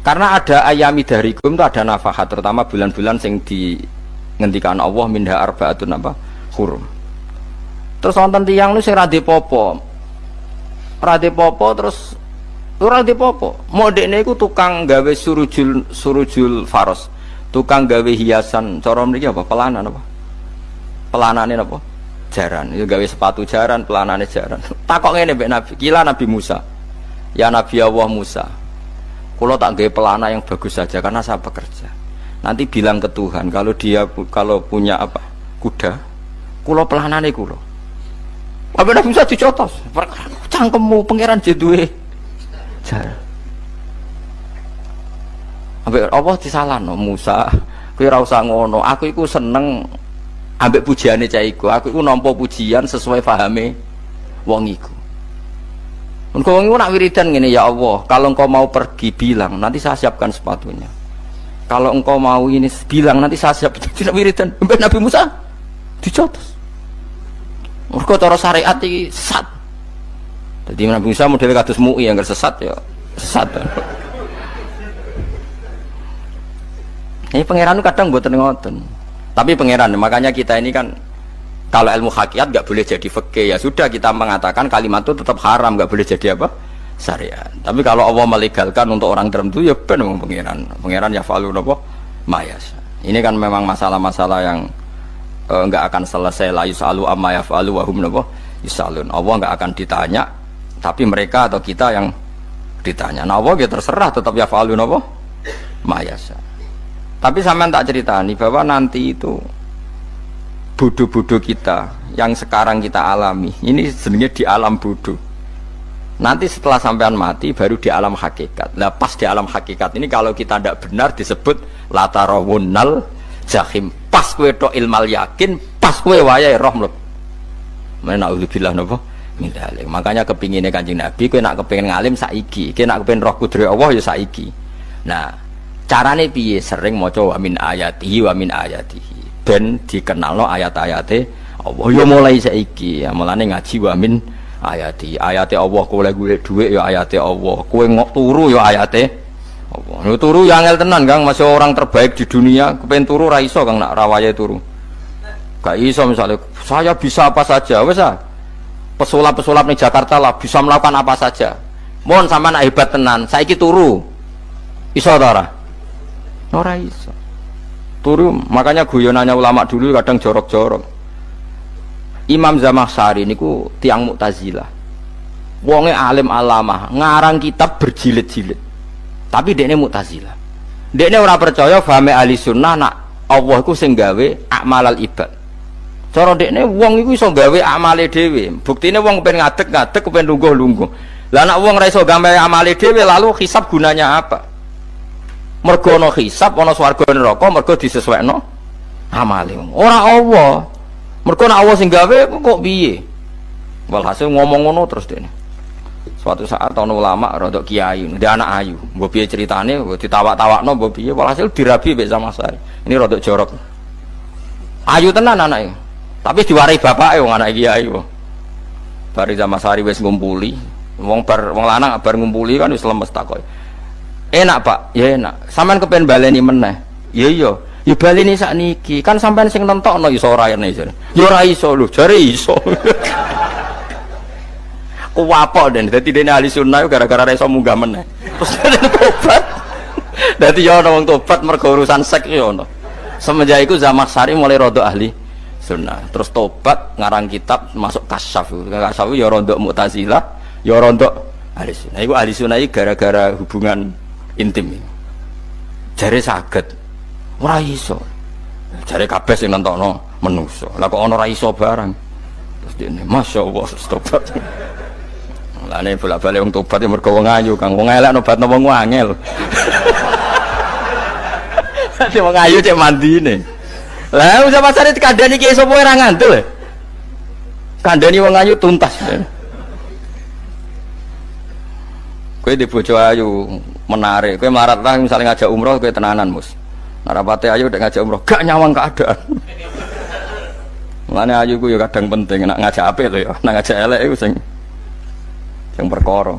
[SPEAKER 1] Karena ada ayami darikum itu ada nafahat, terutama bulan-bulan sing di ngendikan Allah minha arbaatun apa hurum. Terus wonten tiyang niku sing ra dipopo. Ra dipopo terus ora dipopo. Modekne iku tukang gawe surujul faros. Tukang gawe hiasan, cara mriki apa? Pelanan apa? Pelanane apa? Jaran. Itu gawe sepatu jaran, pelanane jaran. Takok ngene mbek Nabi, kila Nabi Musa. Ya Nabi Allah Musa. Kulo tak gawe pelana yang bagus saja karena saya bekerja. Nanti bilang ke Tuhan kalau punya apa? Kuda. Kulo pelanane kulo. Apa Nabi Musa dicotos? Cangkemmu pangeran duwe jaran. Ambek Allah disalahno Musa, kowe ora usah ngono. Aku iku seneng ambek pujiane cah iku. Aku iku nampa pujian sesuai pahame wong iku. Engko wong iku nak wiridan ngene, ya Allah, kalau engkau mau pergi bilang, nanti saya siapkan sepatunya. Kalau engkau mau ini bilang, nanti saya siap. Tidak wiridan. Ambek Nabi Musa dicotos. Mergo cara syariat iki sesat. Jadi Nabi Musa model kados MUI yang sesat ya sesat. Ini pangeran kadang buatan ngoten. Tapi pangeran, makanya kita ini kan kalau ilmu hakikat nggak boleh jadi fikih, ya sudah kita mengatakan kalimat itu tetap haram, nggak boleh jadi apa? Syariat. Tapi kalau Allah melegalkan untuk orang tertentu ya benar pangeran. Pangeran ya falu apa? Mayas. Ini kan memang masalah-masalah yang nggak akan selesai. La yusalu amma yafalu wa hum napa yusalun. Allah nggak akan ditanya, tapi mereka atau kita yang ditanya. Nah Allah ya terserah tetap ya falu napa? Mayas. Tapi sampean tak ceritani bahwa nanti itu bodoh-bodoh kita yang sekarang kita alami ini sebenarnya di alam bodoh. Nanti setelah sampean mati baru di alam hakikat. Nah pas di alam hakikat ini kalau kita tidak benar disebut latarawunnal jahim. Pas kowe tok ilmal yakin, pas kowe wayahe roh mlebu. Menauzubillah napa min dzalik. Makanya kepingine Kanjeng Nabi kowe nak kepengin ngalim saiki, kowe nak kepengin roh kudrat Allah ya saiki. Nah carane piye? Sering maca wa min ayatihi wa min ayatihi ben dikenalno ayat-ayate Allah ya mulai saiki ya mulane ngaji wa min ayati ayate Allah kowe golek dhuwit ya ayate Allah kowe turu ya ayate Allah yo turu ya angel tenan Kang masih orang terbaik di dunia kepen turu ra iso Kang nak rawaye turu gak iso misalnya saya bisa apa saja wis ah pesulap-pesulap ning Jakarta lah bisa melakukan apa saja mohon sama nak hebat tenan saiki turu iso ta ora ora iso turu. Makanya guyonannya ulama dulu kadang jorok-jorok. Imam Zamakhsyari niku tiang Mu'tazilah wonge alim alamah ngarang kitab berjilid-jilid tapi dekne Mu'tazilah dekne ora percaya fahame ahli sunnah nak Allah iku sing gawe amalal ibad cara dekne wong iku iso gawe amale dhewe buktine wong pengen ngadeg-ngadeg pengen lungguh-lungguh lah nak wong ora iso gawe amale dhewe lalu hisab gunanya apa? Mergo ana hisab ana swarga neraka mergo disesuaikno amale ora Allah mergo nek Allah sing gawe kok piye walhasil ngomong ngono terus dene suatu saat ana ulama rodok kiai ndek anak ayu mbok piye ceritane mbok ditawak-tawakno mbok piye walhasil dirabi mek Zamakhsyari ini rodok jorok ayu tenan anake tapi diwarai bapake wong anak kiai kok bari Zamakhsyari wis ngumpuli wong lanang bar ngumpuli kan wis lemes takoki enak Pak, ya enak. Sampean kepen baleni meneh. Ya iya, ya baleni sakniki. Kan sampean sing nentokno iso ora ene jare. Ya ora iso lho, jare iso. Kuwapok den. Dadi dene ahli sunnah gara-gara ora iso munggah meneh. Terus tobat. Dadi ya ana wong tobat mergo urusan seks ya ono. Semenjak iku Zamakhsyari mulai rodok ahli sunnah. Terus tobat ngarang kitab masuk kasyaf. Kasyaf ya rodok Mu'tazilah, ya rodok ahli sunnah. Iku ahli sunnah iki gara-gara hubungan intim jare saged ora iso jare kabeh sing nentokno menungso lah kok ana ora iso barang terus dene masyaallah tobat lane bolak-balik wong tobat ya mergo wong ayu Kang wong elek nobatno wong angel dadi wong ayu cek mandine lah usah pasare kandhani ki sapa ora ngandel kandhani wong ayu tuntas kowe di bojo ayu menarik, kowe melarat lah misalnya ngajak umroh kowe tenanan mus narapate ayu udah ngajak umroh gak nyawang keadaan mulane ayu ku ya kadang penting nak ngajak apik lho ya nak ngajak elek iku sing perkara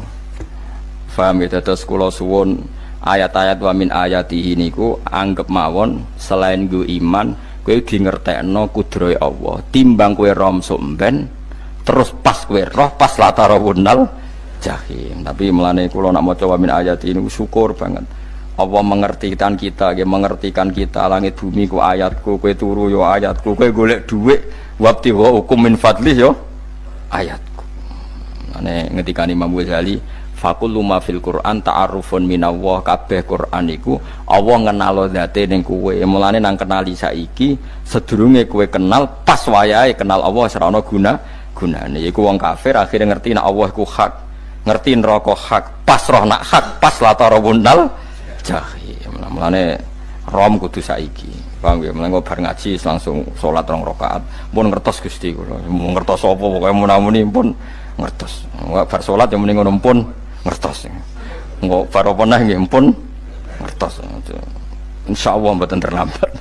[SPEAKER 1] paham ya terus kula suwun ayat-ayat wa min ayatihi niku anggap mawon selain gue iman kowe di ngertekno kudrohe Allah timbang kowe rom somben terus pas kowe roh pas latarawunal jahim. Tapi melane kula nak maca wa min ayatihi niku syukur banget Allah mengertikan kita, mengertikan kita langit bumi ku ayatku, kowe turu yo ayatku, kowe golek dhuwit wabti wa hukum min fadlih yo ayatku. Ane ngendikane Imam Ghazali fakullu ma fil Qur'an ta'arufun minallah, kabeh Qur'an iku Allah ngenalo zate ning kowe. Mulane nang kenali saiki sedurunge kowe kenal pas wayahe kenal Allah ora ana gunane. Iku wong kafir akhirnya ngerti nek Allah iku hak, ngerti neraka hak, pas roh nak hak, pas latarawunal jahim. Mulane rom kudu saiki. Paham ya? Mulane bar ngaji langsung salat 2 rakaat. Mun ngertos Gusti kula. Mun ngertos apa pokoke munamuni pun ngertos. Bar salat ya muni ngono pun ngertos. Engko bar apa neh nggih pun ngertos. Insyaallah mboten terlambat.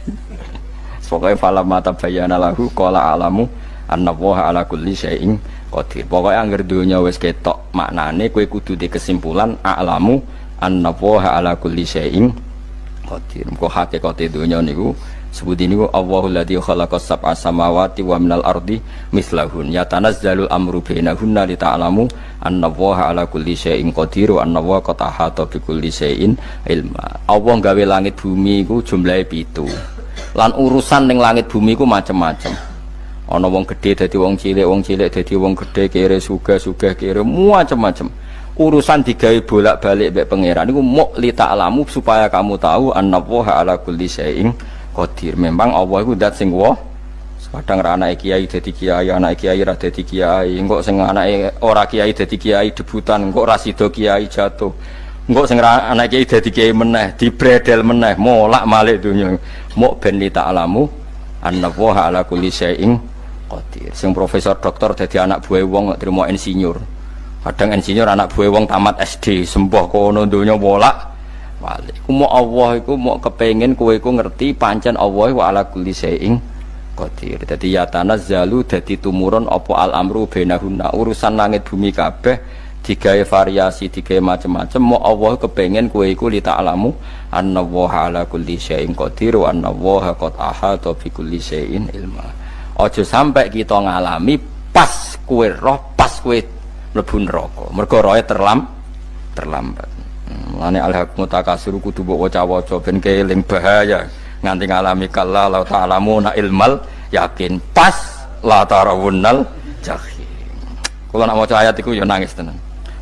[SPEAKER 1] Pokoke fala mata bayana lahu qala alamu annallaha ala kulli syai'in qadir. Pokoke anggere donya wis ketok maknane kowe kudu di kesimpulan alamu annallaha ala kulli syai'in qadir. Engko hakikate donya niku sebuti niku Allahul ladzi khalaqas sab'a samawati wa minal ardi mislahun yatanazzalul amru bainahunna lita'lamu annallaha ala kulli syai'in qadir wa annallaha qad ahata bi kulli syai'in ilma. Allah gawe langit bumi iku jumlahe 7. Lan urusan ning langit bumi iku macam-macam. Ana wong gedhe dadi wong cilik dadi wong gedhe, kere sugih kere macam-macam. Urusan digawe bolak-balik mbek pangeran niku muk li ta'lamu supaya kamu tahu annallaha ala kulli syai'in qadir. Memang Allah iku zat sing wa kadang ra anake kiai dadi kiai, anake kiai ra dadi kiai, engko sing anake ora kiai dadi kiai debutan, engko ra sida kiai jatuh, engko sing ra anake kiai dadi kiai meneh dibredel meneh molak-malik donya. Muk ben li ta'lamu annallaha ala kulli syai'in qadir. Sing profesor doktor dadi anak buah wong trimo insinyur. Kadang insinyur anak buah wong tamat SD sembah kono donya bolak balik. Ku mau Allah iku mau kepengin kowe iku ngerti pancen Allah wa ala kulli syai'in qadir. Dadi ya tanazzalu dadi tumurun apa al amru bainahunna, urusan langit bumi kabeh digawe variasi, digawe macam-macam. Mau Allah kepengin kowe iku li ta'lamu annallaha ala kulli syai'in qadir wa annallaha qad ahata bi kulli syai'in ilma. Aja sampai kita ngalami pas kowe roh, pas kowe mlebu neraka. Mergo roe terlambat. Mulane al-haqmu takasur kudu mbok waca-waca ben keling bahaya nganti ngalami kala la ta'lamuna ilmal yakin pas la tarawunnal jahim. Kula nak maca ayat iku ya nangis tenan.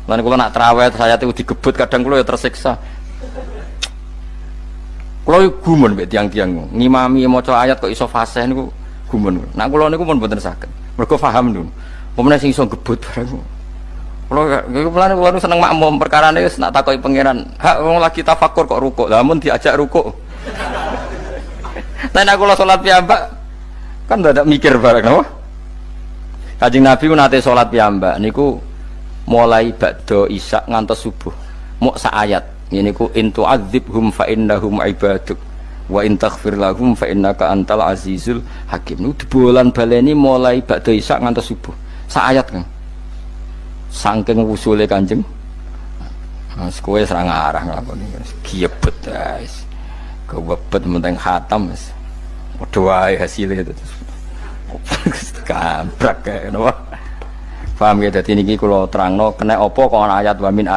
[SPEAKER 1] Mulane kula nak traweh ayat iku digebut kadang kula ya tersiksa. Kula gumun mbek tiang-tiang ngimami maca ayat kok iso fasih niku gumun. Nak kula niku pun mboten saged. Mergo paham niku. Pemene sing iso gebut bareng. Kalau seneng makmum perkara ini nak takoi pangeran. Hak wong lagi tafakur kok rukuk. Namun diajak rukuk. Tapi aku lo sholat piyambak kan tidak mikir bareng, no? Kanjeng Nabi nate sholat piyambak. Niku mulai ba'da isya ngantos subuh. Muk sak ayat. Ini ku intu adzibhum fa innahum ibaduk wa in taghfir lahum fa innaka antal azizul hakim. Niku dibolan baleni mulai ba'da isya ngantos subuh. Sak ayat kan. Saking usule Kanjeng mas kowe serang arah nglakoni giebet guys kewebet menteng khatam wis padha wae hasile itu kabrak kae napa paham ya. Dadi niki kula terangno kena apa kok ana ayat wa min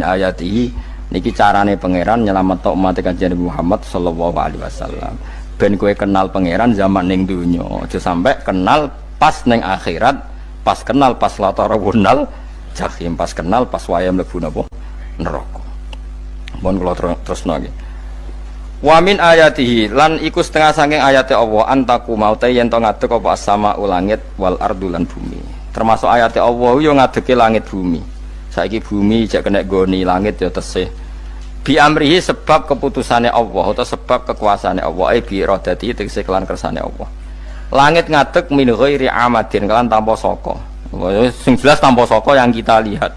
[SPEAKER 1] ayati niki carane pangeran nyelametno umat Kanjeng Muhammad sallallahu alaihi wasallam ben kowe kenal pangeran zaman ning donya aja sampai kenal pas ning akhirat, pas kenal pas latarawunal jahim, pas kenal pas wayah mlebu napa neraka. Mohon kula terusno nggih. Wa min ayatihi lan iku setengah saking ayate Allah antaku maute yen to ngadeg apa sama langit wal ardu lan bumi. Termasuk ayate Allah yo ngadege langit bumi. Saiki bumi jek kena goni langit ya tesih. Bi amrihi sebab keputusane Allah atau sebab kekuasaane Allah bi iradati tegese kelan kersane Allah. Langit ngadeg min ghairi amadin kelan tanpa saka. Sing jelas tanpa saka yang kita lihat.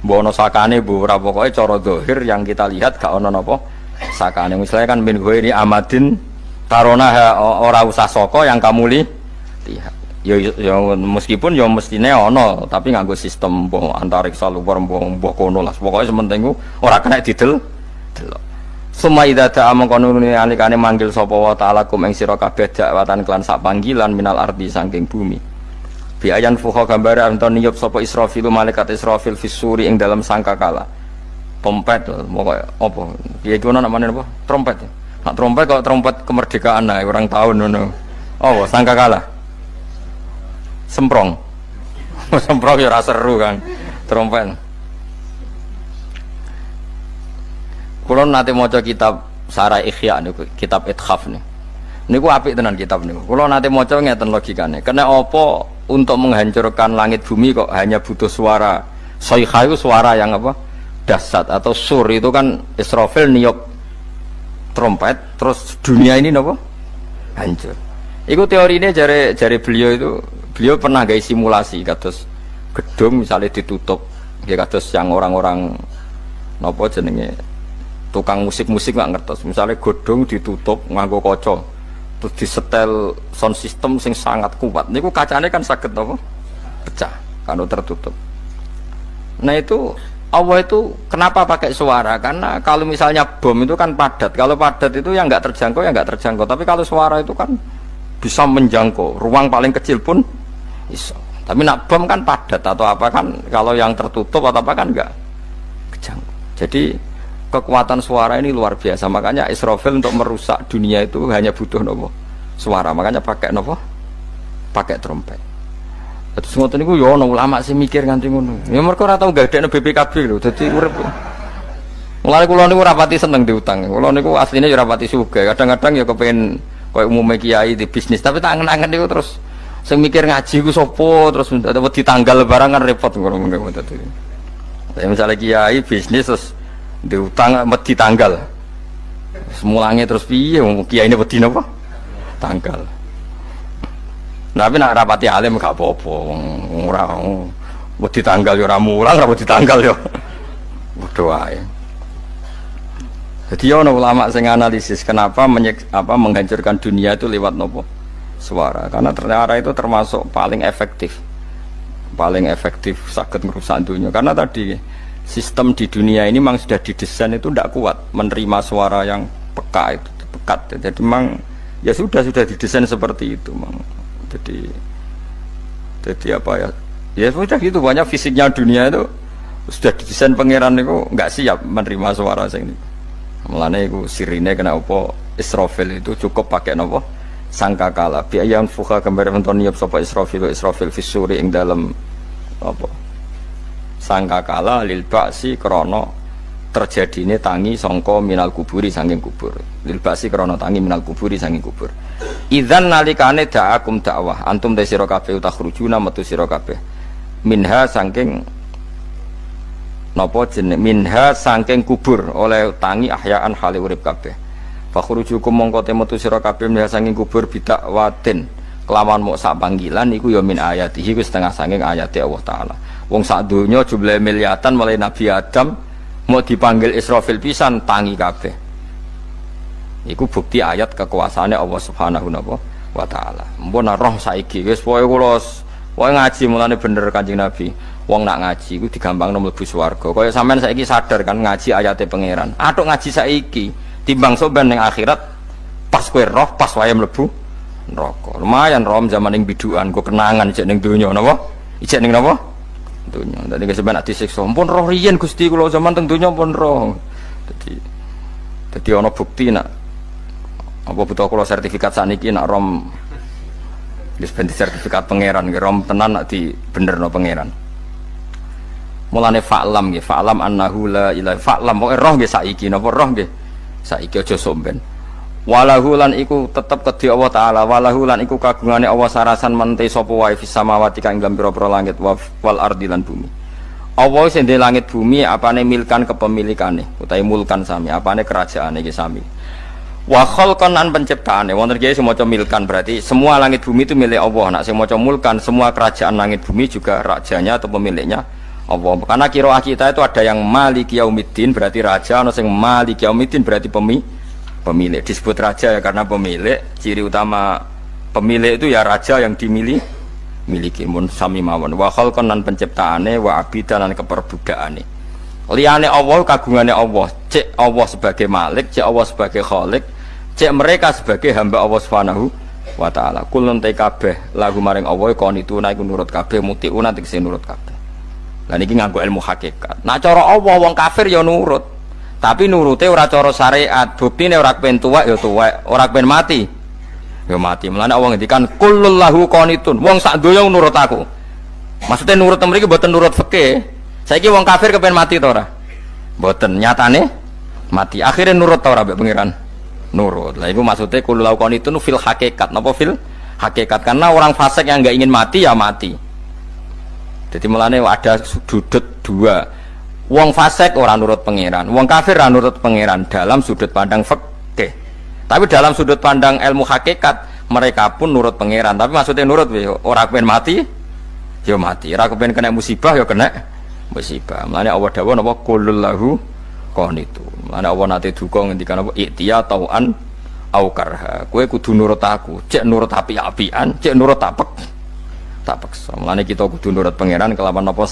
[SPEAKER 1] Mbok ana sakane mbok ora pokoke cara zahir yang kita lihat gak ana napa sakane. Misalnya kan min ghairi amadin tarona ora usah saka yang kamu lihat. Ya meskipun ya mestine ana tapi nganggo sistem mbok antariksa luar mbok kono lah. Pokoke sementing ora kena delok. Suma idza da'a mangkonune alikane manggil sapa wa ta'ala kum ing sira kabeh dakwatan kelan sak panggilan minal ardi saking bumi. Bi ayan fuha gambare anton niyup sapa Israfil malaikat Israfil fisuri ing dalam sangkakala. Trompet pokoke apa? Piye iki ono namane apa? Trompet. Nak trompet kok trompet kemerdekaan ae orang tahun ngono. Oh, sangkakala. Semprong. Semprong ya ora seru kan. Trompet. Kulo nate maca kitab Sarah Ikhya niku, kitab Ithaf niku. Niku apik tenan kitab niku. Kulo nate maca ngeten logikane. Kena apa untuk menghancurkan langit bumi kok hanya butuh suara. Sayha itu suara yang apa? Dahsyat atau sur itu kan Israfil niup trompet terus dunia ini napa? Hancur. Iku teorine jare beliau itu, beliau pernah gawe simulasi kados gedung misalnya ditutup, nggih kados yang orang-orang napa jenenge tukang musik-musik nggak ngertos, misalnya godong ditutup nganggo kaca terus disetel sound system sing sangat kuat niku kacane kan saged apa pecah kalau tertutup. Nah itu Allah itu kenapa pakai suara, karena kalau misalnya bom itu kan padat, kalau padat itu yang nggak terjangkau ya nggak terjangkau, tapi kalau suara itu kan bisa menjangkau ruang paling kecil pun bisa. Tapi nak bom kan padat atau apa kan, kalau yang tertutup atau apa kan nggak kejangkau. Jadi kekuatan suara ini luar biasa, makanya Israfil untuk merusak dunia itu hanya butuh nopo suara, makanya pakai nopo, pakai trompet. Terus ngoten niku yo ana ulama sing mikir nganti ngono. Ya mergo ora tau gadekno BPKB lho, dadi urip. Mulane kula niku ora pati seneng diutang. Kula niku asline yo ora pati sugih. Kadang-kadang ya kepengin koyo umume kiai di bisnis, tapi tak angen-angen niku terus sing mikir ngaji ku sapa, terus wedi tanggal barang kan repot ngono dadi. Ya misalnya kiai bisnis terus diutang wedi tanggal. Semulange terus piye wong kiai ini wedi napa? Tanggal. Tapi nak rapati alim gak apa-apa, ora wedi tanggal yo ora mulang, ora wedi tanggal yo padha wae. Jadi ono ulama sing analisis kenapa menghancurkan dunia itu lewat nopo? Suara. Karena ternyata itu termasuk paling efektif. Paling efektif sakit merusak dunia. Karena tadi sistem di dunia ini memang sudah didesain itu tidak kuat menerima suara yang peka itu, pekat. Jadi memang ya sudah didesain seperti itu, memang. Jadi apa ya? Ya sudah gitu, banyak fisiknya dunia itu sudah didesain pangeran itu nggak siap menerima suara sing ini. Mulane iku sirine kena apa Israfil itu cukup pakai napa sangkakala. Bi ayam fuha gambar menton niap sapa Israfil fisuri ing dalam apa sangkakala lil ba'si krana terjadine tangi sangka minal kuburi saking kubur. Lil ba'si krana tangi minal kuburi saking kubur. Idzan nalikane da'akum dakwah antum te sira kabeh takhrujuna metu sira kabeh minha saking napa jeneng minha saking kubur oleh tangi ahyaan hale urip kabeh. Fakhrujukum mongko te metu sira kabeh minha saking kubur bidak watin kelawan mok sak panggilan iku ya min ayatihi ku setengah saking ayate Allah taala. Wong sak donya jumlahe miliatan mulai Nabi Adam mau dipanggil Israfil pisan tangi kabeh. Iku bukti ayat kekuasaannya Allah Subhanahu wa taala. Mpun roh saiki wis pokoke kula wae ngaji mulane bener Kanjeng Nabi. Wong nak ngaji iku digampangno mlebu swarga. Kaya sampean saiki sadar kan ngaji ayate pangeran. Atuk ngaji saiki timbang soben ning akhirat pas kowe roh pas wae mlebu neraka. Lumayan rom zaman ning bidukan kok kenangan ijek ning donya napa? Ijek ning napa? Donya. Dadi sampean nak disiksa. Mpun roh riyen Gusti kula zaman teng donya pun roh. Dadi ana bukti nak apa butuh kula sertifikat saniki nak rom wis ben sertifikat pangeran nggih rom tenan nak di benerno pangeran. Mulane fa'lam nggih, fa'lam annahu la ilaha fa'lam pokoke roh nggih saiki napa roh nggih saiki aja somben. Walahu lan iku tetep kedhi Allah taala, walahu lan iku kagungane Allah sarasan mente sapa wae fis samawati kang ing pira-pira langit wal ardi lan bumi. Allah sing ndek langit bumi apane milkan kepemilikane utawi mulkan sami, apane kerajaane iki sami. Wa khalqan an penciptaane wonten kiye sing maca milkan berarti semua langit bumi itu milik Allah. Nek sing maca mulkan semua kerajaan langit bumi juga rajanya atau pemiliknya Allah. Karena qiraah kita itu ada yang Maliki Yaumiddin berarti raja, ana sing Maliki Yaumiddin berarti pemilik. Disebut raja ya karena pemilik. Ciri utama pemilik itu ya raja yang miliki mun sami mawon. Wa khalqan lan penciptaane wa abidan lan keperbudakane. Liyane Allah kagungane Allah. Cek Allah sebagai Malik, cek Allah sebagai Khalik, cek mereka sebagai hamba Allah Subhanahu wa taala. Kulun te kabeh lagu maring Allah qanituna iku nurut kabeh mutiuna tegese nurut kabeh. Lah niki nganggo ilmu hakikat. Nah cara Allah wong kafir ya nurut. Tapi nurute ora cara syariat. Buktine ora kepen tuwek ya tuwek, ora kepen mati ya mati. Mulane Allah ngendikan kullul lahu qanitun. Wong sak donya nurut aku. Maksudnya nurut mriki mboten nurut fikih. Saiki wong kafir kepen mati ta ora? Mboten, nyatane mati. Akhirnya nurut ta ora mbek pangeran? Nurut. Lah iku maksude kullul lahu qanitun fil hakikat. Napa fil hakikat? Karena orang fasik yang enggak ingin mati ya mati. Jadi mulane ada sudut dua. Wong fasik ora nurut pangeran, wong kafir ora nurut pangeran dalam sudut pandang fikih. Tapi dalam sudut pandang ilmu hakikat mereka pun nurut pangeran. Tapi maksudnya nurut ora kepen mati, ya mati. Ora kepen kena musibah ya kena musibah. Mulane Allah dawuh napa kullul lahu qanitun. Mulane Allah nate duka ngendikan apa iktiya tauan au karha. Kowe kudu nurut aku, cek nurut api-apian, cek nurut tak paksa. Mulane kita kudu nurut pangeran kelawan apa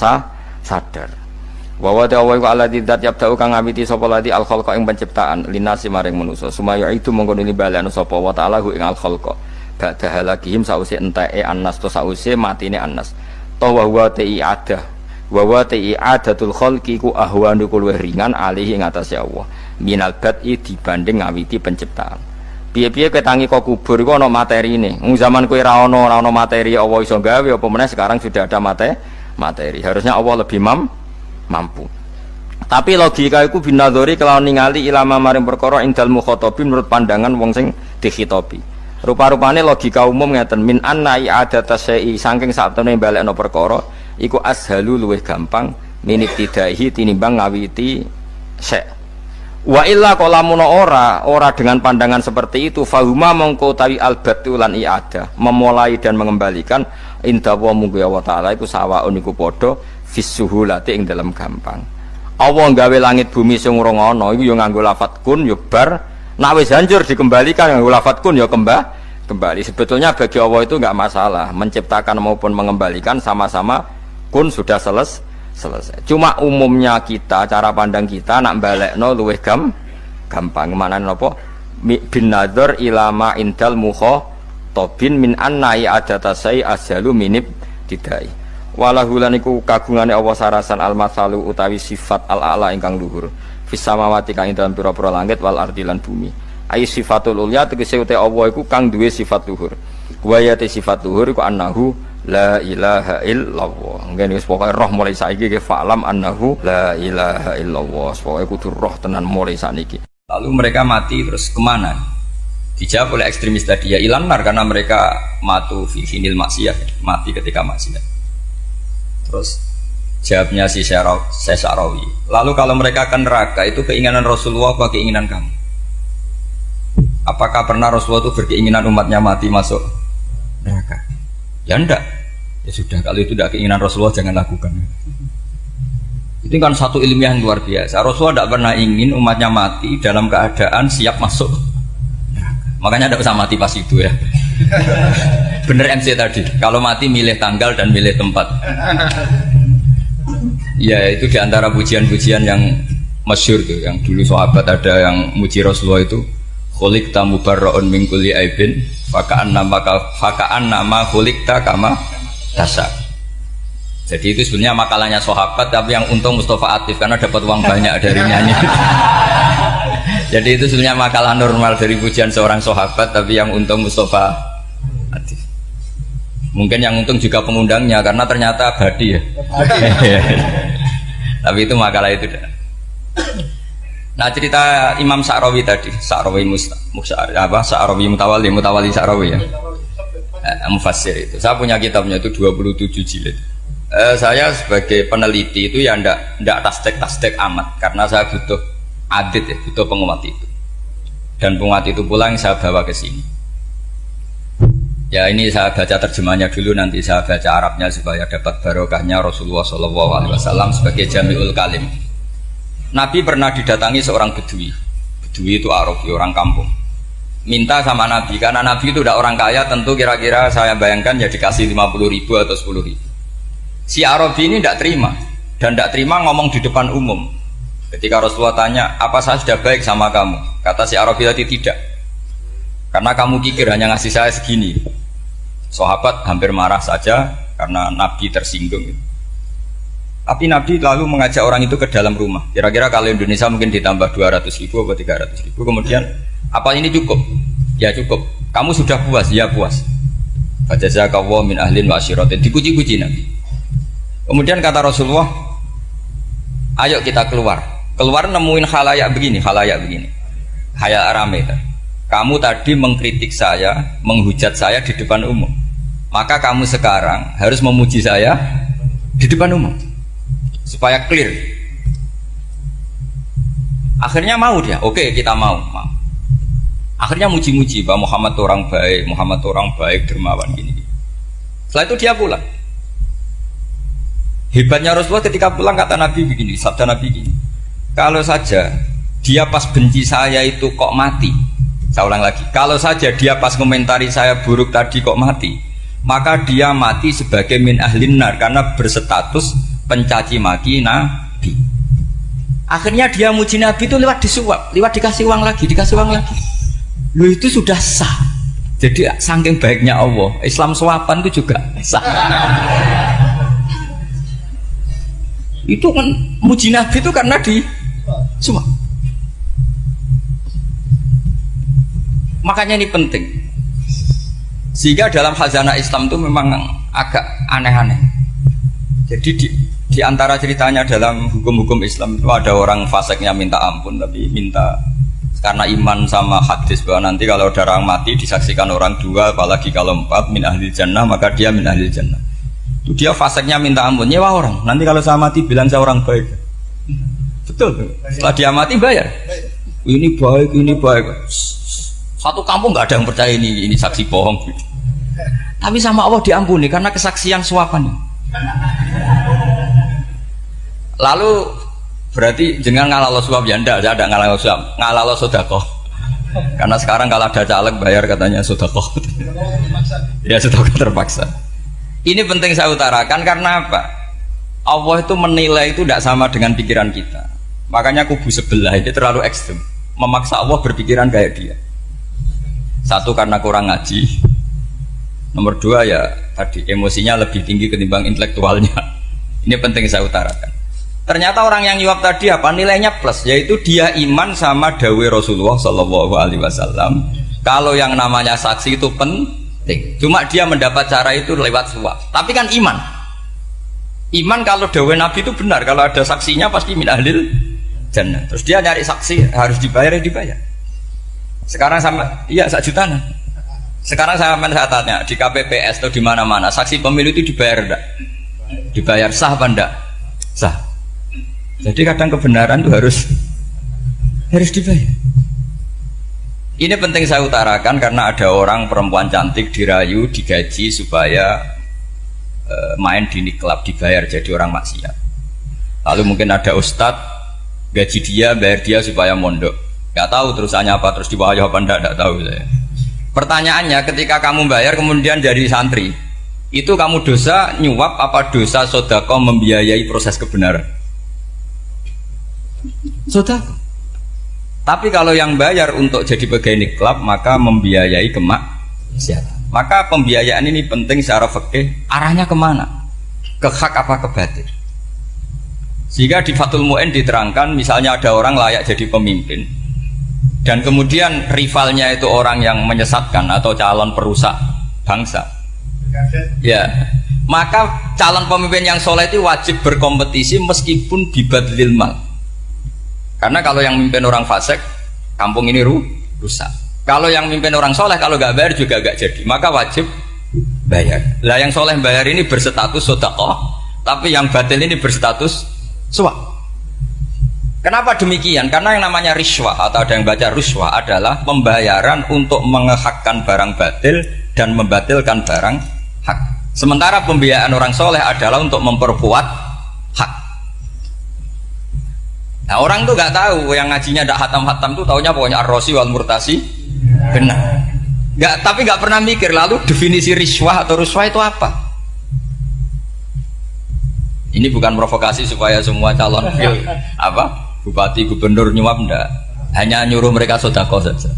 [SPEAKER 1] sadar. Wa wa ta'ala wa alladzi dzat yabda'u kang ngawiti sapa ladi al khalqa ing penciptaan linasi maring manusa sumaya itu mongko nili balane sapa wa ta'ala ing al khalqa ba'da halakihim sause enteke annas to sause matine annas to wa wa ta'iadah wa wa ta'iadatul khalqi ku ahwanu luwih ringan alih ing atase Allah minal bad'i dibanding ngawiti penciptaan. Piye-piye ketangi kok kubur iku ana materine. Zaman kowe ora ana materi Allah iso gawe apa meneh sekarang sudah ada materi. Harusnya Allah lebih mampu. Tapi logika iku binadzori kelawan ningali ilama maring perkara indal mukhatabin menurut pandangan wong sing dikhitobi. Rupa-rupane logika umum ngeten min anna i'adata syai'i saking satune balekno perkara iku ashalu luwih gampang minit tidaihi tinimbang ngawiti syai'. Wa illa qalamun ora dengan pandangan seperti itu fahuma mongko tawi albatu lan i'adah memulai dan mengembalikan inda wa munggu ya wa ta'ala iku sawaun iku padha fisuhulati ing dalam gampang. Allah nggawe langit bumi sing ora ana iku ya nganggo lafat kun ya bar, nek wis hancur dikembalikan nganggo lafat kun ya kembali. Sebetulnya bagi Allah itu enggak masalah, menciptakan maupun mengembalikan sama-sama kun sudah selesai. Cuma umumnya kita, cara pandang kita nak balekno luwih gampang. Manane napa? Bin nadzar ilama indal mukhatabin min anna i'adatasai asyalu minib tidai. Walahu lan iku kagungane Allah sarasan al-masalu utawi sifat al-a'la ingkang luhur fis samawati kang ing dalem pira-pira langit wal ardi lan bumi. Ai sifatul ulya tegese uta Allah iku kang duwe sifat luhur. Wa ya sifat luhur iku annahu la ilaha illallah. Ngene wis pokoke roh mulai saiki ke fa'lam annahu la ilaha illallah. Pokoke kudu roh tenan mulai saniki. Lalu mereka mati terus kemana? Dijawab oleh ekstremis tadi ya ilanar karena mereka matu fi hinil maksiyah, mati ketika maksiat. Terus jawabnya si Syarawi. Lalu kalau mereka akan neraka itu keinginan Rasulullah apa keinginan kamu? Apakah pernah Rasulullah itu berkeinginan umatnya mati masuk neraka? Ya enggak. Ya sudah, kalau itu tidak keinginan Rasulullah jangan lakukan. Itu kan satu ilmiah yang luar biasa. Rasulullah tidak pernah ingin umatnya mati dalam keadaan siap masuk neraka. Makanya tidak usah mati pas itu ya. Bener MC tadi, kalau mati milih tanggal dan milih tempat. Ya itu diantara pujian-pujian yang masyhur tuh, yang dulu sahabat ada yang muji Rasulullah itu khuliqta mubarra'un min kulli aibin faka'an nama khuliqta kama tasa. Jadi itu sebenarnya makalahnya sahabat, tapi yang untung Mustafa Atif karena dapat uang banyak dari nyanyi. Jadi itu sebenarnya makalah normal dari pujian seorang sahabat, tapi yang untung Mustafa Atif. Mungkin yang untung juga pengundangnya karena ternyata abadi ya. Tapi itu makalah itu. Nah cerita Imam Sa'rawi tadi, Sa'rawi Sa'rawi Mutawali Sa'rawi ya. Mufassir itu. Saya punya kitabnya itu 27 jilid. Saya sebagai peneliti itu ya ndak tasdek amat karena saya butuh adit ya, butuh penguat itu. Dan penguat itu pula yang saya bawa ke sini. Ya ini saya baca terjemahnya dulu, nanti saya baca Arabnya supaya dapat barokahnya Rasulullah SAW sebagai Jami'ul Kalim. Nabi pernah didatangi seorang bedui. Bedui itu Arabi, orang kampung. Minta sama Nabi, karena Nabi itu udah orang kaya, tentu kira-kira saya bayangkan ya dikasih 50.000 atau 10.000. Si Arabi ini tidak terima, dan tidak terima ngomong di depan umum.
[SPEAKER 3] Ketika Rasulullah tanya, apa saya sudah baik sama kamu? Kata si Arabi tadi, tidak. Karena kamu kikir hanya ngasih saya segini. Sahabat hampir marah saja karena Nabi tersinggung. Tapi Nabi lalu mengajak orang itu ke dalam rumah. Kira-kira kalau Indonesia mungkin ditambah 200.000 atau 300.000. Kemudian, apa ini cukup? Ya cukup. Kamu sudah puas? Ya puas. Fajazakallahu min ahlin wa asyiratin. Dipuji-puji Nabi. Kemudian kata Rasulullah, ayo kita keluar. Keluar nemuin khalayak begini. Khalayak rame. Kamu tadi mengkritik saya, menghujat saya di depan umum. Maka kamu sekarang harus memuji saya di depan umum. Supaya clear. Akhirnya mau dia. Oke, kita mau. Akhirnya muji-muji bahwa Muhammad orang baik, dermawan gini. Setelah itu dia pulang. Hebatnya Rasulullah ketika pulang kata Nabi begini, sabda Nabi begini. Kalau saja dia pas benci saya itu kok mati. Saya ulang lagi. Kalau saja dia pas komentari saya buruk tadi kok mati, maka dia mati sebagai min ahlin nar karena berstatus pencaci maki Nabi. Akhirnya dia muji Nabi itu lewat disuap, lewat dikasih uang lagi. Lu itu sudah sah. Jadi saking baiknya Allah, Islam suapan itu juga sah. Itu kan muji Nabi itu karena di suap. Makanya ini penting. Sehingga dalam khazanah Islam itu memang agak aneh-aneh. Jadi di antara ceritanya dalam hukum-hukum Islam itu ada orang fasiknya minta ampun, tapi minta karena iman sama hadis bahwa nanti kalau ada orang mati disaksikan orang dua, apalagi kalau 4 min ahli jannah, maka dia min ahli jannah. Itu dia fasiknya minta ampun, nyewa orang. Nanti kalau saya mati bilang saya orang baik. Betul. Setelah dia mati bayar. Ini baik. Satu kampung nggak ada yang percaya ini saksi bohong. Tapi sama Allah diampuni karena kesaksian suapan. Lalu berarti jangan ngalalo suap ya ndak, ada ngalalo suap, ngalalo sedekah. Karena sekarang kalau ada caleg bayar katanya sedekah. Ya sedekah terpaksa. Ini penting saya utarakan karena apa? Allah itu menilai itu tidak sama dengan pikiran kita. Makanya kubu sebelah ini terlalu ekstrem, memaksa Allah berpikiran kayak dia. Satu karena kurang ngaji. Nomor 2 ya tadi emosinya lebih tinggi ketimbang intelektualnya. Ini penting saya utarakan. Ternyata orang yang nyuap tadi apa nilainya plus, yaitu dia iman sama dawai Rasulullah Shallallahu Alaihi Wasallam. Kalau yang namanya saksi itu penting, cuma dia mendapat cara itu lewat suap. Tapi kan iman kalau dawai Nabi itu benar, kalau ada saksinya pasti min ahlil jannah. Terus dia nyari saksi harus dibayar. Sekarang sama, iya 1 juta. Sekarang saya tanya di KPPS atau di mana-mana saksi pemilu itu dibayar enggak? Dibayar sah apa enggak? Sah. Jadi kadang kebenaran itu harus dibayar. Ini penting saya utarakan karena ada orang perempuan cantik dirayu, digaji supaya main di klub dibayar jadi orang maksiat. Lalu mungkin ada ustadz gaji dia, bayar dia supaya mondok. Gak tahu terusannya apa, terus dibayar apa enggak tahu saya. Pertanyaannya ketika kamu bayar kemudian jadi santri, itu kamu dosa nyuap apa dosa sodako membiayai proses kebenaran? Sodako. Tapi kalau yang bayar untuk jadi pegawai klub maka membiayai kemaksiatan. Maka pembiayaan ini penting secara fikih. Arahnya kemana? Ke hak apa ke batil? Sehingga di Fathul Mu'in diterangkan misalnya ada orang layak jadi pemimpin dan kemudian rivalnya itu orang yang menyesatkan atau calon perusak bangsa, ya maka calon pemimpin yang soleh itu wajib berkompetisi meskipun bibadlil mal. Karena kalau yang memimpin orang fasik, kampung ini rusak. Kalau yang memimpin orang soleh, kalau nggak bayar juga nggak jadi. Maka wajib bayar. Lah yang soleh bayar ini berstatus sedekah, tapi yang batil ini berstatus suap. Kenapa demikian? Karena yang namanya riswah atau ada yang baca ruswah adalah pembayaran untuk mengehakkan barang batil dan membatilkan barang hak. Sementara pembiayaan orang soleh adalah untuk memperkuat hak. Nah orang tuh nggak tahu, yang ngajinya tidak hatam-hatam tuh taunya pokoknya ar-rosi wal murtasi benar. Tapi nggak pernah mikir lalu definisi riswah atau ruswah itu apa? Ini bukan provokasi supaya semua calon
[SPEAKER 2] Bupati, gubernur nyuap enggak. Hanya nyuruh mereka sedekah saja.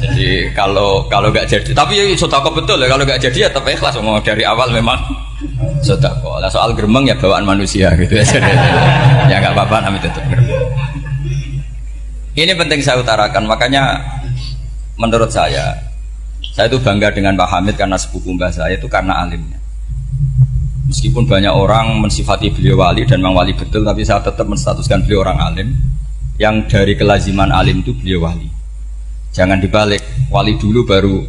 [SPEAKER 2] Jadi kalau nggak jadi, tapi sedekah betul ya. Kalau nggak jadi ya tetap ikhlas. Mau dari awal memang sedekah. Nah, soal gremeng ya bawaan manusia gitu ya. Ya nggak apa-apa namanya tetap gremeng. Ini penting saya utarakan. Makanya menurut saya itu bangga dengan Pak Hamid karena sepupu mbah saya itu karena alimnya. Meskipun banyak orang mensifati beliau wali dan memang wali betul, tapi saya tetap menstatuskan beliau orang alim. Yang dari kelaziman alim itu beliau wali. Jangan dibalik, wali dulu baru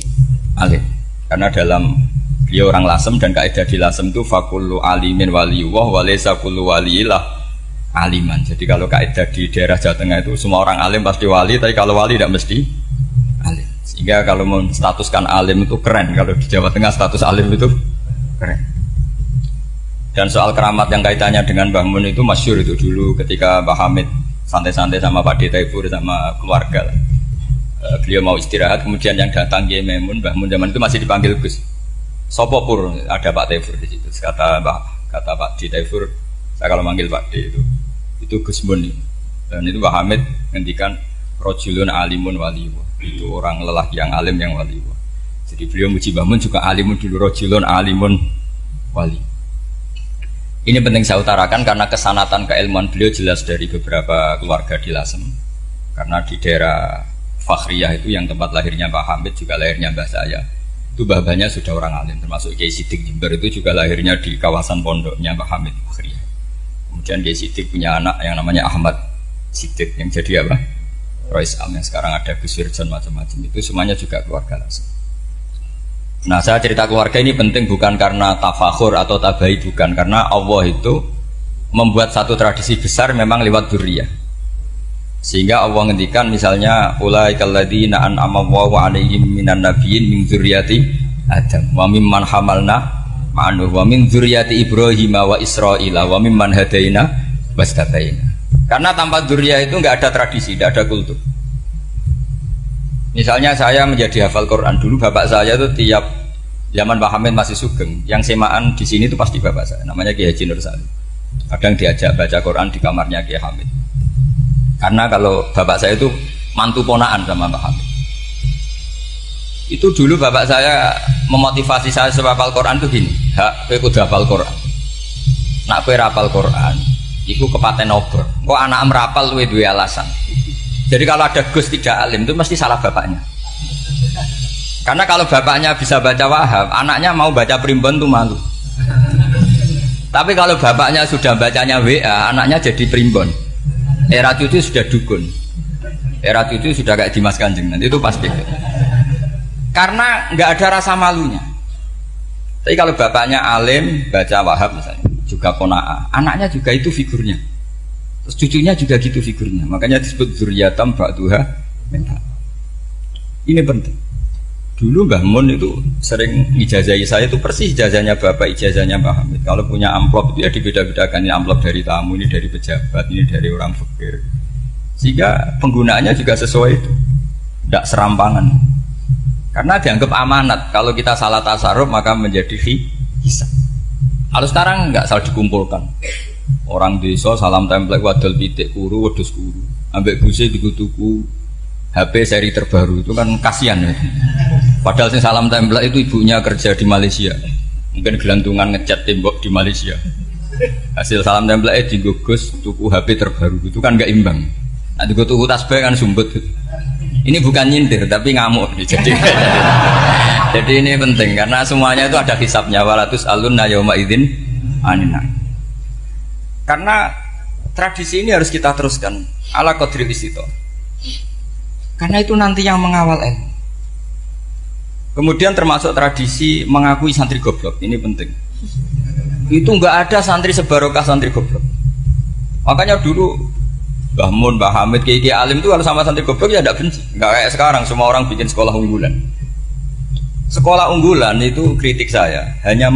[SPEAKER 2] alim. Karena dalam beliau orang Lasem dan kaidah di Lasem itu fakullu alimin waliyullah walaysa kullu waliillah aliman. Jadi kalau kaidah di daerah Jawa Tengah itu semua orang alim pasti wali, tapi kalau wali tidak mesti alim. Sehingga kalau menstatuskan alim itu keren. Kalau di Jawa Tengah status alim itu keren. Dan soal keramat yang kaitannya dengan Mbah Mun itu masyhur itu dulu ketika Mbah Hamid santai-santai sama Pak D. Taifur sama keluarga. Beliau mau istirahat, kemudian yang datang Kiai Maimun, Mbah Mun zaman itu masih dipanggil Gus. Sopo pur, ada Pak Taifur di situ. Kata Pak D. Taifur, saya kalau manggil Pak D itu Gus Mun. Dan itu Mbah Hamid ngendikan rojulun alimun waliwa. Itu orang lelaki yang alim yang waliwa. Jadi beliau muji Mbah Mun juga alimun dulu, rojulun alimun wali. Ini penting saya utarakan karena kesanatan keilmuan beliau jelas dari beberapa keluarga di Lasem. Karena di daerah Fakhriyah itu yang tempat lahirnya Pak Hamid juga lahirnya mbah saya. Itu mbah-mbahnya sudah orang alim, termasuk Kiai Sidik Jember itu juga lahirnya di kawasan pondoknya Pak Hamid Fakhriyah. Kemudian Kiai Sidik punya anak yang namanya Ahmad Sidik yang jadi apa? Rois Am yang sekarang ada Gus Wirjon macam-macam itu semuanya juga keluarga Lasem. Nah, saya cerita keluarga ini penting bukan karena tafakhur atau tabai, bukan, karena Allah itu membuat satu tradisi besar memang lewat dzurriyyah. Sehingga Allah ngendikan misalnya ulaikal ladzina an'ama Allahu 'alaihim minan nabiyyin min dzurriyyati Adam wa mimman hamalna ma'anuh wa min dzurriyyati Ibrahim wa Israila wa mimman hadaina wastabaina. Karena tanpa dzurriyyah itu enggak ada tradisi, enggak ada kultur. Misalnya saya menjadi hafal Quran dulu, bapak saya itu tiap zaman Pak Hamid masih sugeng, yang semaan di sini itu pasti bapak saya, namanya Kiai Haji Nur Salim. Kadang diajak baca Quran di kamarnya Kiai Hamid. Karena kalau bapak saya itu mantu ponaan sama Pak Hamid. Itu dulu bapak saya memotivasi saya supaya hafal Quran itu gini, kowe kudu hafal Quran. Nak kowe hafal Quran, iku kepaten ober. Kok anak merapal luwe duwe alasan. Jadi kalau ada Gus tidak alim itu mesti salah bapaknya. Karena kalau bapaknya bisa baca Wahab, anaknya mau baca primbon itu malu. Tapi kalau bapaknya sudah bacanya WA, anaknya jadi primbon. Era cucu sudah dukun. Era cucu sudah kayak Dimas Kanjeng, nanti itu pasti. Karena nggak ada rasa malunya. Tapi kalau bapaknya alim, baca Wahab misalnya, juga qanaah, anaknya juga itu figurnya. Terus cucunya juga gitu figurnya. Makanya disebut dzurriyyatam ba'duha min ba'd. Ini penting. Dulu Mbah Mun itu sering ijazahi saya itu persis ijazahnya bapak, ijazahnya Mbah Hamid. Kalau punya amplop itu ya dibeda-bedakan, ini amplop dari tamu, ini dari pejabat, ini dari orang fakir. Sehingga penggunaannya juga sesuai itu. Tidak serampangan. Karena dianggap amanat. Kalau kita salah tasarruf maka menjadi hisab. Kalau sekarang enggak salah dikumpulkan. Orang desa salam template wadol pitik kuru wedhus kuru ambek guse tuku HP seri terbaru itu kan kasihan ya. Padahal sing salam template itu ibunya kerja di Malaysia, mungkin gelantungan ngecat tembok di Malaysia. Hasil salam template di Gus tuku HP terbaru itu kan nggak imbang. Nah tuku tasbih kan sumbut. Ini bukan nyindir tapi ngamuk jadi ini penting karena semuanya itu ada hisabnya. Walatus alunna yauma idzin anina. Karena tradisi ini harus kita teruskan ala qadri istito. Karena itu nanti yang mengawal ilmu. Kemudian termasuk tradisi mengakui santri goblok, ini penting. Itu enggak ada santri sebarokah santri goblok. Makanya dulu Mbah Mun, Mbah Hamid, Kiai alim itu kalau sama santri goblok ya tidak benci. Enggak kayak sekarang semua orang bikin sekolah unggulan. Sekolah unggulan itu kritik saya hanya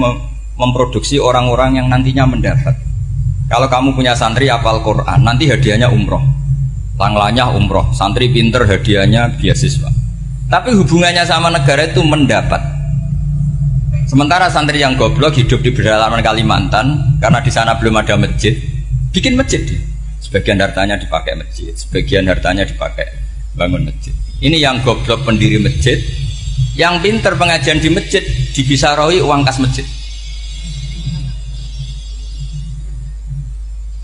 [SPEAKER 2] memproduksi orang-orang yang nantinya mendapat. Kalau kamu punya santri hafal Quran, nanti hadiahnya umroh, langlanya umroh, santri pinter hadiahnya beasiswa. Tapi hubungannya sama negara itu mendapat. Sementara santri yang goblok hidup di pedalaman Kalimantan, karena di sana belum ada masjid, bikin masjid dia.
[SPEAKER 1] Sebagian hartanya dipakai masjid, sebagian hartanya dipakai bangun masjid. Ini yang goblok pendiri masjid, yang pinter pengajian di masjid dibisaroi uang kas masjid.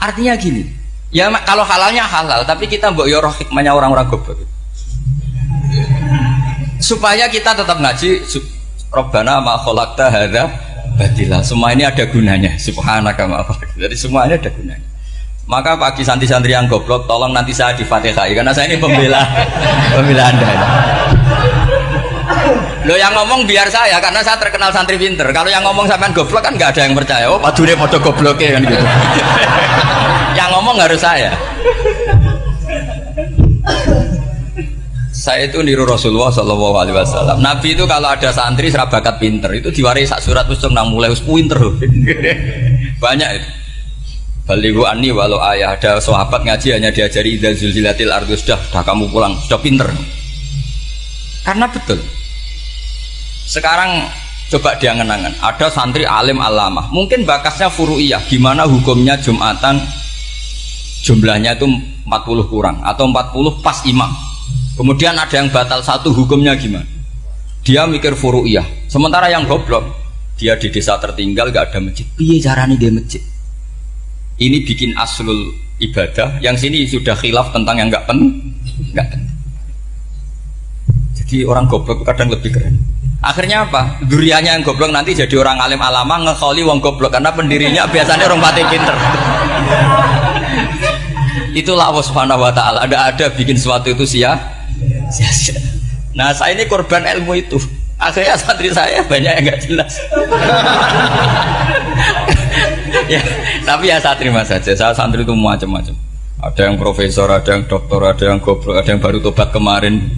[SPEAKER 1] Artinya gini, ya kalau halalnya halal, tapi kita mbok yoroh hikmahnya orang-orang goblok. Supaya kita tetap ngaji, Rabbana ma khalaqta hadza batila. Semua ini ada gunanya. Subhanaka ma khalaqta. Jadi semua ini ada gunanya. Maka bagi santri-santri yang goblok, tolong nanti saya di Fatihai karena saya ini pembela Anda. Loh yang ngomong biar saya karena saya terkenal santri pinter. Kalau yang ngomong sampean goblok kan nggak ada yang percaya. Oh, padune padha gobloknya kan gitu. Yang ngomong harus saya. Saya itu niru Rasulullah Shallallahu Alaihi Wasallam. Nabi itu kalau ada santri serabakat pinter itu diwaris sak surat usung nang mulai pinter. Banyak itu. Balighu anni walau ayah, ada sahabat ngaji hanya diajari idza zulzilatil ardu, sudah kamu pulang, sudah pinter. Karena betul. Sekarang coba diangen-angen, ada santri alim alamah, mungkin bakasnya furu'iyah, gimana hukumnya Jumatan jumlahnya itu 40 kurang atau 40 pas imam. Kemudian ada yang batal satu, hukumnya gimana? Dia mikir furu'iyah. Sementara yang goblok, dia di desa tertinggal gak ada masjid. Piye caranya dia masjid? Ini bikin aslul ibadah, yang sini sudah khilaf tentang yang gak penting. Jadi orang goblok kadang lebih keren. Akhirnya apa? Duriannya yang goblok nanti jadi orang alim alama ngekholi wong goblok karena pendirinya biasanya orang pati pinter. Itulah Allah Subhanahu wa taala. Ada bikin sesuatu itu sia-sia. Nah, saya ini korban ilmu itu. Akhirnya santri saya banyak yang enggak jelas. Ya, tapi ya saya terima saja. Saya santri itu macam-macam. Ada yang profesor, ada yang doktor, ada yang goblok, ada yang baru tobat kemarin.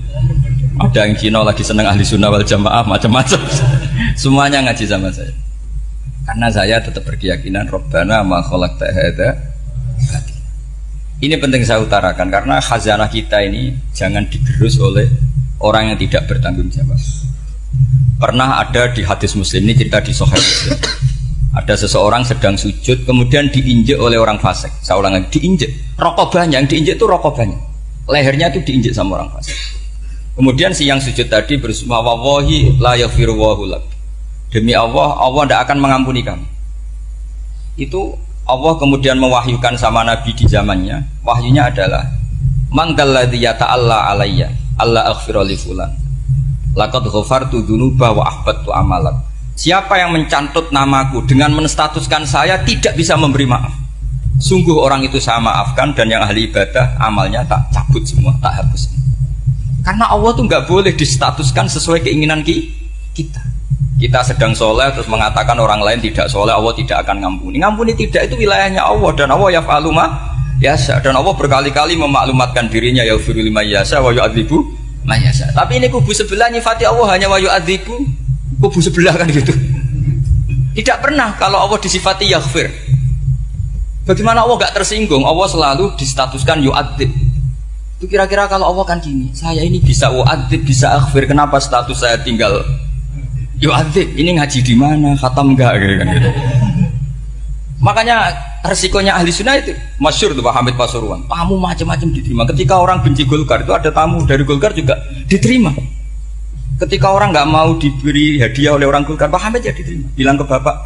[SPEAKER 1] Ada yang Cina lagi seneng ahli sunnah wal jamaah, macam-macam. Semuanya ngaji sama saya. Karena saya tetap berkeyakinan Rabbana ma khalaqta hadza batila. Ini penting saya utarakan karena khazanah kita ini jangan digerus oleh orang yang tidak bertanggung jawab. Pernah ada di hadis Muslim, ini cerita di Sahih Muslim. Ada seseorang sedang sujud kemudian diinjek oleh orang fasik. Saya ulang lagi, diinjek. Rokobahnya, yang diinjek itu rokobahnya. Lehernya itu diinjek sama orang fasik. Kemudian si yang sujud tadi bersumpah wallahi la yaghfiru wallahu lak. Demi Allah, Allah tidak akan mengampuni kamu. Itu Allah kemudian mewahyukan sama Nabi di zamannya. Wahyunya adalah man dalladzi yata'alla alayya alla aghfira li fulan. Laqad ghafartu dzunuba wa ahbattu amalak. Siapa yang mencantut namaku dengan menstatuskan saya tidak bisa memberi maaf, sungguh orang itu saya maafkan dan yang ahli ibadah amalnya tak cabut semua, tak hapus. Karena Allah tuh nggak boleh distatuskan sesuai keinginan kita. Kita sedang soleh terus mengatakan orang lain tidak soleh, Allah tidak akan ngampuni. Ngampuni tidak, itu wilayahnya Allah dan Allah yaf'alu ma yasha. Dan Allah berkali-kali memaklumatkan dirinya yaghfiru liman yasha wa yu'adzibu man yasha. Tapi ini kubu sebelah nyifati Allah hanya wa yu'adzibu, kubu sebelah kan gitu. Tidak pernah kalau Allah disifati yaghfir. Bagaimana Allah gak tersinggung? Allah selalu distatuskan yu'adzib. Itu kira-kira kalau Allah kan gini, saya ini bisa u'adzib, bisa aghfir, kenapa status saya tinggal yu'adzib? Ini ngaji di mana? Khatam enggak gitu kan gitu. Makanya resikonya ahli sunnah itu masyhur tuh Pak Hamid Pasuruan. Tamu macam-macam diterima. Ketika orang benci Golkar itu ada tamu dari Golkar juga diterima. Ketika orang nggak mau diberi hadiah oleh orang Golkar, Pak Hamid ya diterima. Bilang ke bapak,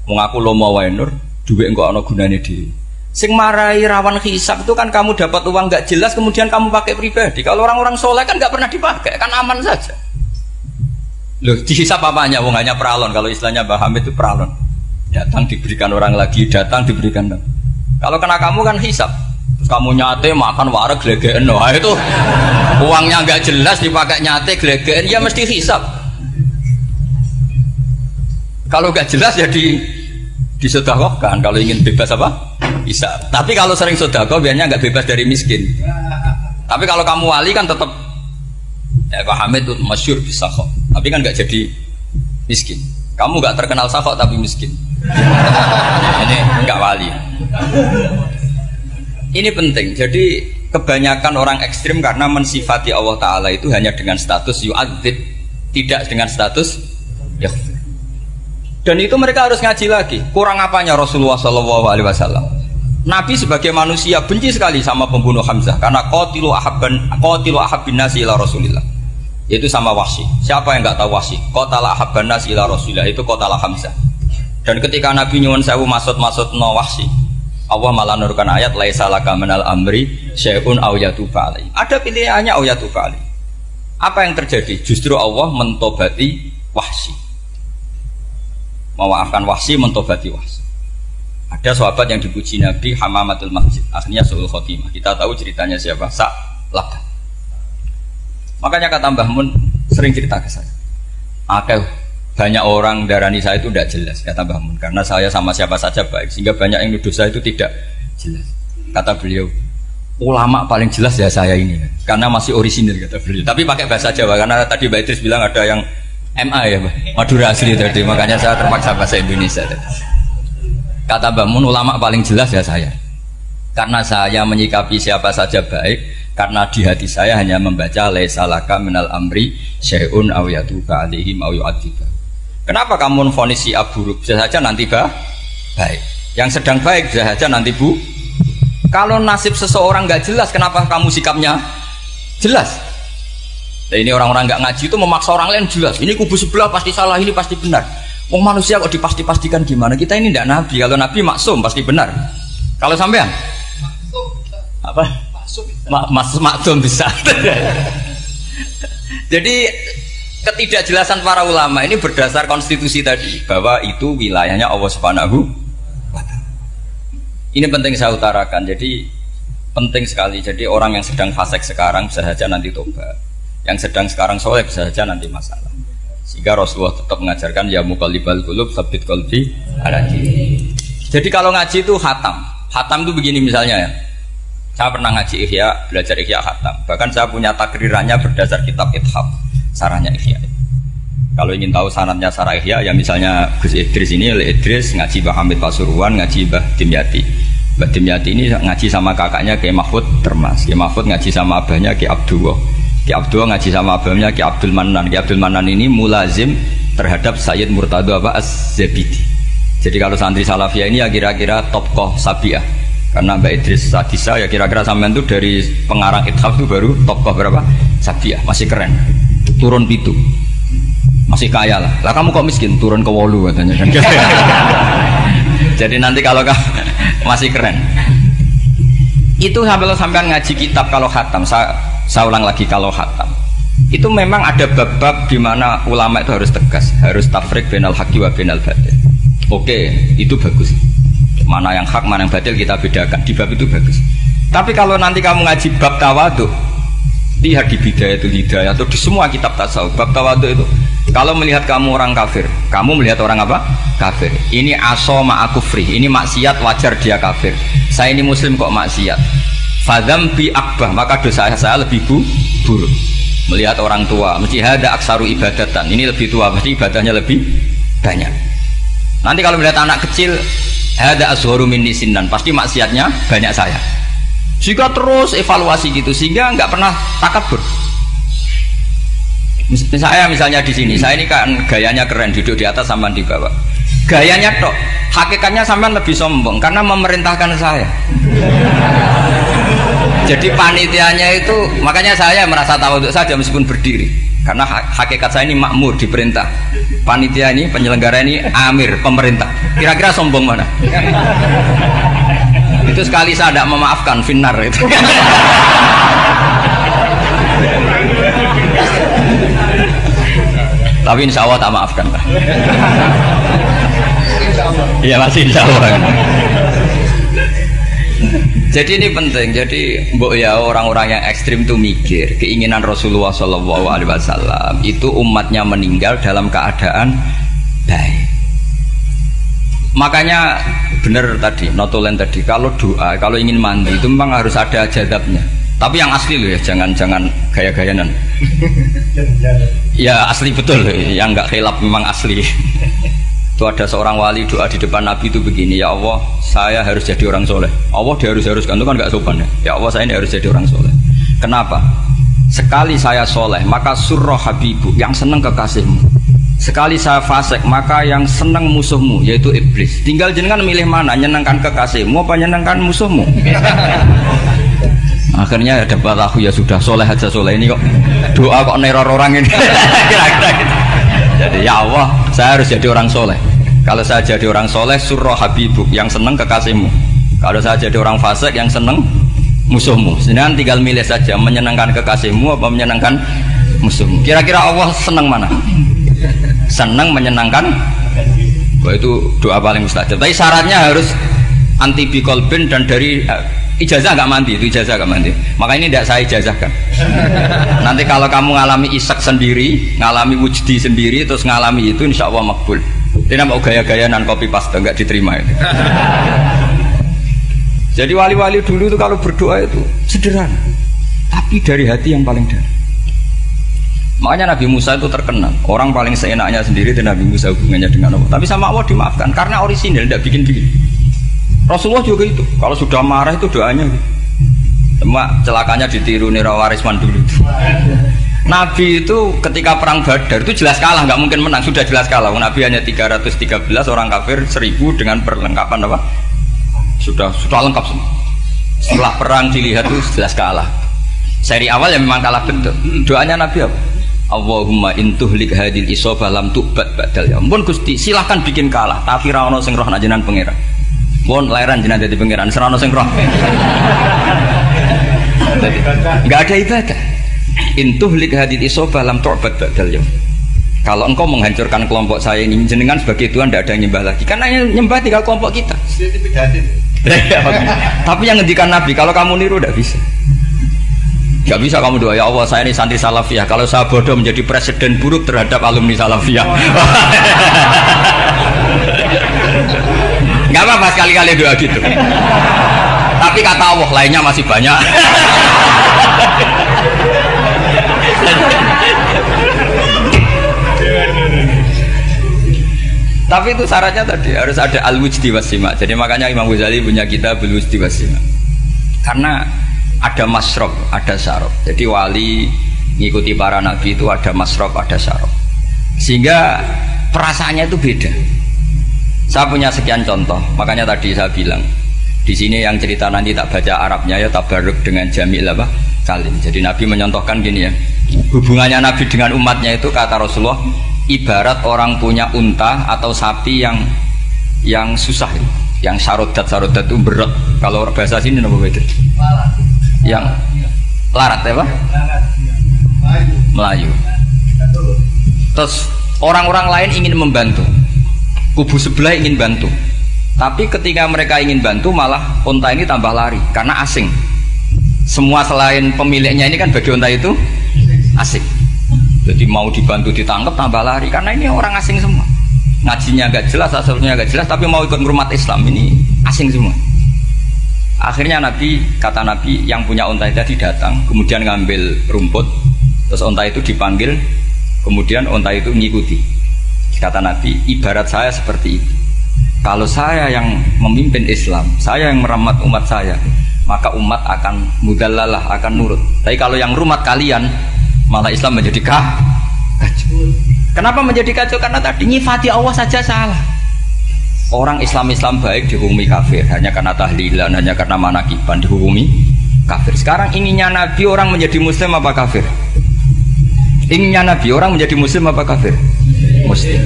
[SPEAKER 1] mengaku lo mau wainur, duit enggak ono gunanya diri. Sing marai rawan hisab itu kan kamu dapat uang nggak jelas kemudian kamu pakai pribadi. Kalau orang-orang soleh kan nggak pernah dipakai, kan aman saja. Loh, dihisab apanya? Wong hanya peralon. Kalau istilahnya Mbah Hamid itu peralon. Datang diberikan orang lagi, datang diberikan. Kalau kena kamu kan hisab. Terus kamu nyate makan wareg glegeken. Wah itu uangnya nggak jelas dipakai nyate glegeken, ya mesti hisab. Kalau nggak jelas ya disedekahkan. Kalau ingin bebas apa? Bisa. Tapi kalau sering sedekah biasanya nggak bebas dari miskin. Tapi kalau kamu wali kan tetap ya Pak Hamid itu masyhur bisa kok. Tapi kan nggak jadi miskin. Kamu nggak terkenal sakok tapi miskin. Ini nggak wali. Ini penting. Jadi kebanyakan orang ekstrim karena mensifati Allah Taala itu hanya dengan status yu'adzib, tidak dengan status yaghfir. Dan itu mereka harus ngaji lagi. Kurang apanya Rasulullah SAW?
[SPEAKER 2] Nabi sebagai manusia benci sekali sama pembunuh Hamzah karena qatilu ahabbin nasi ila Rasulillah. Itu sama Wahsy. Siapa yang enggak tahu Wahsy? Qatala ahabban nasi ila Rasulillah itu qatala Hamzah. Dan ketika Nabi nyuwun sewu maksud-maksudno Wahsy, Allah malah nurkan ayat laisa laka minal amri syai'un aw yatuba alaihi. Ada pilihannya aw yatuba alaihi. Apa yang terjadi? Justru Allah mentobati Wahsy. Memaafkan Wahsy, mentobati Wahsy. Ada sahabat yang dipuji Nabi Hamamatul Masjid, akhirnya Su'ul Khotimah. Kita tahu ceritanya siapa? Sa'labah. Makanya kata Mbah Mun sering cerita ke saya. Banyak orang darani saya itu tidak jelas, kata Mbah Mun, karena saya sama siapa saja baik, sehingga banyak yang nuduh saya itu tidak jelas. Kata beliau, ulama paling jelas ya saya ini, karena masih orisinil, kata beliau. Tapi pakai bahasa Jawa, karena tadi Mbak Idris bilang ada yang MA ya, Madura asli tadi, makanya saya terpaksa bahasa Indonesia tadi. Kata Mbah Mun, ulama paling jelas ya saya, karena saya menyikapi siapa saja baik, karena di hati saya hanya membaca laisa laka minal amri syai'un aw yatuba alaihim aw yu'adziba. Kenapa kamu vonis si buruk? Bisa saja nanti baik. Yang sedang baik bisa saja nanti Kalau nasib seseorang nggak jelas, kenapa kamu sikapnya jelas? Nah, ini orang-orang nggak ngaji itu memaksa orang lain jelas. Ini kubu sebelah pasti salah, ini pasti benar. Oh manusia kok dipasti-pastikan gimana? Kita ini tidak nabi. Kalau nabi maksum pasti benar. Kalau sampean apa? Maksum bisa. Jadi ketidakjelasan para ulama ini berdasar konstitusi tadi bahwa itu wilayahnya Allah Subhanahu wa Ta'ala. Ini penting saya utarakan. Jadi penting sekali. Jadi orang yang sedang fasik sekarang bisa saja nanti tobat. Yang sedang sekarang soleh bisa saja nanti masalah. Sehingga Rasulullah tetap mengajarkan ya muqallibal qulub tsabbit qalbi ala dinik. Jadi kalau ngaji itu khatam. Khatam itu begini misalnya ya. Saya pernah ngaji Ihya, belajar Ihya khatam. Bahkan saya punya takrirannya berdasar kitab Ithaf, sarahnya Ihya. Kalau ingin tahu sanadnya sarah Ihya, ya misalnya Gus Idris ini, Idris ngaji Mbah Hamid Pasuruan, ngaji Mbah Dimyati. Mbah Dimyati ini ngaji sama kakaknya Kiai Mahfud Termas. Kiai Mahfud ngaji sama abahnya Kiai Abdullah. Kiai Abdullah ngaji sama abahnya Kiai Abdul Manan. Kiai Abdul Manan ini mulazim terhadap Sayyid Murtado Az-Zabidi. Jadi kalau santri Salafiyah ini ya kira-kira topkoh Sabiah. Karena Mbak Idris Sadisa ya kira-kira sampean itu dari pengarang Ithaf itu baru tokoh berapa? Sabiah, masih keren. Turun pitu. Masih kaya lah. Lah kamu kok miskin? Turun ke 8 katanya kan. Jadi nanti kalau masih keren. Itu sampean ngaji kitab kalau khatam, saya ulang lagi kalau khatam. Itu memang ada bab-bab di mana ulama itu harus tegas, harus tafriq bainal haqqi wa bainal batil. Oke, itu bagus. Mana yang hak, mana yang batil kita bedakan. Di bab itu bagus. Tapi kalau nanti kamu ngaji bab tawadhu, lihat di Bidayatul Hidayah atau di semua kitab tasawuf, bab tawadhu itu kalau melihat kamu orang kafir, kamu melihat orang apa? Kafir. Ini aso ma'akufri, ini maksiat wajar dia kafir. Saya ini muslim kok maksiat. Fadzambi akbah, maka dosa saya lebih buruk. Melihat orang tua, mesti ada aksaru ibadatan. Ini lebih tua, mesti ibadahnya lebih banyak. Nanti kalau melihat anak kecil, ada azharu minni sinnan, pasti maksiatnya banyak saya. Jika terus evaluasi gitu, sehingga nggak pernah takabur. Saya misalnya di sini, saya ini kan gayanya keren, duduk di atas sampean di bawah. Gayanya tok, hakikatnya sampean lebih sombong karena memerintahkan saya. Jadi panitianya itu, makanya saya merasa tawadhu saja meskipun berdiri. Karena hakikat saya ini makmur, diperintah. Panitia ini, penyelenggara ini amir, pemerintah. Kira-kira sombong mana? Itu sekali saya tidak memaafkan, finnar itu. Tapi insya Allah tak maafkan lah. Iya masih insya Allah. Jadi ini penting. Jadi mbok ya orang-orang yang ekstrim itu mikir keinginan Rasulullah SAW itu umatnya meninggal dalam keadaan baik. Makanya benar tadi, notulen tadi, kalau doa, kalau ingin mandi itu memang harus ada jadabnya. Tapi yang asli loh ya, jangan gaya-gayanan. Ya asli betul, yang nggak khilaf memang asli. Itu ada seorang wali doa di depan Nabi itu begini, ya Allah saya harus jadi orang soleh. Allah diharuskan itu kan nggak sopan ya. Ya Allah saya ini harus jadi orang soleh. Kenapa? Sekali saya soleh maka surroh habibu, yang seneng kekasihmu.
[SPEAKER 1] Sekali saya fasik, maka yang senang musuhmu yaitu iblis. Tinggal jenengan milih mana, nyenangkan kekasihmu apa nyenangkan musuhmu. Akhirnya dapat aku ya sudah soleh aja soleh ini kok doa kok neror orang ini. Kira-kira gitu. Jadi ya Allah, saya harus jadi orang soleh. Kalau saya jadi orang soleh, surah habibuk yang senang kekasihmu. Kalau saya jadi orang fasik yang senang musuhmu. Sedangkan tinggal milih saja menyenangkan kekasihmu apa menyenangkan musuhmu. Kira-kira Allah senang mana? Senang menyenangkan. Wah, itu doa paling mustajab. Tapi syaratnya harus anti bikolbin dan dari ijazah nggak mandi, itu ijazah nggak mandi. Maka ini tidak saya ijazahkan. Nanti kalau kamu ngalami isak sendiri, ngalami wujdi sendiri, terus ngalami itu, insya Allah makbul. Tidak mau gaya-gayanan copy paste, nggak diterima itu. Jadi wali-wali dulu itu kalau berdoa itu sederhana, tapi dari hati yang paling dalam. Makanya Nabi Musa itu terkenal, orang paling seenaknya sendiri dan Nabi Musa hubungannya dengan Allah. Tapi sama Allah dimaafkan karena orisinil, tidak bikin-bikin. Rasulullah juga itu, kalau sudah marah itu doanya gitu. Cuma celakanya ditiru Nira Warisman dulu itu. Nabi itu ketika perang Badar itu jelas kalah, nggak mungkin menang, sudah jelas kalah. Nabi hanya 313 orang kafir, 1000 dengan perlengkapan apa? Sudah lengkap semua. Setelah perang dilihat itu jelas kalah. Seri awal ya memang kalah betul. Doanya Nabi apa? Allahumma intuhlik hadil isobah lam tu'bad badal ya ampun Gusti, silahkan bikin kalah tapi ra ono sing roh nak jenengan pangeran. Pun lairan jenengan dadi pangeran, ora ono sing roh. Enggak ada ibadah. Intuhlik hadil isobah lam tu'bad badal ya. Kalau engkau menghancurkan kelompok saya ini, jenengan sebagai Tuhan tidak ada yang nyembah lagi. Karena yang nyembah tinggal kelompok kita. Tapi yang ngendikan Nabi, kalau kamu niru tidak bisa. Gak bisa kamu doa, ya Allah saya ini santri salafiyah, kalau saya bodoh menjadi presiden buruk terhadap alumni salafiyah. Gak apa-apa sekali-kali doa gitu. Tapi kata Allah lainnya masih banyak. Tapi itu syaratnya tadi harus ada al-wujdi wasima. Jadi makanya Imam Ghazali punya kitab al-wujdi wasima. Karena ada masrob, ada syarab. Jadi wali ngikuti para nabi itu ada masrob, ada syarab. Sehingga perasaannya itu beda. Saya punya sekian contoh. Makanya tadi saya bilang di sini yang cerita nanti tak baca Arabnya ya tabarruk dengan jamil apa kalim. Jadi Nabi menyontohkan gini ya. Hubungannya Nabi dengan umatnya itu kata Rasulullah ibarat orang punya unta atau sapi yang susah, yang sarodat itu berat. Kalau bahasa sini apa beda? Yang larat apa? Melayu. Terus orang-orang lain ingin membantu, kubu sebelah ingin bantu, tapi ketika mereka ingin bantu malah unta ini tambah lari karena asing. Semua selain pemiliknya ini kan bagi unta itu asing. Jadi mau dibantu ditangkap tambah lari karena ini orang asing semua. Ngajinya agak jelas, asalnya agak jelas, tapi mau ikut ngurumat Islam ini asing semua. Akhirnya kata Nabi yang punya unta itu tadi datang, kemudian ngambil rumput, terus unta itu dipanggil, kemudian unta itu ngikuti. Kata Nabi, ibarat saya seperti itu. Kalau saya yang memimpin Islam, saya yang merawat umat saya, maka umat akan mudallalah, akan nurut. Tapi kalau yang rumat kalian, malah Islam menjadi kacau. Kenapa menjadi kacau? Karena tadi nyifati Allah saja salah. Orang Islam baik dihukumi kafir hanya karena tahlilan, hanya karena manakiban dihukumi kafir. Sekarang inginnya Nabi orang menjadi muslim apa kafir? Inginnya Nabi orang menjadi muslim apa kafir? Muslim.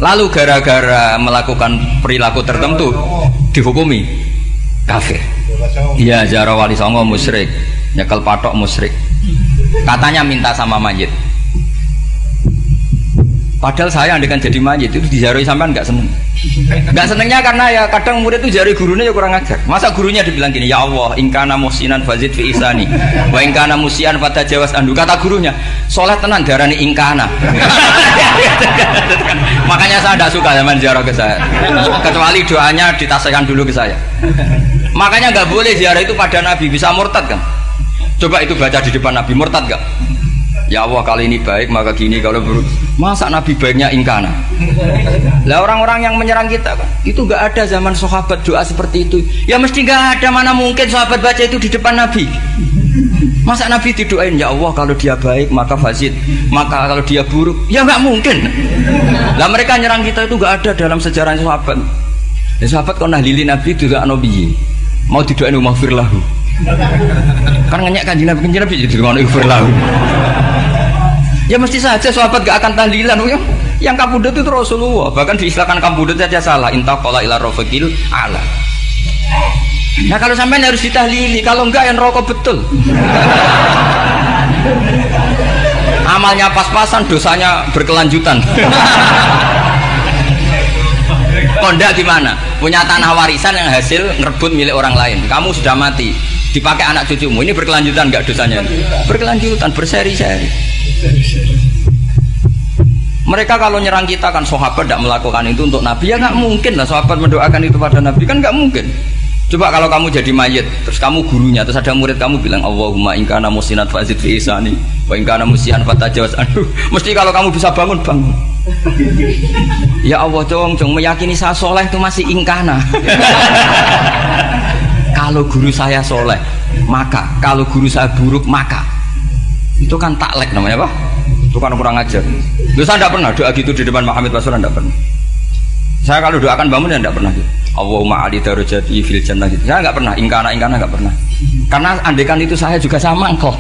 [SPEAKER 1] Lalu gara-gara melakukan perilaku tertentu dihukumi kafir. Iya, ziarah wali songo musyrik, nyekel patok musyrik. Katanya minta sama mayit. Padahal saya andekan jadi mayit itu diziarahi sampean nggak seneng. Nggak senengnya karena ya kadang murid itu ziarahi gurunya ya kurang ajar. Masa gurunya dibilang gini, ya Allah, ingkana muhsinan fazid fi ihsani, wa ingkana musian fatajawas anhu. Kata gurunya, soleh tenan darani ingkana. Makanya saya tidak suka zaman ziarah ke saya. Kecuali doanya ditasihkan dulu ke saya. Makanya nggak boleh ziarah itu pada Nabi, bisa murtad kan? Coba itu baca di depan Nabi, murtad gak? Ya Allah kali ini baik maka gini, kalau buruk masa Nabi baiknya ingkana. Lah orang-orang yang menyerang kita kan itu gak ada zaman sahabat doa seperti itu. Ya mesti gak ada, mana mungkin sahabat baca itu di depan Nabi.
[SPEAKER 2] Masa Nabi didoain ya Allah kalau dia baik maka fasid, maka kalau dia buruk ya nggak mungkin. Lah mereka nyerang kita itu nggak ada dalam sejarah sahabat. Ya, sahabat kok nahlili Nabi juga Nabi mau didoain maghfir lahu. Kan ngenyek kanjeng Nabi jadi ngono maghfir lahu. Ya mesti saja sahabat gak akan tahlilan. Yang kabudut itu Rasulullah. Bahkan diistilahkan kabudut saja salah. Intaqala ila rafiqil ala. Nah kalau sampai harus ditahlili, kalau enggak yang rokok betul. Amalnya pas-pasan, dosanya berkelanjutan. Kondak gimana? Punya tanah warisan yang hasil ngerebut milik orang lain. Kamu sudah mati, dipakai anak cucumu. Ini berkelanjutan enggak dosanya? Berkelanjutan, berseri-seri. Mereka kalau nyerang kita kan sahabat tidak melakukan itu untuk Nabi, ya nggak mungkin lah sahabat mendoakan itu pada Nabi, kan nggak mungkin. Coba kalau kamu jadi mayit, terus kamu gurunya, terus ada murid kamu bilang Allahumma in kana musinat fazid fi isani wa in kana musian fatajawaz anhu. Mesti kalau kamu bisa bangun. Ya Allah dong meyakini saya soleh itu masih ingkana. Kalau guru saya soleh maka, kalau guru saya buruk maka. Itu kan taklek namanya Pak. Itu kan kurang ajar. Loh, saya tidak pernah doa gitu di depan Muhammad Rasulullah, tidak pernah. Saya kalau doakan bangun ya tidak pernah gitu. Allahumma ali darajati fil jannah gitu. Saya nggak pernah, ingkana nggak pernah. Karena andekan itu saya juga sama kok.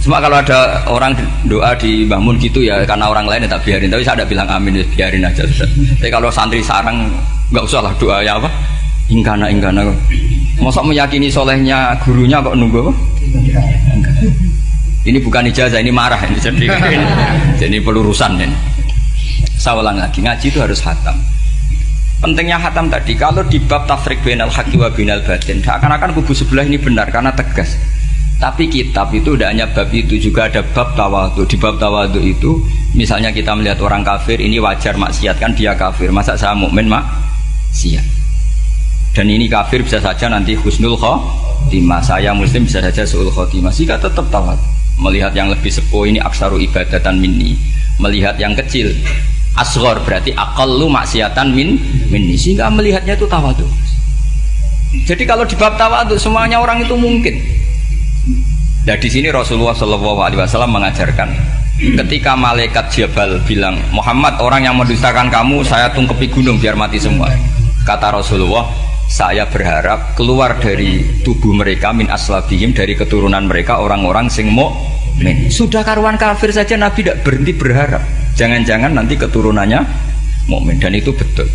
[SPEAKER 2] Cuma kalau ada orang doa di bangun gitu ya karena orang lain ya tak biarin. Tapi saya tidak bilang amin, ya biarin aja sudah. Tapi kalau santri sarang nggak usah lah doa ya apa? Ingkana. Masa meyakini solehnya gurunya kok nunggu apa? Ini bukan ijazah, ini marah ini jadi pelurusan ini. Saya ulang lagi, ngaji itu harus khatam. Pentingnya khatam tadi, kalau di bab tafriq bainal haqqi wa bainal batin, seakan-akan kubu sebelah ini benar karena tegas. Tapi kitab itu tidak hanya bab itu, juga ada bab tawadhu. Di bab tawadhu itu, misalnya kita melihat orang kafir, ini wajar maksiat kan dia kafir. Masa saya mukmin maksiat? Dan ini kafir bisa saja nanti husnul khotimah, saya muslim bisa saja su'ul khotimah. Jika tetap tawadhu, melihat yang lebih sepuh ini aksaru ibadatan minni, melihat yang kecil asghar berarti aqallu maksiatan minni, sehingga melihatnya itu tawadhu. Jadi kalau di bab tawadhu semuanya orang itu mungkin. Nah di sini Rasulullah SAW mengajarkan ketika malaikat Jabal bilang Muhammad orang yang mendustakan kamu saya tungkepi gunung biar mati semua. Kata Rasulullah, saya berharap keluar dari tubuh mereka min aslabihim, dari keturunan mereka orang-orang sing mukmin. Sudah karuan kafir saja Nabi tidak berhenti berharap. Jangan-jangan nanti keturunannya mukmin, dan itu betul.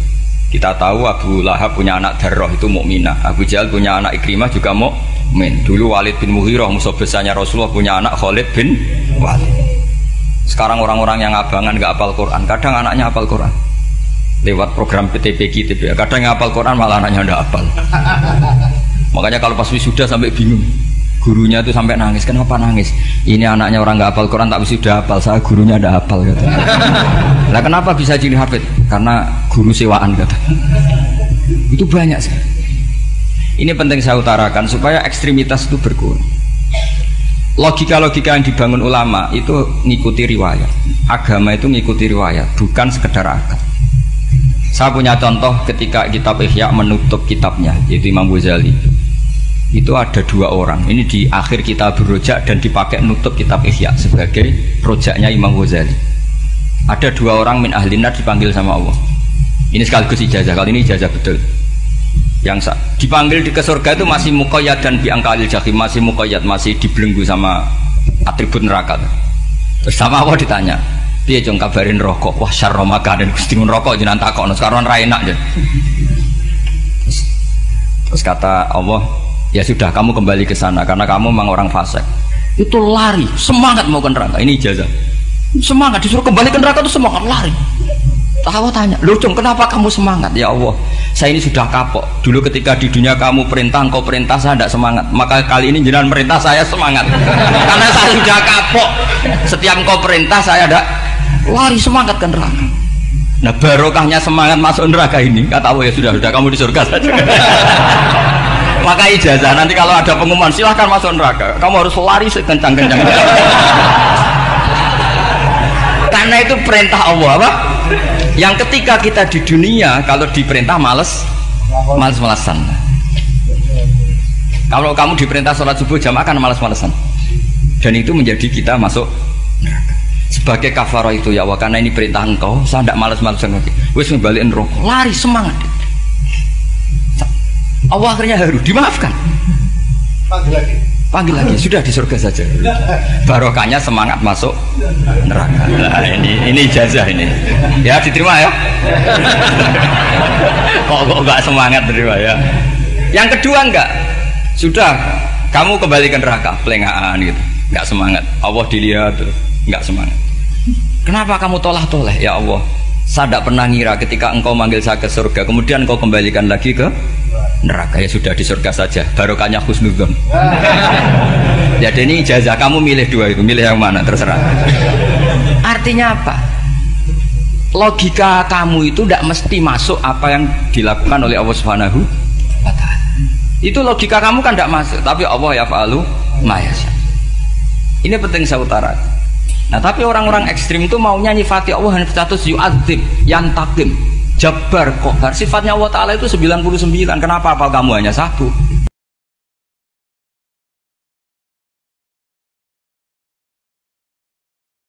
[SPEAKER 2] Kita tahu Abu Lahab punya anak Darrah itu mukminah. Abu Jahal punya anak Ikrimah juga mukmin. Dulu Walid bin Mughirah musuh besarnya Rasulullah punya anak Khalid bin Walid. Sekarang orang-orang yang abangan nggak hafal Quran, kadang anaknya hafal Quran. Lewat program PTPQ, kadang ngapal Quran malah anaknya ndak hafal. Makanya kalau pas wisuda sampai bingung, gurunya itu sampai nangis. Kenapa nangis? Ini anaknya orang nggak hafal Quran tak wisuda hafal, saya gurunya ndak hafal kata. Lah kenapa bisa jadi hafid? Karena guru sewaan kata. Itu banyak sih. Ini penting saya utarakan supaya ekstremitas itu berkurang. Logika-logika yang dibangun ulama itu ngikuti riwayat. Agama itu ngikuti riwayat, bukan sekedar akal. Saya punya contoh ketika kitab Ihya menutup kitabnya, yaitu Imam Ghazali. Itu ada dua orang. Ini di akhir kitab Rojak dan dipakai menutup kitab Ihya sebagai rojaknya Imam Ghazali. Ada dua orang min ahli nar dipanggil sama Allah. Ini sekaligus ijazah. Kali ini ijazah betul. Yang dipanggil ke surga itu masih muqayyad dan biangkalil jahim, masih muqayyad, masih dibelenggu sama atribut neraka. Terus sama Allah ditanya, dia jong kabarin rokok, wah syarro makan dan gustingun rokok jenang takok, sekarang rai enak aja. Terus kata Allah, ya sudah kamu kembali ke sana karena kamu memang orang fasik. Itu lari, semangat mau ke neraka. Ini ijazah. Semangat disuruh kembali ke neraka itu semangat lari. Allah tanya, loh Jong kenapa kamu semangat? Ya Allah, saya ini sudah kapok. Dulu ketika di dunia kamu perintah, engkau perintah, saya tidak semangat. Maka kali ini jenengan perintah saya semangat. Karena saya sudah kapok. Setiap engkau perintah saya ada lari semangat ke neraka. Nah barokahnya semangat masuk neraka ini, kata Allah, ya sudah kamu di surga saja. Maka ijazah nanti kalau ada pengumuman silahkan masuk neraka, kamu harus lari sekencang-kencang. Karena itu perintah Allah apa? Yang ketika kita di dunia kalau diperintah males-malesan. Kalau kamu diperintah sholat subuh jamaah kan malas-malesan. Dan itu menjadi kita masuk neraka. Sebagai kafarah itu ya Allah, karena ini perintah engkau, saya tidak malas-malasan lagi. Wis ngebalikin rokok, lari semangat. Allah akhirnya harus dimaafkan. Panggil lagi, sudah di surga saja. Barokahnya semangat masuk neraka. Nah, ini ijazah ini. Ya diterima ya. Kok enggak semangat terima ya. Yang kedua enggak. Sudah kamu kembali ke neraka, pelengahan gitu. Enggak semangat. Allah dilihat terus enggak semangat. Kenapa kamu toleh? Ya Allah, saya tidak pernah ngira ketika engkau manggil saya ke surga, kemudian engkau kembalikan lagi ke neraka. Ya sudah di surga saja, barokahnya husnudzon. Jadi ini ijazah, kamu milih dua itu, milih yang mana terserah. Artinya apa? Logika kamu itu tidak mesti masuk apa yang dilakukan oleh Allah Subhanahu wa Ta'ala. Itu logika kamu kan tidak masuk, tapi Allah yaf'alu ma yasha. Ini penting saya utarakan. Nah tapi orang-orang ekstrim itu maunya nyifati Allah hanya status yu'adzib, yantakim, jabbar, kohar. Sifatnya Allah Ta'ala itu 99. Kenapa apal kamu hanya satu?